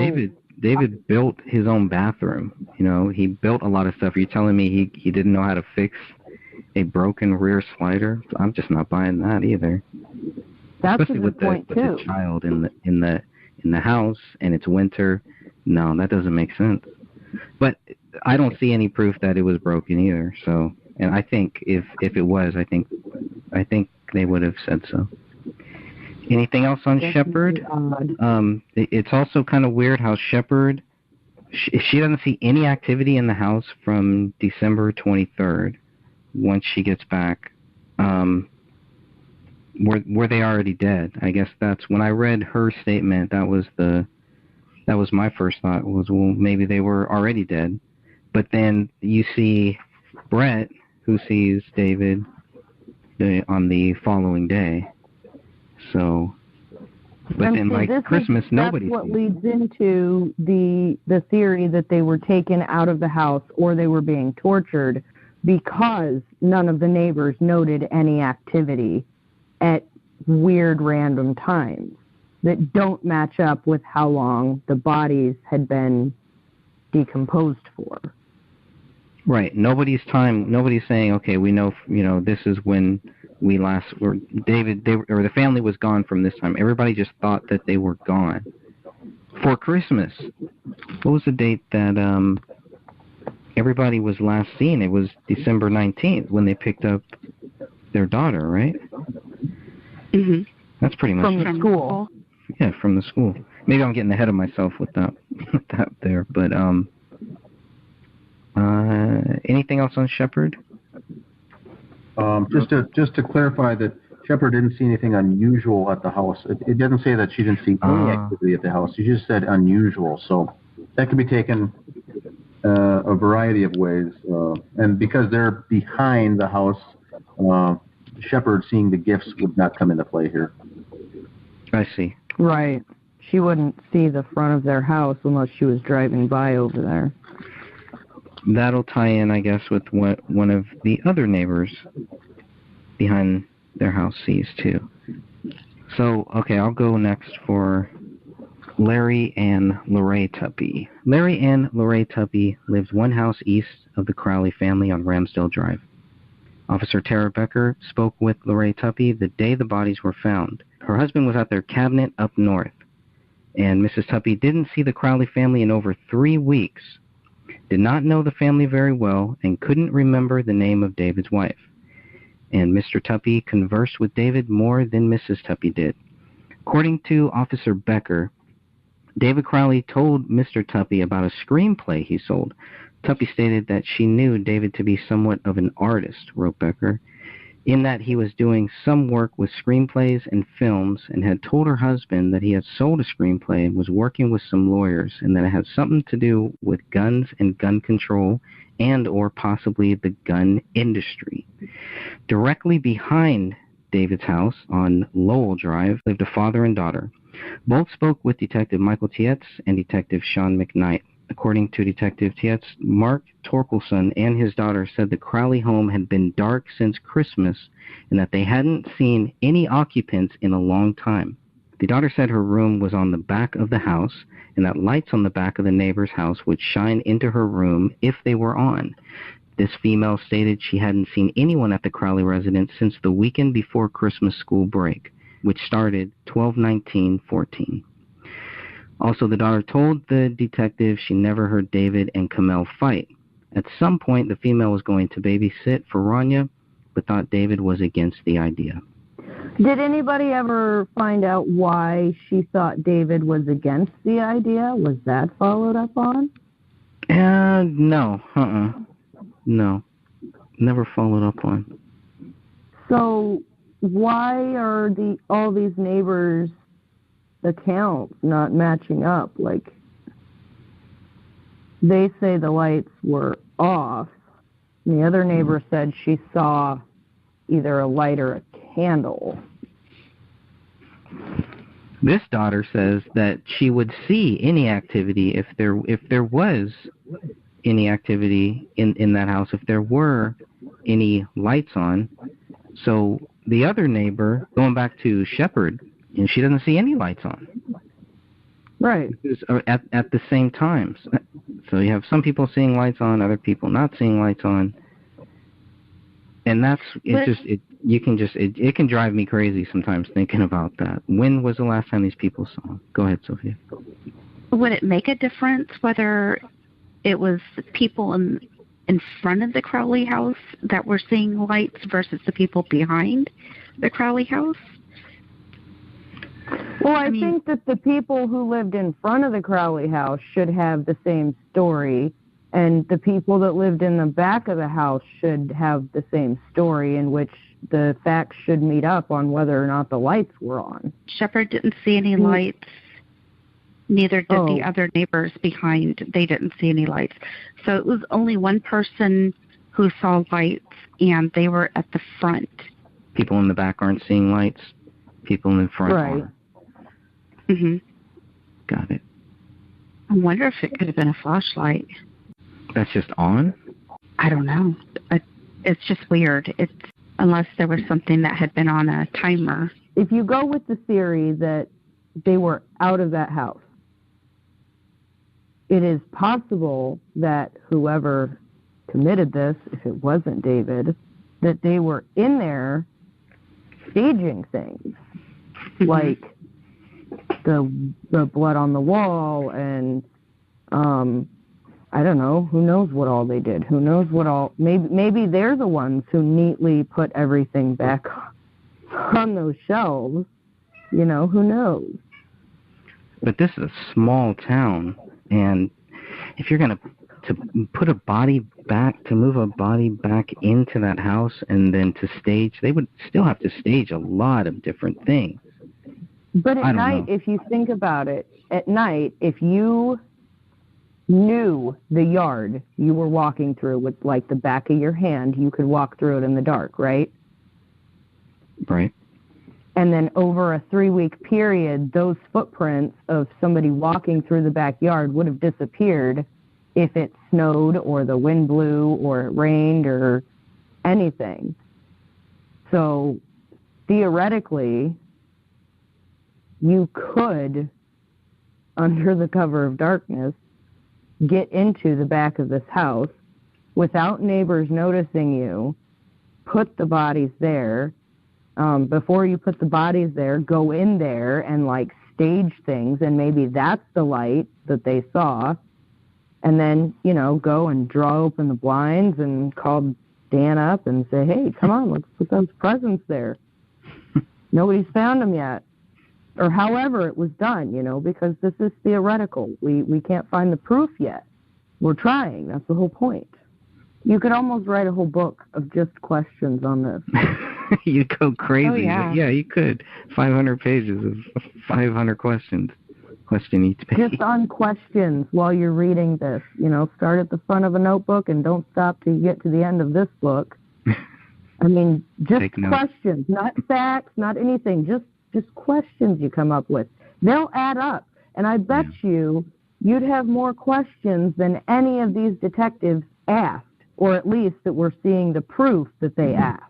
David built his own bathroom. You know, he built a lot of stuff. Are you telling me he didn't know how to fix a broken rear slider? I'm just not buying that either. That's especially a good point with the child in the house and it's winter. No, that doesn't make sense. But I don't see any proof that it was broken either. So, and I think if it was, I think they would have said so. Anything else on Shepard? It's also kind of weird how Shepard, she doesn't see any activity in the house from December 23rd once she gets back. Were they already dead? I guess that's when I read her statement. That was my first thought was, well, maybe they were already dead. But then you see Brett, who sees David on the following day. So, but then like Christmas, nobody. That's what leads into the theory that they were taken out of the house or they were being tortured because none of the neighbors noted any activity at weird random times that don't match up with how long the bodies had been decomposed for. Right. Nobody's saying, okay, we know, this is when we last, or the family was gone from this time. Everybody just thought that they were gone. For Christmas, what was the date that everybody was last seen? It was December 19th when they picked up their daughter, right? Mm-hmm. That's pretty much from the school. Yeah, from the school. Maybe I'm getting ahead of myself with that there, but anything else on Shepard? Just to clarify that Shepard didn't see anything unusual at the house. It doesn't say that she didn't see any activity at the house. She just said unusual. So that can be taken a variety of ways. And because they're behind the house, Shepard seeing the gifts would not come into play here. I see. Right. She wouldn't see the front of their house unless she was driving by over there. That'll tie in, I guess, with what one of the other neighbors behind their house sees, too. So, okay, I'll go next for Larry and Lorraine Tuppy. Larry and Lorraine Tuppy lived one house east of the Crowley family on Ramsdale Drive. Officer Tara Becker spoke with Lorraine Tuppy the day the bodies were found. Her husband was at their cabinet up north. And Mrs. Tuppy didn't see the Crowley family in over 3 weeks, did not know the family very well, and couldn't remember the name of David's wife. And Mr. Tuppy conversed with David more than Mrs. Tuppy did. According to Officer Becker, David Crowley told Mr. Tuppy about a screenplay he sold. Tuppy stated that she knew David to be somewhat of an artist, wrote Becker, in that he was doing some work with screenplays and films and had told her husband that he had sold a screenplay and was working with some lawyers and that it had something to do with guns and gun control and or possibly the gun industry. Directly behind David's house on Lowell Drive lived a father and daughter. Both spoke with Detective Michael Tietz and Detective Sean McKnight. According to Detective Tietz, Mark Torkelson and his daughter said the Crowley home had been dark since Christmas and that they hadn't seen any occupants in a long time. The daughter said her room was on the back of the house and that lights on the back of the neighbor's house would shine into her room if they were on. This female stated she hadn't seen anyone at the Crowley residence since the weekend before Christmas school break, which started 12/19/14. Also, the daughter told the detective she never heard David and Kamel fight. At some point, the female was going to babysit for Rania, but thought David was against the idea. Did anybody ever find out why she thought David was against the idea? Was that followed up on? No. No. Never followed up on. So why are all these neighbors' accounts not matching up? Like, they say the lights were off. And the other neighbor said she saw either a light or a candle. This daughter says that she would see any activity if there was any activity in that house, if there were any lights on. So the other neighbor, going back to Shepherd, and she doesn't see any lights on. Right. At the same time. So you have some people seeing lights on, other people not seeing lights on. And that's, it can drive me crazy sometimes thinking about that. When was the last time these people saw them? Go ahead, Sophia. Would it make a difference whether it was people in front of the Crowley house that were seeing lights versus the people behind the Crowley house? Well, I think that the people who lived in front of the Crowley house should have the same story, and the people that lived in the back of the house should have the same story, in which the facts should meet up on whether or not the lights were on. Shepherd didn't see any lights. Neither did the other neighbors behind. They didn't see any lights. So it was only one person who saw lights, and they were at the front. People in the back aren't seeing lights. People in the front are. Mm-hmm. Got it. I wonder if it could have been a flashlight. That's just on? I don't know. It's just weird. Unless there was something that had been on a timer. If you go with the theory that they were out of that house, it is possible that whoever committed this, if it wasn't David, that they were in there staging things, like the blood on the wall and I don't know, who knows what all they did. Who knows what all, maybe they're the ones who neatly put everything back on those shelves. You know, who knows? But this is a small town, and if you're going to put a body back, to move a body back into that house and then to stage, they would still have to stage a lot of different things. But at night, if you think about it, at night, if you knew the yard you were walking through with like the back of your hand, you could walk through it in the dark, right? Right. And then over a 3-week period, those footprints of somebody walking through the backyard would have disappeared if it snowed or the wind blew or it rained or anything. So theoretically, you could, under the cover of darkness, get into the back of this house without neighbors noticing you, put the bodies there. Before you put the bodies there, go in there and like stage things, and maybe that's the light that they saw. And then, go and draw open the blinds and call Dan up and say, hey, come on, let's put those presents there. Nobody's found them yet. Or however it was done, because this is theoretical. We can't find the proof yet. We're trying. That's the whole point. You could almost write a whole book of just questions on this. You'd go crazy. Oh, yeah. Yeah, you could. 500 pages of 500 questions. Question each page. Just on questions while you're reading this. Start at the front of a notebook and don't stop till you get to the end of this book. I mean, just questions, not facts, not anything. Just questions you come up with. They'll add up. And I bet you'd have more questions than any of these detectives asked, or at least that we're seeing the proof that they asked.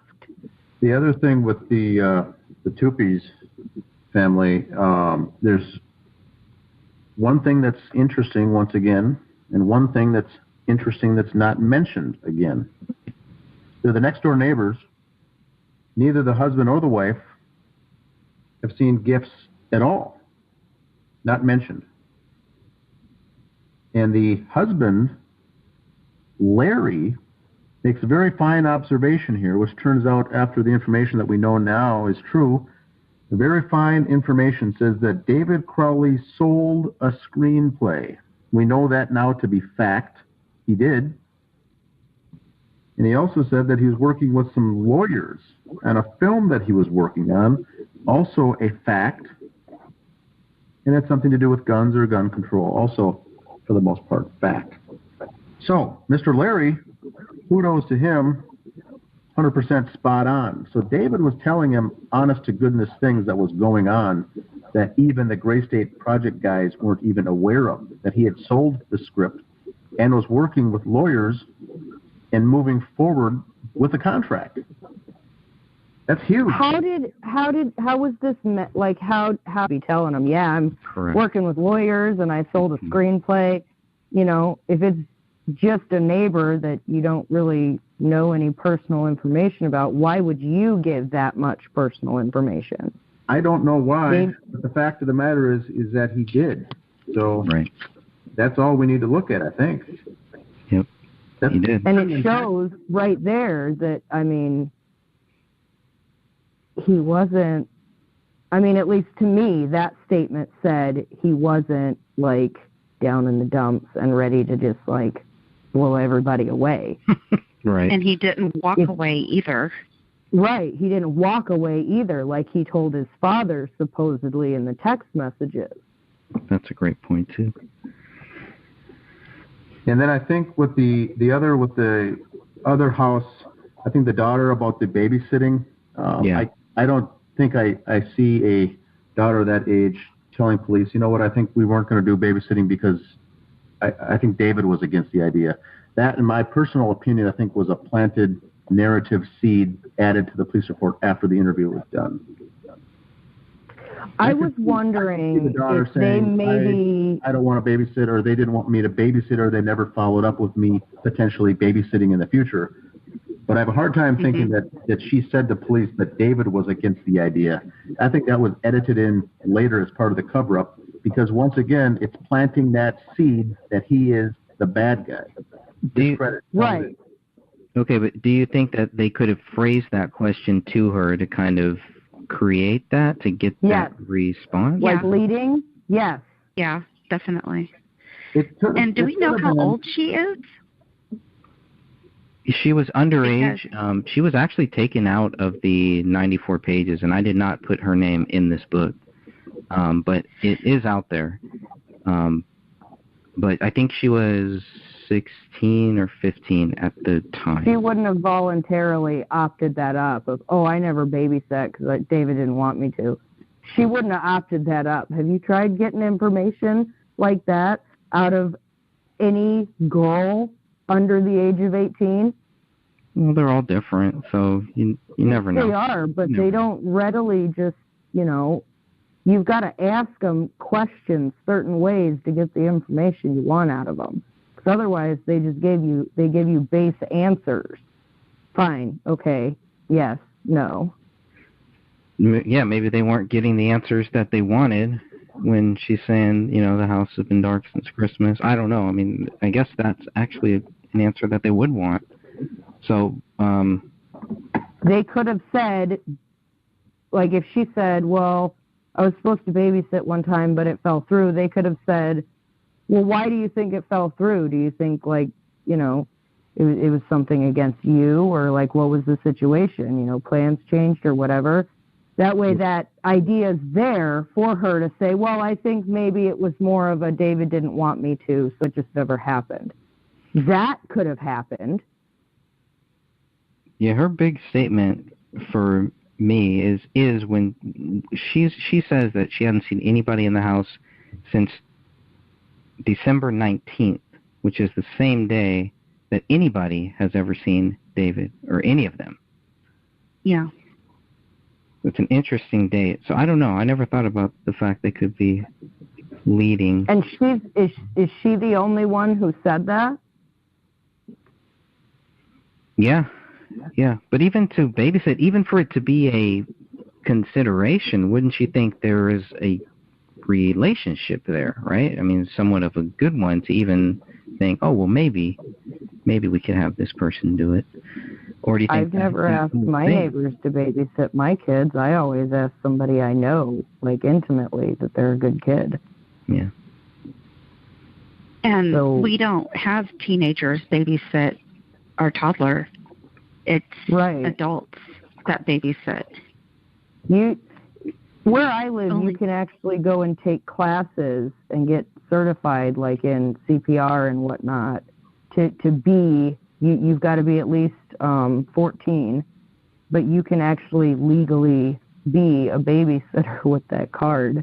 The other thing with the Tupes family, there's one thing that's interesting once again, and one thing that's interesting that's not mentioned again. They're the next door neighbors. Neither the husband or the wife have seen gifts at all. Not mentioned. And the husband, Larry, makes a very fine observation here, which turns out, after the information that we know now is true, the very fine information says that David Crowley sold a screenplay. We know that now to be fact. He did. And he also said that he was working with some lawyers on a film that he was working on, also a fact. And it's something to do with guns or gun control, also, for the most part, fact. So, Mr. Larry, kudos to him, 100% spot on. So David was telling him honest-to-goodness things that was going on that even the Gray State Project guys weren't even aware of, that he had sold the script and was working with lawyers and moving forward with a contract. That's huge. How was this how be telling him, yeah, I'm working with lawyers and I sold a screenplay. If it's just a neighbor that you don't really know any personal information about, why would you give that much personal information? I don't know why, but the fact of the matter is that he did. So that's all we need to look at, I think. Yep, he did. And it shows right there that, he wasn't, at least to me, that statement said he wasn't, down in the dumps and ready to just, blow everybody away. Right. And he didn't walk away either. Right. He didn't walk away either, like he told his father, supposedly, in the text messages. That's a great point, too. And then I think with the other house, I think the daughter about the babysitting, I don't think I see a daughter that age telling police, you know what, I think we weren't going to do babysitting because I think David was against the idea. That, in my personal opinion, I think was a planted narrative seed added to the police report after the interview was done. I was wondering if they maybe... I don't want to babysit, or they didn't want me to babysit, or they never followed up with me potentially babysitting in the future. But I have a hard time thinking that she said to police that David was against the idea. I think that was edited in later as part of the cover-up, because once again, it's planting that seed that he is the bad guy. Right. Okay, but do you think that they could have phrased that question to her to kind of create that, to get that response? Like leading? Yes. Yeah, definitely. And do we know how old she is? She was underage. She was actually taken out of the 94 pages, and I did not put her name in this book. But it is out there. But I think she was 16 or 15 at the time. She wouldn't have voluntarily opted that up of, I never babysat because David didn't want me to. She wouldn't have opted that up. Have you tried getting information like that out of any girl under the age of 18? Well, they're all different, so you never know. They are, but they don't readily just, you've got to ask them questions certain ways to get the information you want out of them. Because otherwise, they give you base answers. Fine, okay, yes, no. Yeah, maybe they weren't getting the answers that they wanted. when she's saying, the house has been dark since Christmas. I don't know. I mean, I guess that's actually an answer that they would want. So, they could have said, like, if she said, well, I was supposed to babysit one time, but it fell through, they could have said, well, why do you think it fell through? Do you think, like, it was something against you, or, like, what was the situation? Plans changed or whatever. That way that idea is there for her to say, well, I think maybe it was more of a David didn't want me to, so it just never happened. That could have happened. Yeah, her big statement for me is when she says that she hasn't seen anybody in the house since December 19th, which is the same day that anybody has ever seen David, or any of them. Yeah. It's an interesting date. So I don't know. I never thought about the fact they could be leading. And is she the only one who said that? Yeah. Yeah. But even to babysit, even for it to be a consideration, wouldn't she think there is a relationship there, right? I mean, somewhat of a good one to even think, oh, well, maybe we could have this person do it. Or do you think I've never asked my neighbors to babysit my kids. I always ask somebody I know, like, intimately, that they're a good kid. Yeah. And we don't have teenagers babysit our toddler. It's adults that babysit. Where I live, you can actually go and take classes and get certified, like in CPR and whatnot, to be, you've got to be at least 14, but you can actually legally be a babysitter with that card.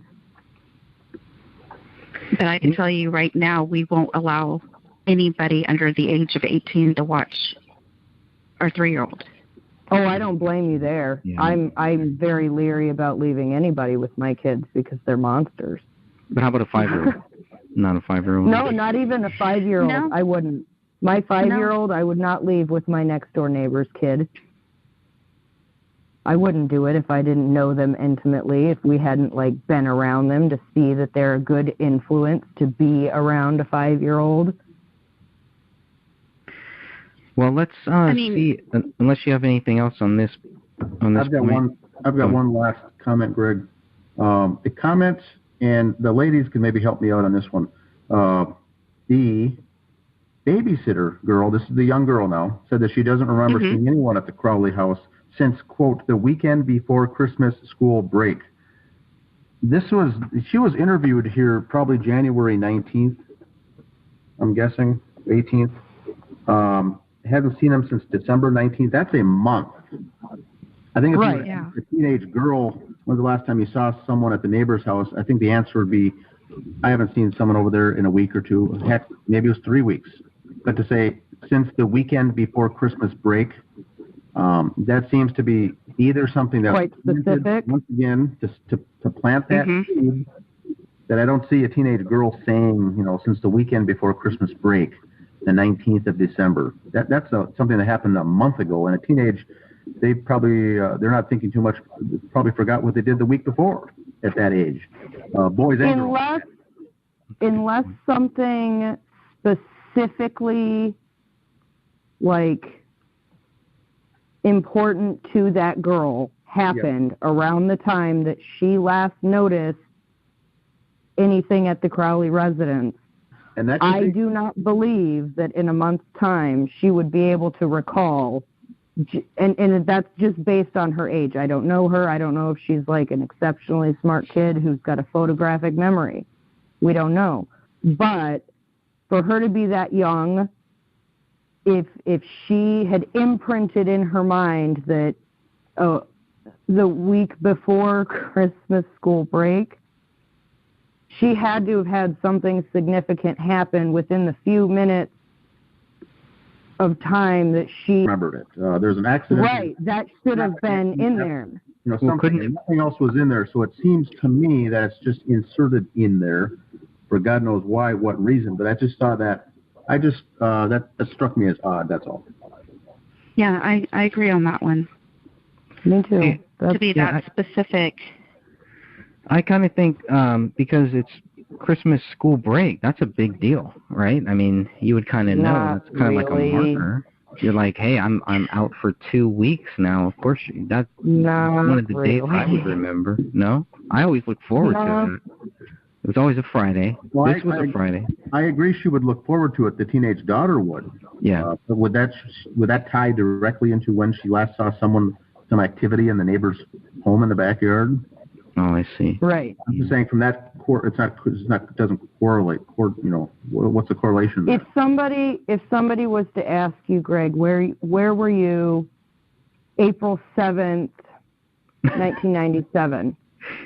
But I can tell you right now, we won't allow anybody under the age of 18 to watch our 3-year-old. Oh, I don't blame you there. Yeah. I'm very leery about leaving anybody with my kids because they're monsters. But how about a 5-year-old? Not a 5-year-old? No, not even a 5-year-old. No. I wouldn't. My 5-year-old, I would not leave with my next-door neighbor's kid. I wouldn't do it if I didn't know them intimately, if we hadn't, like, been around them to see that they're a good influence to be around a 5-year-old. Well, let's see. Unless you have anything else on this. I've got one last comment, Greg. The comments, and the ladies can maybe help me out on this one. The babysitter girl, this is the young girl now, said that she doesn't remember seeing anyone at the Crowley house since, quote, the weekend before Christmas school break. She was interviewed here probably January 19th, I'm guessing, 18th. Haven't seen him since December 19th. That's a month. I think if you were a teenage girl, when's the last time you saw someone at the neighbor's house? I think the answer would be, I haven't seen someone over there in a week or two. Heck, maybe it was 3 weeks. But to say, since the weekend before Christmas break, that seems to be either something that quite specific. Once again, to plant that seed, that I don't see a teenage girl saying, since the weekend before Christmas break, the 19th of December. That's something that happened a month ago. And a teenage, they probably, they're not thinking too much, probably forgot what they did the week before at that age. Boys and girls. Unless something specifically, like, important to that girl happened around the time that she last noticed anything at the Crowley residence, and I do not believe that in a month's time she would be able to recall, and that's just based on her age. I don't know her. I don't know if she's like an exceptionally smart kid who's got a photographic memory. We don't know. But for her to be that young, if she had imprinted in her mind that the week before Christmas school break, she had to have had something significant happen within the few minutes of time that she remembered it. There's an accident. Right, that should have been in there. Nothing else was in there, so it seems to me that it's just inserted in there for God knows why, what reason. But I just saw that. That struck me as odd. That's all. Yeah, I agree on that one. Me too. To be that specific. I kind of think because it's Christmas school break, that's a big deal, right? I mean, you would kind of know. Not That's kind of like a really. marker. You're like, hey, I'm out for 2 weeks now. Of course, that's Not one of the days I would really. remember. No, I always look forward to it. It was always a Friday. Well, This was a Friday. I agree she would look forward to it. The teenage daughter would. Yeah. But would that tie directly into when she last saw some activity in the neighbor's home in the backyard? Oh, I see. Right. I'm just saying from that it doesn't correlate. What's the correlation there? If somebody was to ask you, Greg, where were you April 7th, 1997?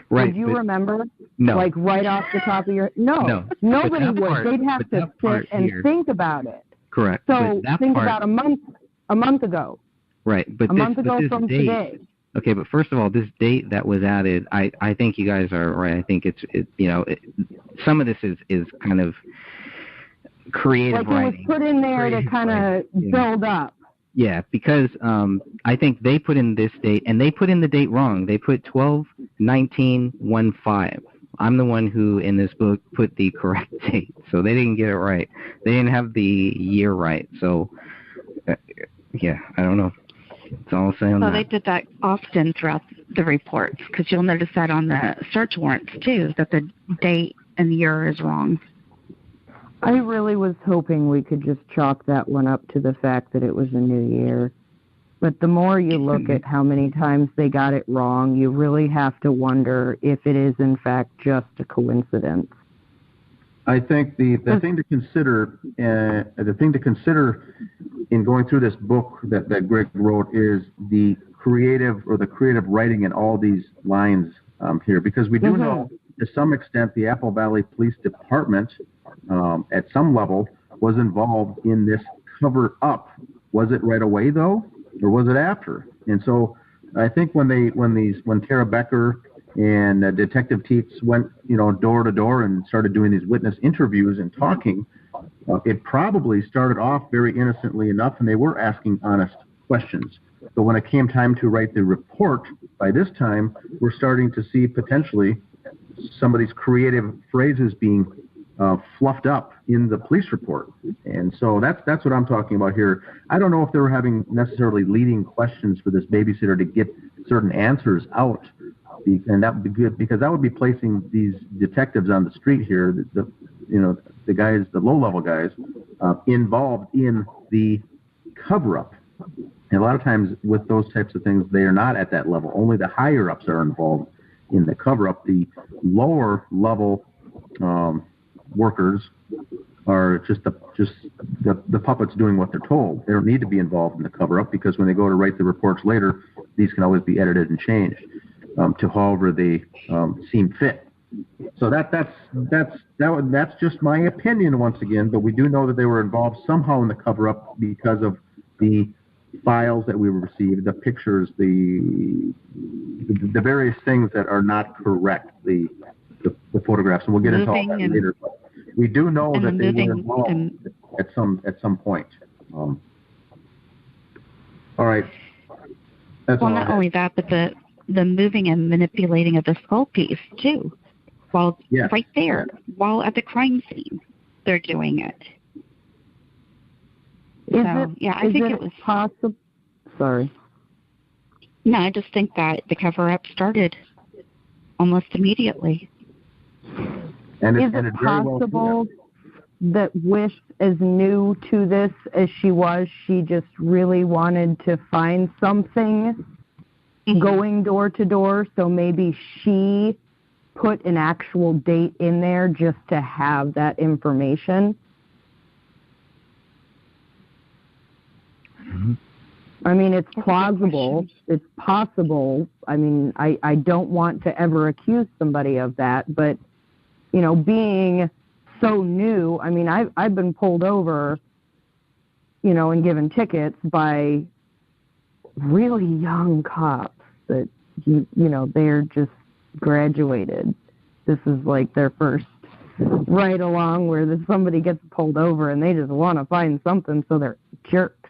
Right. Would you remember? No. Like right off the top of your... No. Nobody would. They'd have to sit and think about it. Correct. So think about a month ago. Right. But a month ago from date, today. Okay, but first of all, this date that was added, I think you guys are right. I think some of this is kind of creative writing. Like it was put in there to kind of build up. Yeah, because I think they put in this date, and they put in the date wrong. They put 12/19/15. I'm the one who, in this book, put the correct date, so they didn't get it right. They didn't have the year right, so yeah, I don't know. That's all I'm saying. Well, they did that often throughout the reports, because you'll notice that on the search warrants, too, that the date and year is wrong. I really was hoping we could just chalk that one up to the fact that it was a new year. But the more you look at how many times they got it wrong, you really have to wonder if it is, in fact, just a coincidence. I think the thing to consider, in going through this book that Greg wrote is the creative writing in all these lines here, because we do know to some extent the Apple Valley Police Department at some level was involved in this cover up. Was it right away though, or was it after? And so I think when Tara Becker and Detective Teets went, door to door and started doing these witness interviews and talking, it probably started off very innocently enough, and they were asking honest questions. But when it came time to write the report, by this time, we're starting to see potentially some of these creative phrases being fluffed up in the police report. And so that's what I'm talking about here. I don't know if they were having necessarily leading questions for this babysitter to get certain answers out. And that would be good, because that would be placing these detectives on the street here, the guys, the low-level guys, involved in the cover-up. And a lot of times with those types of things, they are not at that level. Only the higher-ups are involved in the cover-up. The lower-level workers are just the puppets doing what they're told. They don't need to be involved in the cover-up, because when they go to write the reports later, these can always be edited and changed to however they seem fit. So that's just my opinion once again, but we do know that they were involved somehow in the cover-up because of the files that we received, the pictures, the various things that are not correct, the photographs, and we'll get into all that later. But we do know that they were involved at some point. All right. That's well, all not only that, but the moving and manipulating of the skull piece too, right there, while at the crime scene, they're doing it. I think it was possible. Sorry. No, I just think that the cover-up started almost immediately. And is it possible that Wish, as new to this as she was, she just really wanted to find something going door to door, so maybe she put an actual date in there just to have that information? I mean, it's plausible. It's possible. I mean, I don't want to ever accuse somebody of that, but, being so new, I mean, I've been pulled over, and given tickets by really young cops that, they're just graduated. This is like their first ride along where somebody gets pulled over and they just want to find something, so they're jerks.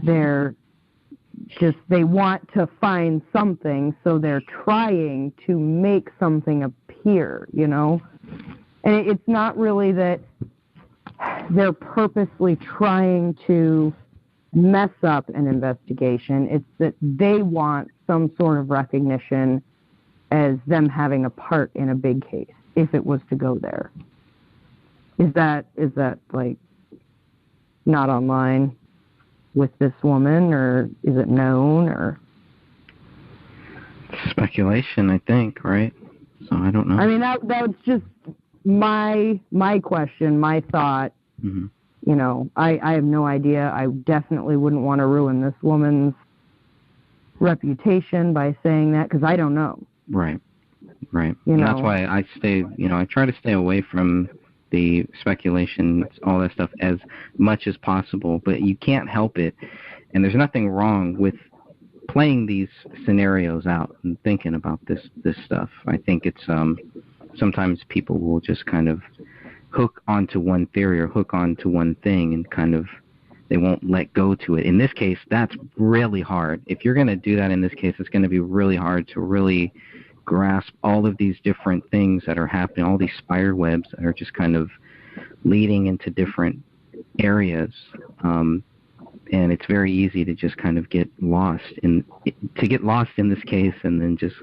They're just they want to find something, so they're trying to make something appear, you know? And it's not really that they're purposely trying to mess up an investigation. It's that they want some sort of recognition as them having a part in a big case, if it was to go there. Is that like not online with this woman, or is it known, or? Speculation, I think, right? So I don't know. I mean, that's just my question, my thought. Mm-hmm. You know, I have no idea. I definitely wouldn't want to ruin this woman's reputation by saying that, because I don't know. Right. You know, that's why I try to stay away from the speculation, all that stuff, as much as possible. But you can't help it, and there's nothing wrong with playing these scenarios out and thinking about this stuff. I think it's sometimes people will just kind of hook onto one theory or hook onto one thing, and kind of they won't let go to it. In this case, that's really hard. If you're going to do that in this case, it's going to be really hard to really grasp all of these different things that are happening, all these spider webs that are just kind of leading into different areas. And it's very easy to just kind of get lost in this case, and then just,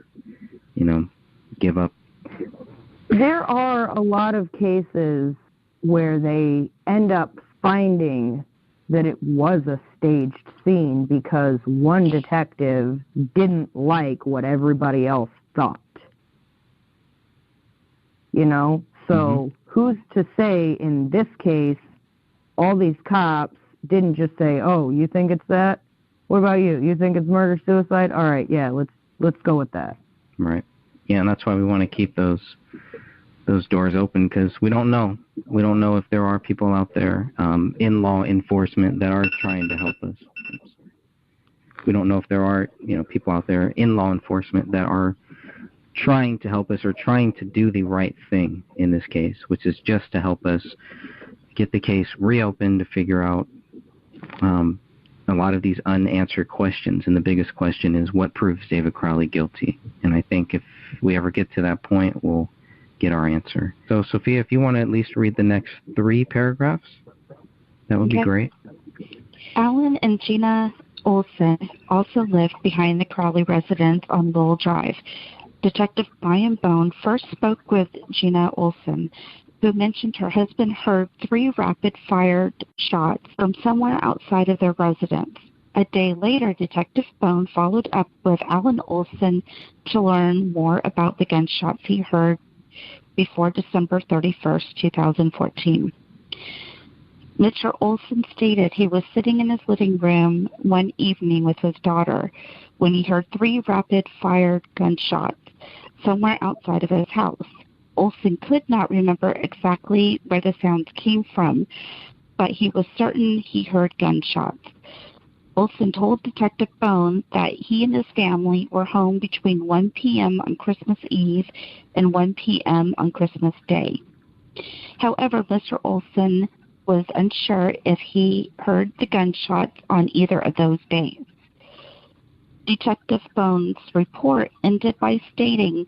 give up. There are a lot of cases where they end up finding that it was a staged scene because one detective didn't like what everybody else thought. So who's to say in this case all these cops didn't just say, "Oh, you think it's that? What about you? You think it's murder suicide? All right, yeah, let's go with that." Right. Yeah, and that's why we want to keep those doors open, because we don't know. We don't know if there are people out there in law enforcement that are trying to help us. We don't know if there are, people out there in law enforcement that are trying to help us or trying to do the right thing in this case, which is just to help us get the case reopened, to figure out a lot of these unanswered questions. And the biggest question is, what proves David Crowley guilty? And I think if we ever get to that point, we'll get our answer. So, Sophia, if you want to at least read the next 3 paragraphs, that would be great. Alan and Gina Olson also lived behind the Crowley residence on Lowell Drive. Detective Brian Bone first spoke with Gina Olson, who mentioned her husband heard 3 rapid-fired shots from somewhere outside of their residence. A day later, Detective Bone followed up with Alan Olson to learn more about the gunshots he heard before December 31st, 2014. Mr. Olson stated he was sitting in his living room one evening with his daughter when he heard 3 rapid-fired gunshots somewhere outside of his house. Olson could not remember exactly where the sounds came from, but he was certain he heard gunshots. Olson told Detective Bone that he and his family were home between 1 p.m. on Christmas Eve and 1 p.m. on Christmas Day. However, Mr. Olson was unsure if he heard the gunshots on either of those days. Detective Bone's report ended by stating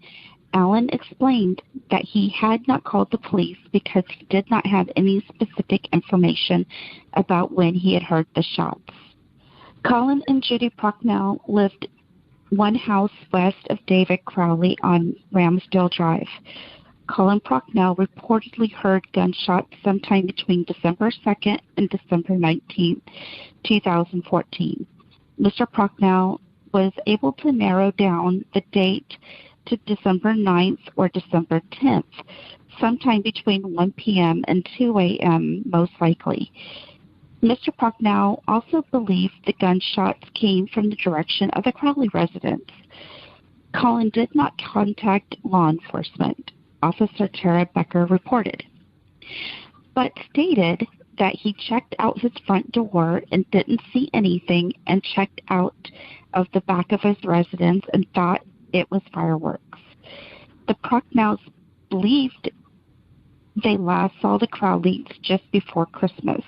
Alan explained that he had not called the police because he did not have any specific information about when he had heard the shots. Colin and Judy Procknell lived one house west of David Crowley on Ramsdale Drive. Colin Procknell reportedly heard gunshots sometime between December 2nd and December 19th, 2014. Mr. Procknell was able to narrow down the date to December 9th or December 10th, sometime between 1 p.m. and 2 a.m. most likely. Mr. Procknell also believed the gunshots came from the direction of the Crowley residence. Colin did not contact law enforcement, Officer Tara Becker reported, but stated that he checked out his front door and didn't see anything and checked out of the back of his residence and thought it was fireworks. The Procknells believed they last saw the Crowleys just before Christmas.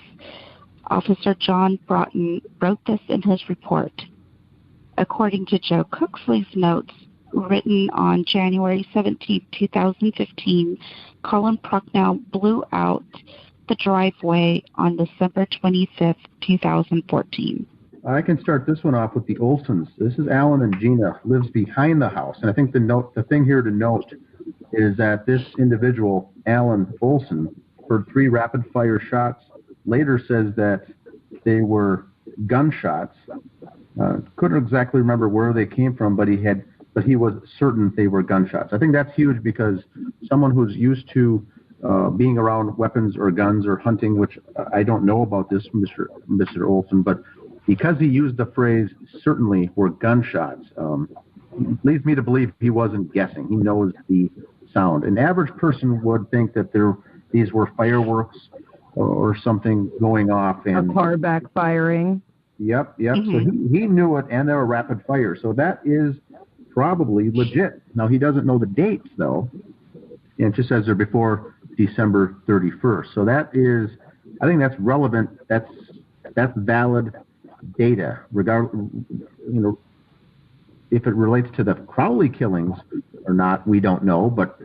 Officer John Broughton wrote this in his report. according to Joe Cooksley's notes written on January 17, 2015, Colin Prochnow blew out the driveway on December 25th, 2014. I can start this one off with the Olsons. This is Alan and Gina, lives behind the house. And I think the thing here to note is that this individual, Alan Olson, heard 3 rapid-fire shots, later says that they were gunshots. Couldn't exactly remember where they came from, but he was certain they were gunshots. I think that's huge because someone who's used to being around weapons or guns or hunting, which I don't know about this, Mr. Olson, but because he used the phrase "certainly were gunshots," leads me to believe he wasn't guessing. He knows the sound. An average person would think that these were fireworks or something going off. And a car backfiring. Yep. Mm-hmm. So he knew it, and they were rapid fire. So that is probably legit. Now, he doesn't know the dates, though. And it just says they're before December 31st. So that is, I think that's relevant. That's valid data, if it relates to the Crowley killings or not, we don't know, but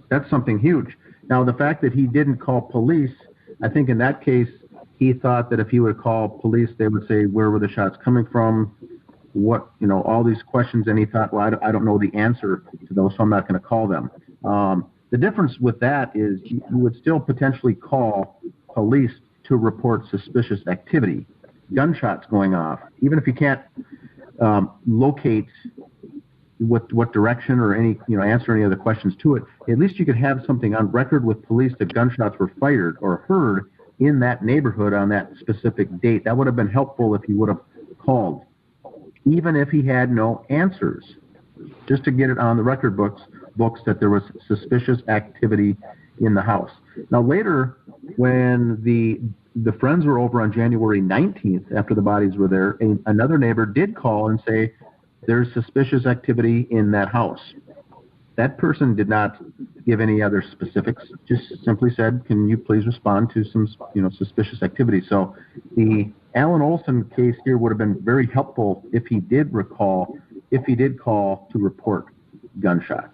that's something huge. Now, the fact that he didn't call police, I think in that case, he thought that if he would call police, they would say, where were the shots coming from? What, all these questions, and he thought, well, I don't know the answer to those, so I'm not going to call them. The difference with that is you would still potentially call police to report suspicious activity. Gunshots going off, even if you can't locate what direction or any answer any other questions to it, at least you could have something on record with police that gunshots were fired or heard in that neighborhood on that specific date. That would have been helpful if he would have called, even if he had no answers, just to get it on the record books that there was suspicious activity in the house. Now later, when the friends were over on January 19th, after the bodies were there, another neighbor did call and say, there's suspicious activity in that house. That person did not give any other specifics, just simply said, can you please respond to some suspicious activity? So the Alan Olson case here would have been very helpful if he did call to report gunshots.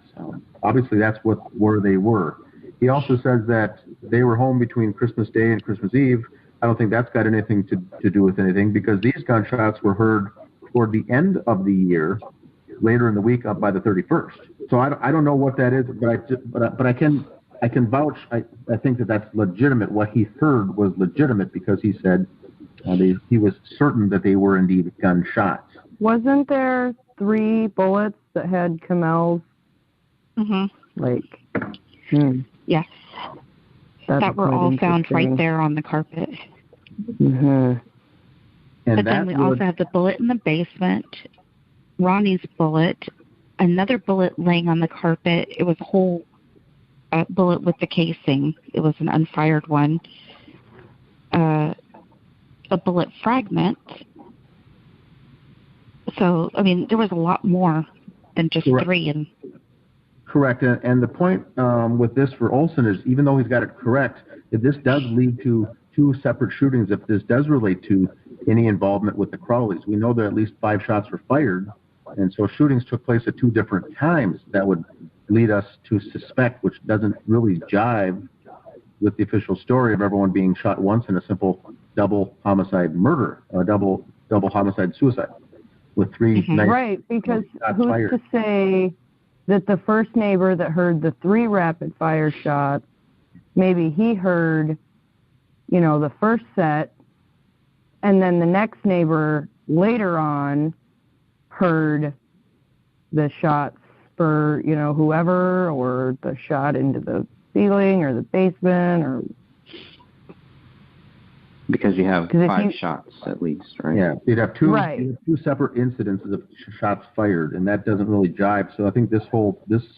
Obviously, that's where they were. He also says that they were home between Christmas Day and Christmas Eve. I don't think that's got anything to do with anything, because these gunshots were heard toward the end of the year, later in the week, up by the 31st. So I don't know what that is, but I can vouch. I think that's legitimate. What he heard was legitimate because he said he was certain that they were indeed gunshots. Wasn't there 3 bullets that had Kamel's? Yes. That were all found right there on the carpet. And but then we also have the bullet in the basement, Ronnie's bullet, another bullet laying on the carpet. It was a whole bullet with the casing. It was an unfired one. A bullet fragment. So, I mean, there was a lot more than just 3. Correct. And the point with this for Olson is, even though he's got it correct, if this does lead to 2 separate shootings, if this does relate to any involvement with the Crowleys, we know that at least 5 shots were fired, and so shootings took place at 2 different times. That would lead us to suspect, which doesn't really jive with the official story of everyone being shot once in a simple double homicide murder, double homicide suicide, with 3 nice right, because who's fired. To say that the first neighbor that heard the 3 rapid fire shots, maybe he heard, the first set, and then the next neighbor later on heard the shots for, whoever, or the shot into the ceiling or the basement, or... Because you have 5 shots at least, right? Yeah, you'd have 2 right. 2 separate incidences of shots fired, and that doesn't really jive. So I think this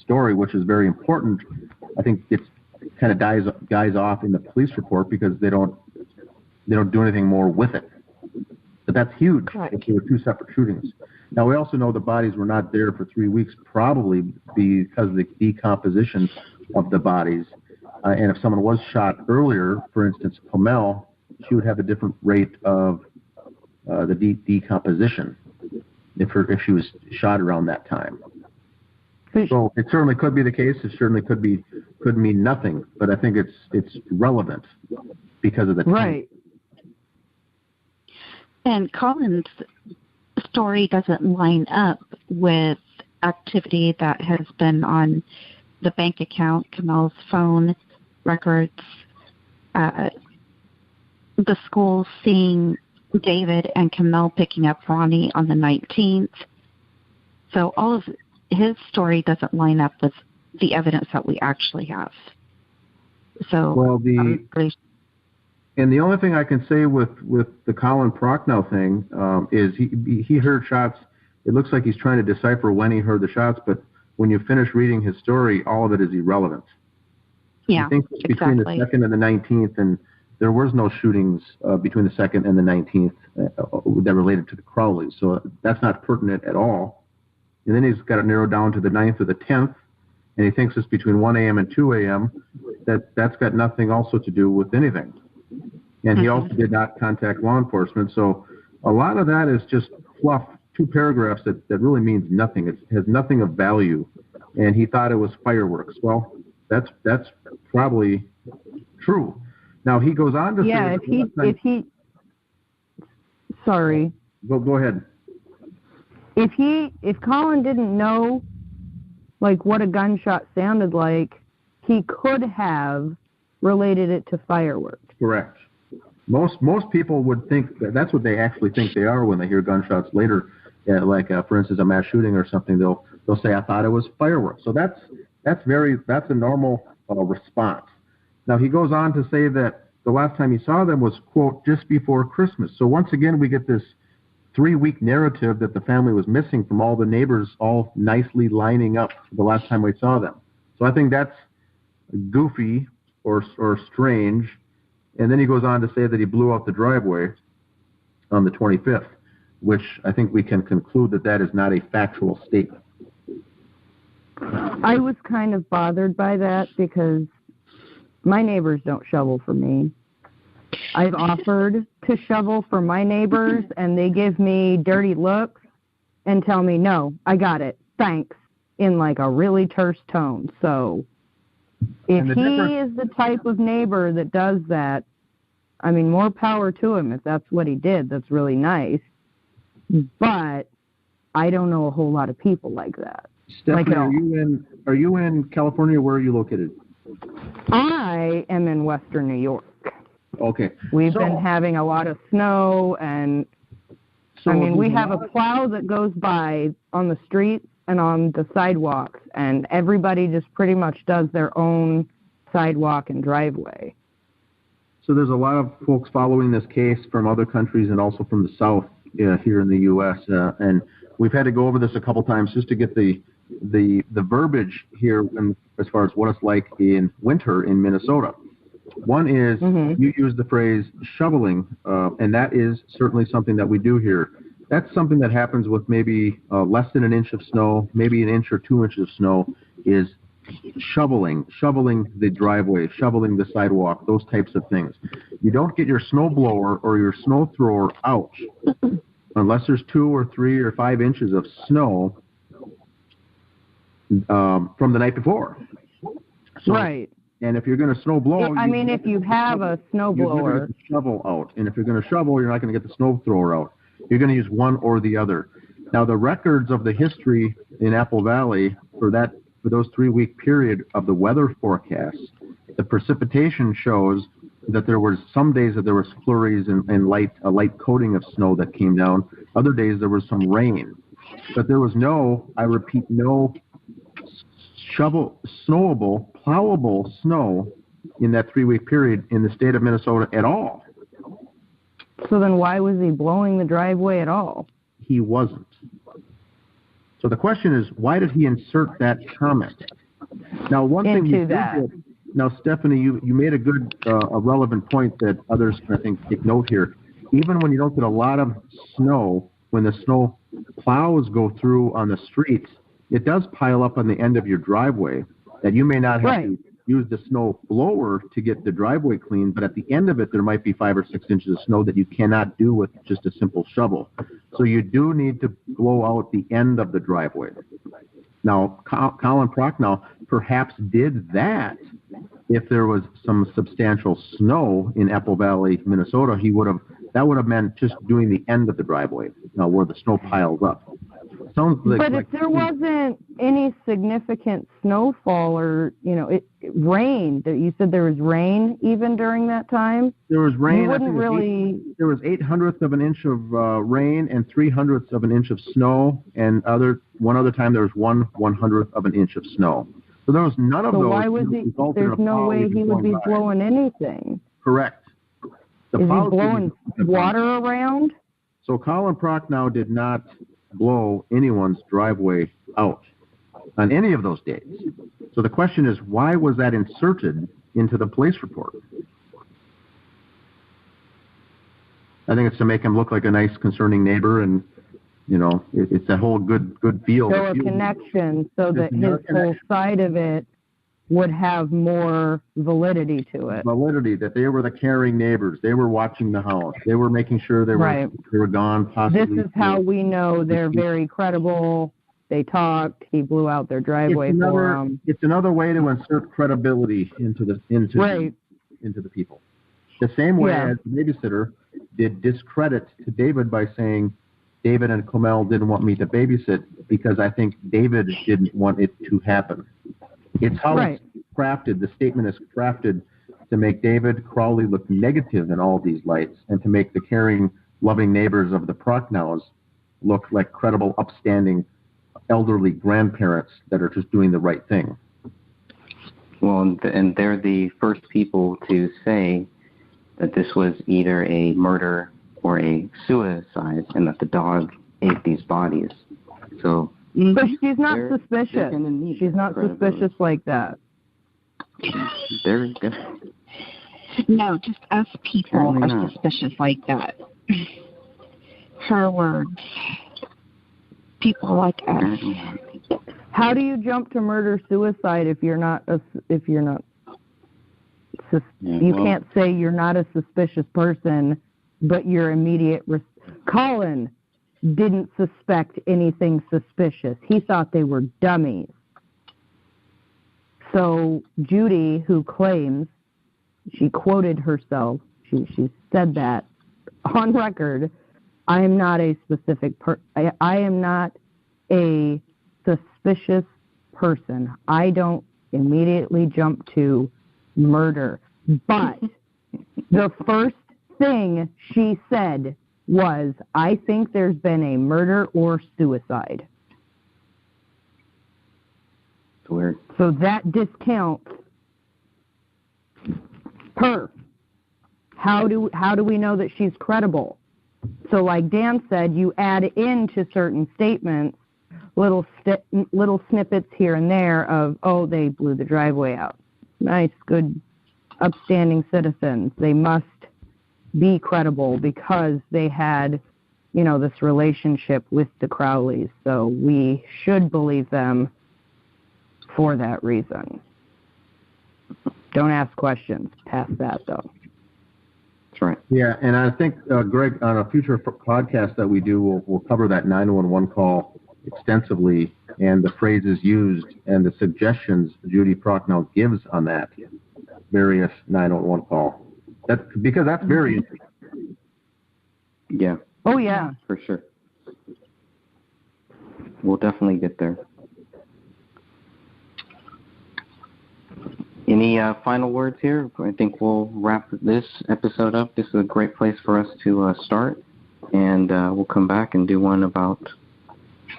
story, which is very important, I think it's kind of dies off in the police report because they don't do anything more with it. But that's huge. Right. If there were 2 separate shootings. Now we also know the bodies were not there for 3 weeks, probably because of the decomposition of the bodies. And if someone was shot earlier, for instance, Pomel, she would have a different rate of the decomposition. if she was shot around that time. So it certainly could be the case. It certainly could mean nothing, but I think it's relevant because of the time. Right. And Colin's story doesn't line up with activity that has been on the bank account, Kamel's phone records, the school seeing David and Kamel picking up Ronnie on the 19th. So all of his story doesn't line up with the evidence that we actually have. So, well, and the only thing I can say with the Colin Prochnow thing is he heard shots. It looks like he's trying to decipher when he heard the shots, but when you finish reading his story, all of it is irrelevant. Yeah, I think between the 2nd and the 19th, and there was no shootings between the 2nd and the 19th that related to the Crowleys, so that's not pertinent at all. And then he's got it narrowed down to the 9th or the 10th, and he thinks it's between 1 a.m. and 2 a.m. That's got nothing also to do with anything. And he also did not contact law enforcement, so a lot of that is just fluff, 2 paragraphs that really means nothing. It has nothing of value, and he thought it was fireworks. Well, that's probably true. Now he goes on to say, sorry. Go ahead. If Colin didn't know like what a gunshot sounded like, he could have related it to fireworks. Correct. Most people would think that's what they actually think they are when they hear gunshots later. For instance, a mass shooting or something, they'll say, "I thought it was fireworks." So that's a normal response. Now he goes on to say that the last time he saw them was, quote, just before Christmas. So once again, we get this 3-week narrative that the family was missing from all the neighbors all nicely lining up the last time we saw them. So I think that's goofy or strange. And then he goes on to say that he blew out the driveway on the 25th, which I think we can conclude that is not a factual statement. I was kind of bothered by that because my neighbors don't shovel for me. I've offered to shovel for my neighbors, and they give me dirty looks and tell me, no, I got it, thanks, in like a really terse tone. So if he is the type of neighbor that does that, I mean, more power to him. If that's what he did, that's really nice. But I don't know a whole lot of people like that. Stephanie, are you in California? Where are you located? I am in Western New York. Okay. We've been having a lot of snow, and we have a plow that goes by on the streets and on the sidewalks, and everybody just pretty much does their own sidewalk and driveway. So there's a lot of folks following this case from other countries and also from the South here in the U.S. And we've had to go over this a couple times just to get the verbiage here as far as what it's like in winter in Minnesota. One is you use the phrase shoveling, and that is certainly something that we do here. That's something that happens with maybe less than an inch of snow, maybe an inch or 2 inches of snow, is shoveling the driveway, shoveling the sidewalk, those types of things. You don't get your snow blower or your snow thrower out unless there's 2 or 3 or 5 inches of snow from the night before. So, right. And if you're going to snow blow, if you have a snow blower, get the shovel out. And if you're going to shovel, you're not going to get the snow thrower out. You're going to use one or the other. Now, the records of the history in Apple Valley for those 3-week period of the weather forecast, the precipitation shows that there were some days that there was flurries and a light coating of snow that came down. Other days there was some rain, but there was no snowable, plowable snow in that 3-week period in the state of Minnesota at all. So then why was he blowing the driveway at all? He wasn't. So the question is, why did he insert that comment? Now, one thing you did, now, Stephanie, you made a good, a relevant point that others, I think, take note here. Even when you don't get a lot of snow, when the snow plows go through on the streets, it does pile up on the end of your driveway that you may not have to use the snow blower to get the driveway clean, but at the end of it, there might be 5 or 6 inches of snow that you cannot do with just a simple shovel. So you do need to blow out the end of the driveway. Now, Colin Prochnow perhaps did that if there was some substantial snow in Apple Valley, Minnesota. That would have meant just doing the end of the driveway, where the snow piles up. But if there wasn't any significant snowfall or, rain, you said there was rain even during that time? There was rain. You wouldn't There was 8/100 of an inch of rain and 3/100 of an inch of snow, and one other time there was 1/100 of an inch of snow. So there was none of those. So why was there's no way he would be blowing anything. Correct. Is he blowing water around? So Colin Prochnow did not blow anyone's driveway out on any of those days. So the question is, why was that inserted into the police report? I think it's to make him look like a nice, concerning neighbor, and it's that whole good feel. So a connection, so that his whole side of it would have more validity to it. Validity, that they were the caring neighbors. They were watching the house. They were making sure they were gone. Possibly. This is how we know they're very credible. They talked. He blew out their driveway for them. It's another way to insert credibility into the people. The same way as the babysitter did discredit to David by saying, David and Comel didn't want me to babysit because I think David didn't want it to happen. It's how it's crafted. The statement is crafted to make David Crowley look negative in all these lights, and to make the caring, loving neighbors of the Prochnows look like credible, upstanding, elderly grandparents that are just doing the right thing. Well, and they're the first people to say that this was either a murder or a suicide, and that the dog ate these bodies. So. But she's not suspicious. She's not suspicious like that. No, just us people are suspicious like that. Her words. People like us. How do you jump to murder-suicide if you're not? You can't say you're not a suspicious person, but your immediate. Colin didn't suspect anything suspicious. He thought they were dummies. So Judy, who claims, she quoted herself, she said that on record, I am not a I am not a suspicious person. I don't immediately jump to murder. But the first thing she said was, I think there's been a murder or suicide. Weird. So that discounts her. How do we know that she's credible? So like Dan said, you add into certain statements little snippets here and there of, oh, they blew the driveway out. Nice, good, upstanding citizens. They must be credible because they had, this relationship with the Crowleys. So we should believe them for that reason. Don't ask questions past that, though. That's right. Yeah, and I think, Greg, on a future podcast that we do, we'll cover that 911 call extensively, and the phrases used and the suggestions Judy Prochnow gives on that various 911 call. Because that's very interesting. Yeah. Oh, yeah. For sure. We'll definitely get there. Any final words here? I think we'll wrap this episode up. This is a great place for us to start, and we'll come back and do one about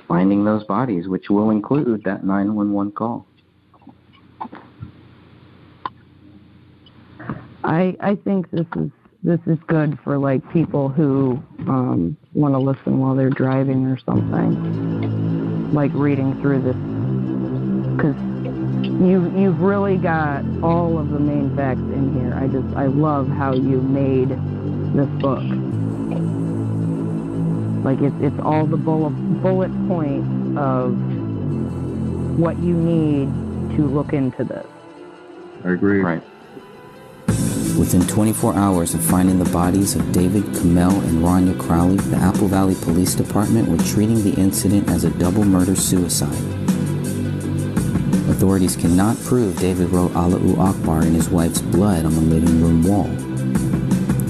finding those bodies, which will include that 911 call. I think this is good for people who want to listen while they're driving or something, like reading through this, because you've really got all of the main facts in here. I love how you made this book. It's all the bullet points of what you need to look into this. I agree. Right. Within 24 hours of finding the bodies of David Kamel and Rania Crowley, the Apple Valley Police Department were treating the incident as a double murder-suicide. Authorities cannot prove David wrote Allahu Akbar in his wife's blood on the living room wall.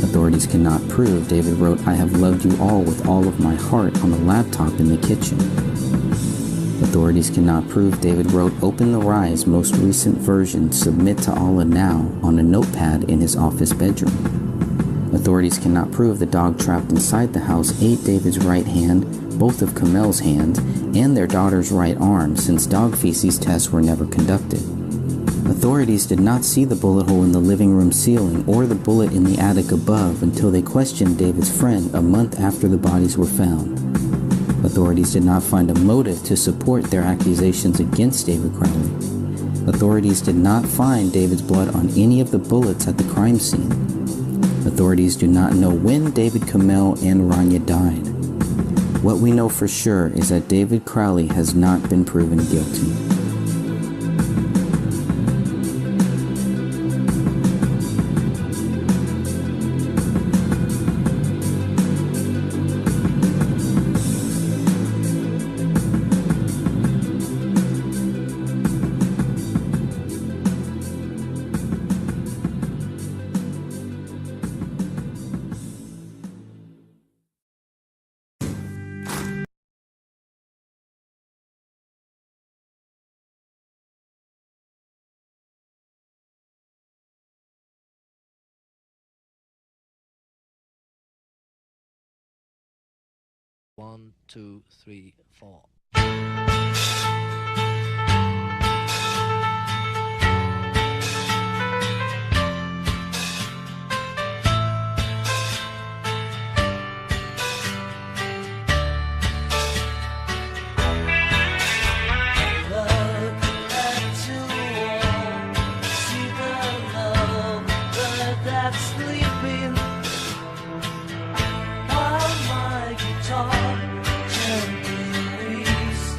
Authorities cannot prove David wrote I have loved you all with all of my heart on the laptop in the kitchen. Authorities cannot prove David wrote Open the Rise most recent version Submit to Allah Now on a notepad in his office bedroom. Authorities cannot prove the dog trapped inside the house ate David's right hand, both of Kamel's hands, and their daughter's right arm, since dog feces tests were never conducted. Authorities did not see the bullet hole in the living room ceiling or the bullet in the attic above until they questioned David's friend a month after the bodies were found. Authorities did not find a motive to support their accusations against David Crowley. Authorities did not find David's blood on any of the bullets at the crime scene. Authorities do not know when David Kamel and Rania died. What we know for sure is that David Crowley has not been proven guilty. One, two, three, four. While my guitar gently weeps.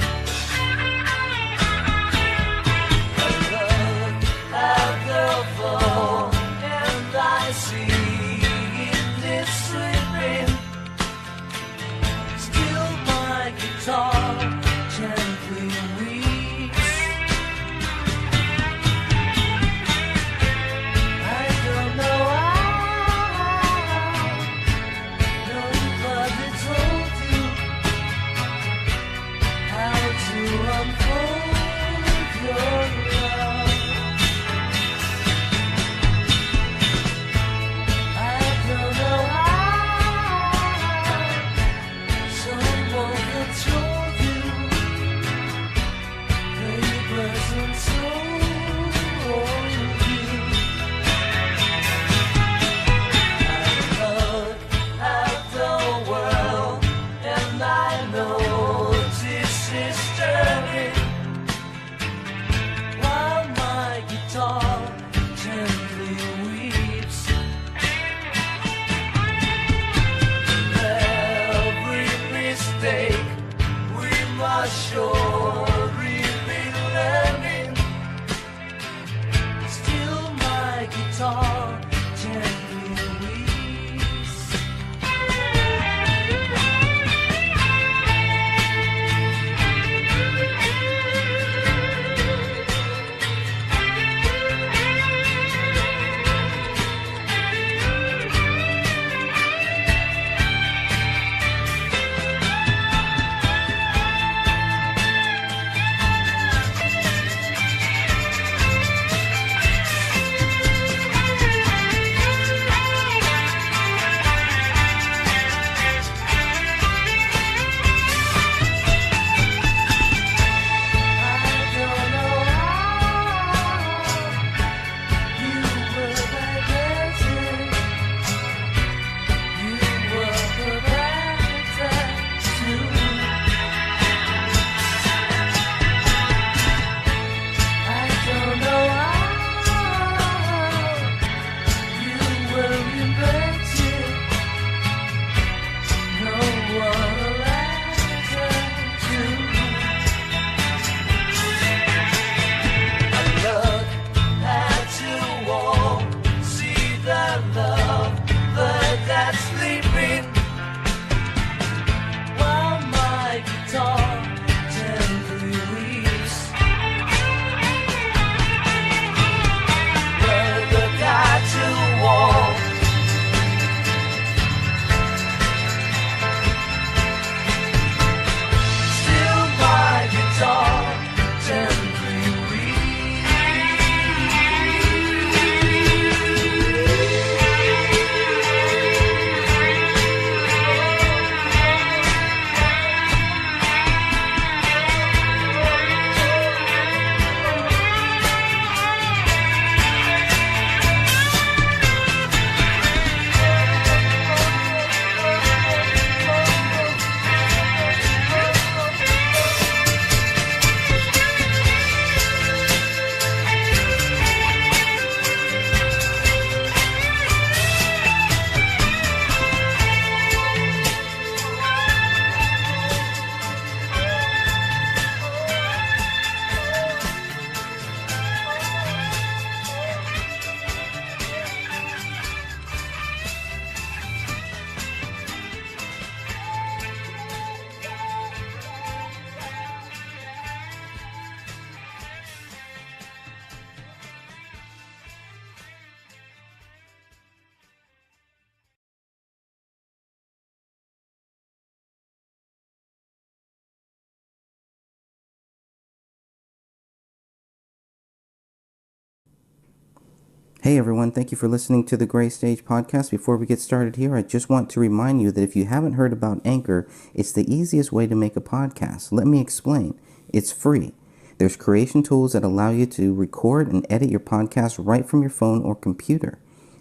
Hey everyone, thank you for listening to the Gray Stage podcast. Before we get started here, I just want to remind you that if you haven't heard about Anchor, it's the easiest way to make a podcast. Let me explain. It's free. There's creation tools that allow you to record and edit your podcast right from your phone or computer.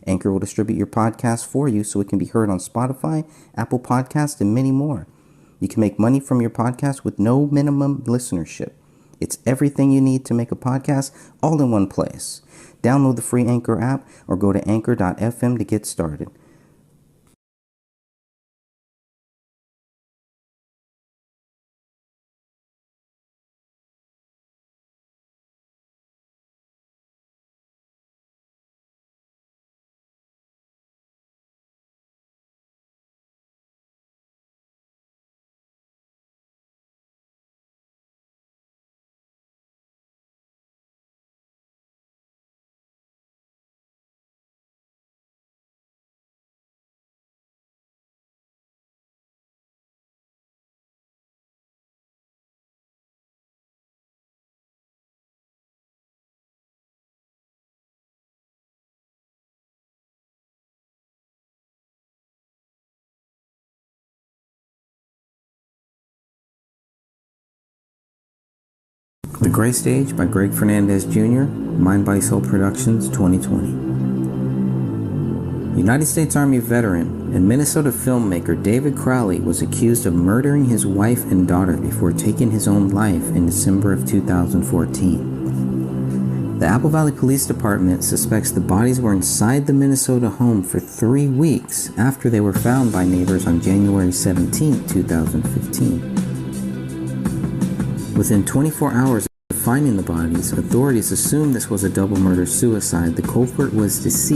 Anchor will distribute your podcast for you so it can be heard on Spotify, Apple Podcasts, and many more. You can make money from your podcast with no minimum listenership. It's everything you need to make a podcast all in one place. Download the free Anchor app or go to anchor.fm to get started. The Gray Stage by Greg Fernandez Jr., Mind Body Soul Productions, 2020. United States Army veteran and Minnesota filmmaker David Crowley was accused of murdering his wife and daughter before taking his own life in December of 2014. The Apple Valley Police Department suspects the bodies were inside the Minnesota home for 3 weeks after they were found by neighbors on January 17, 2015. Within 24 hours of finding the bodies, authorities assumed this was a double murder-suicide. The culprit was deceased.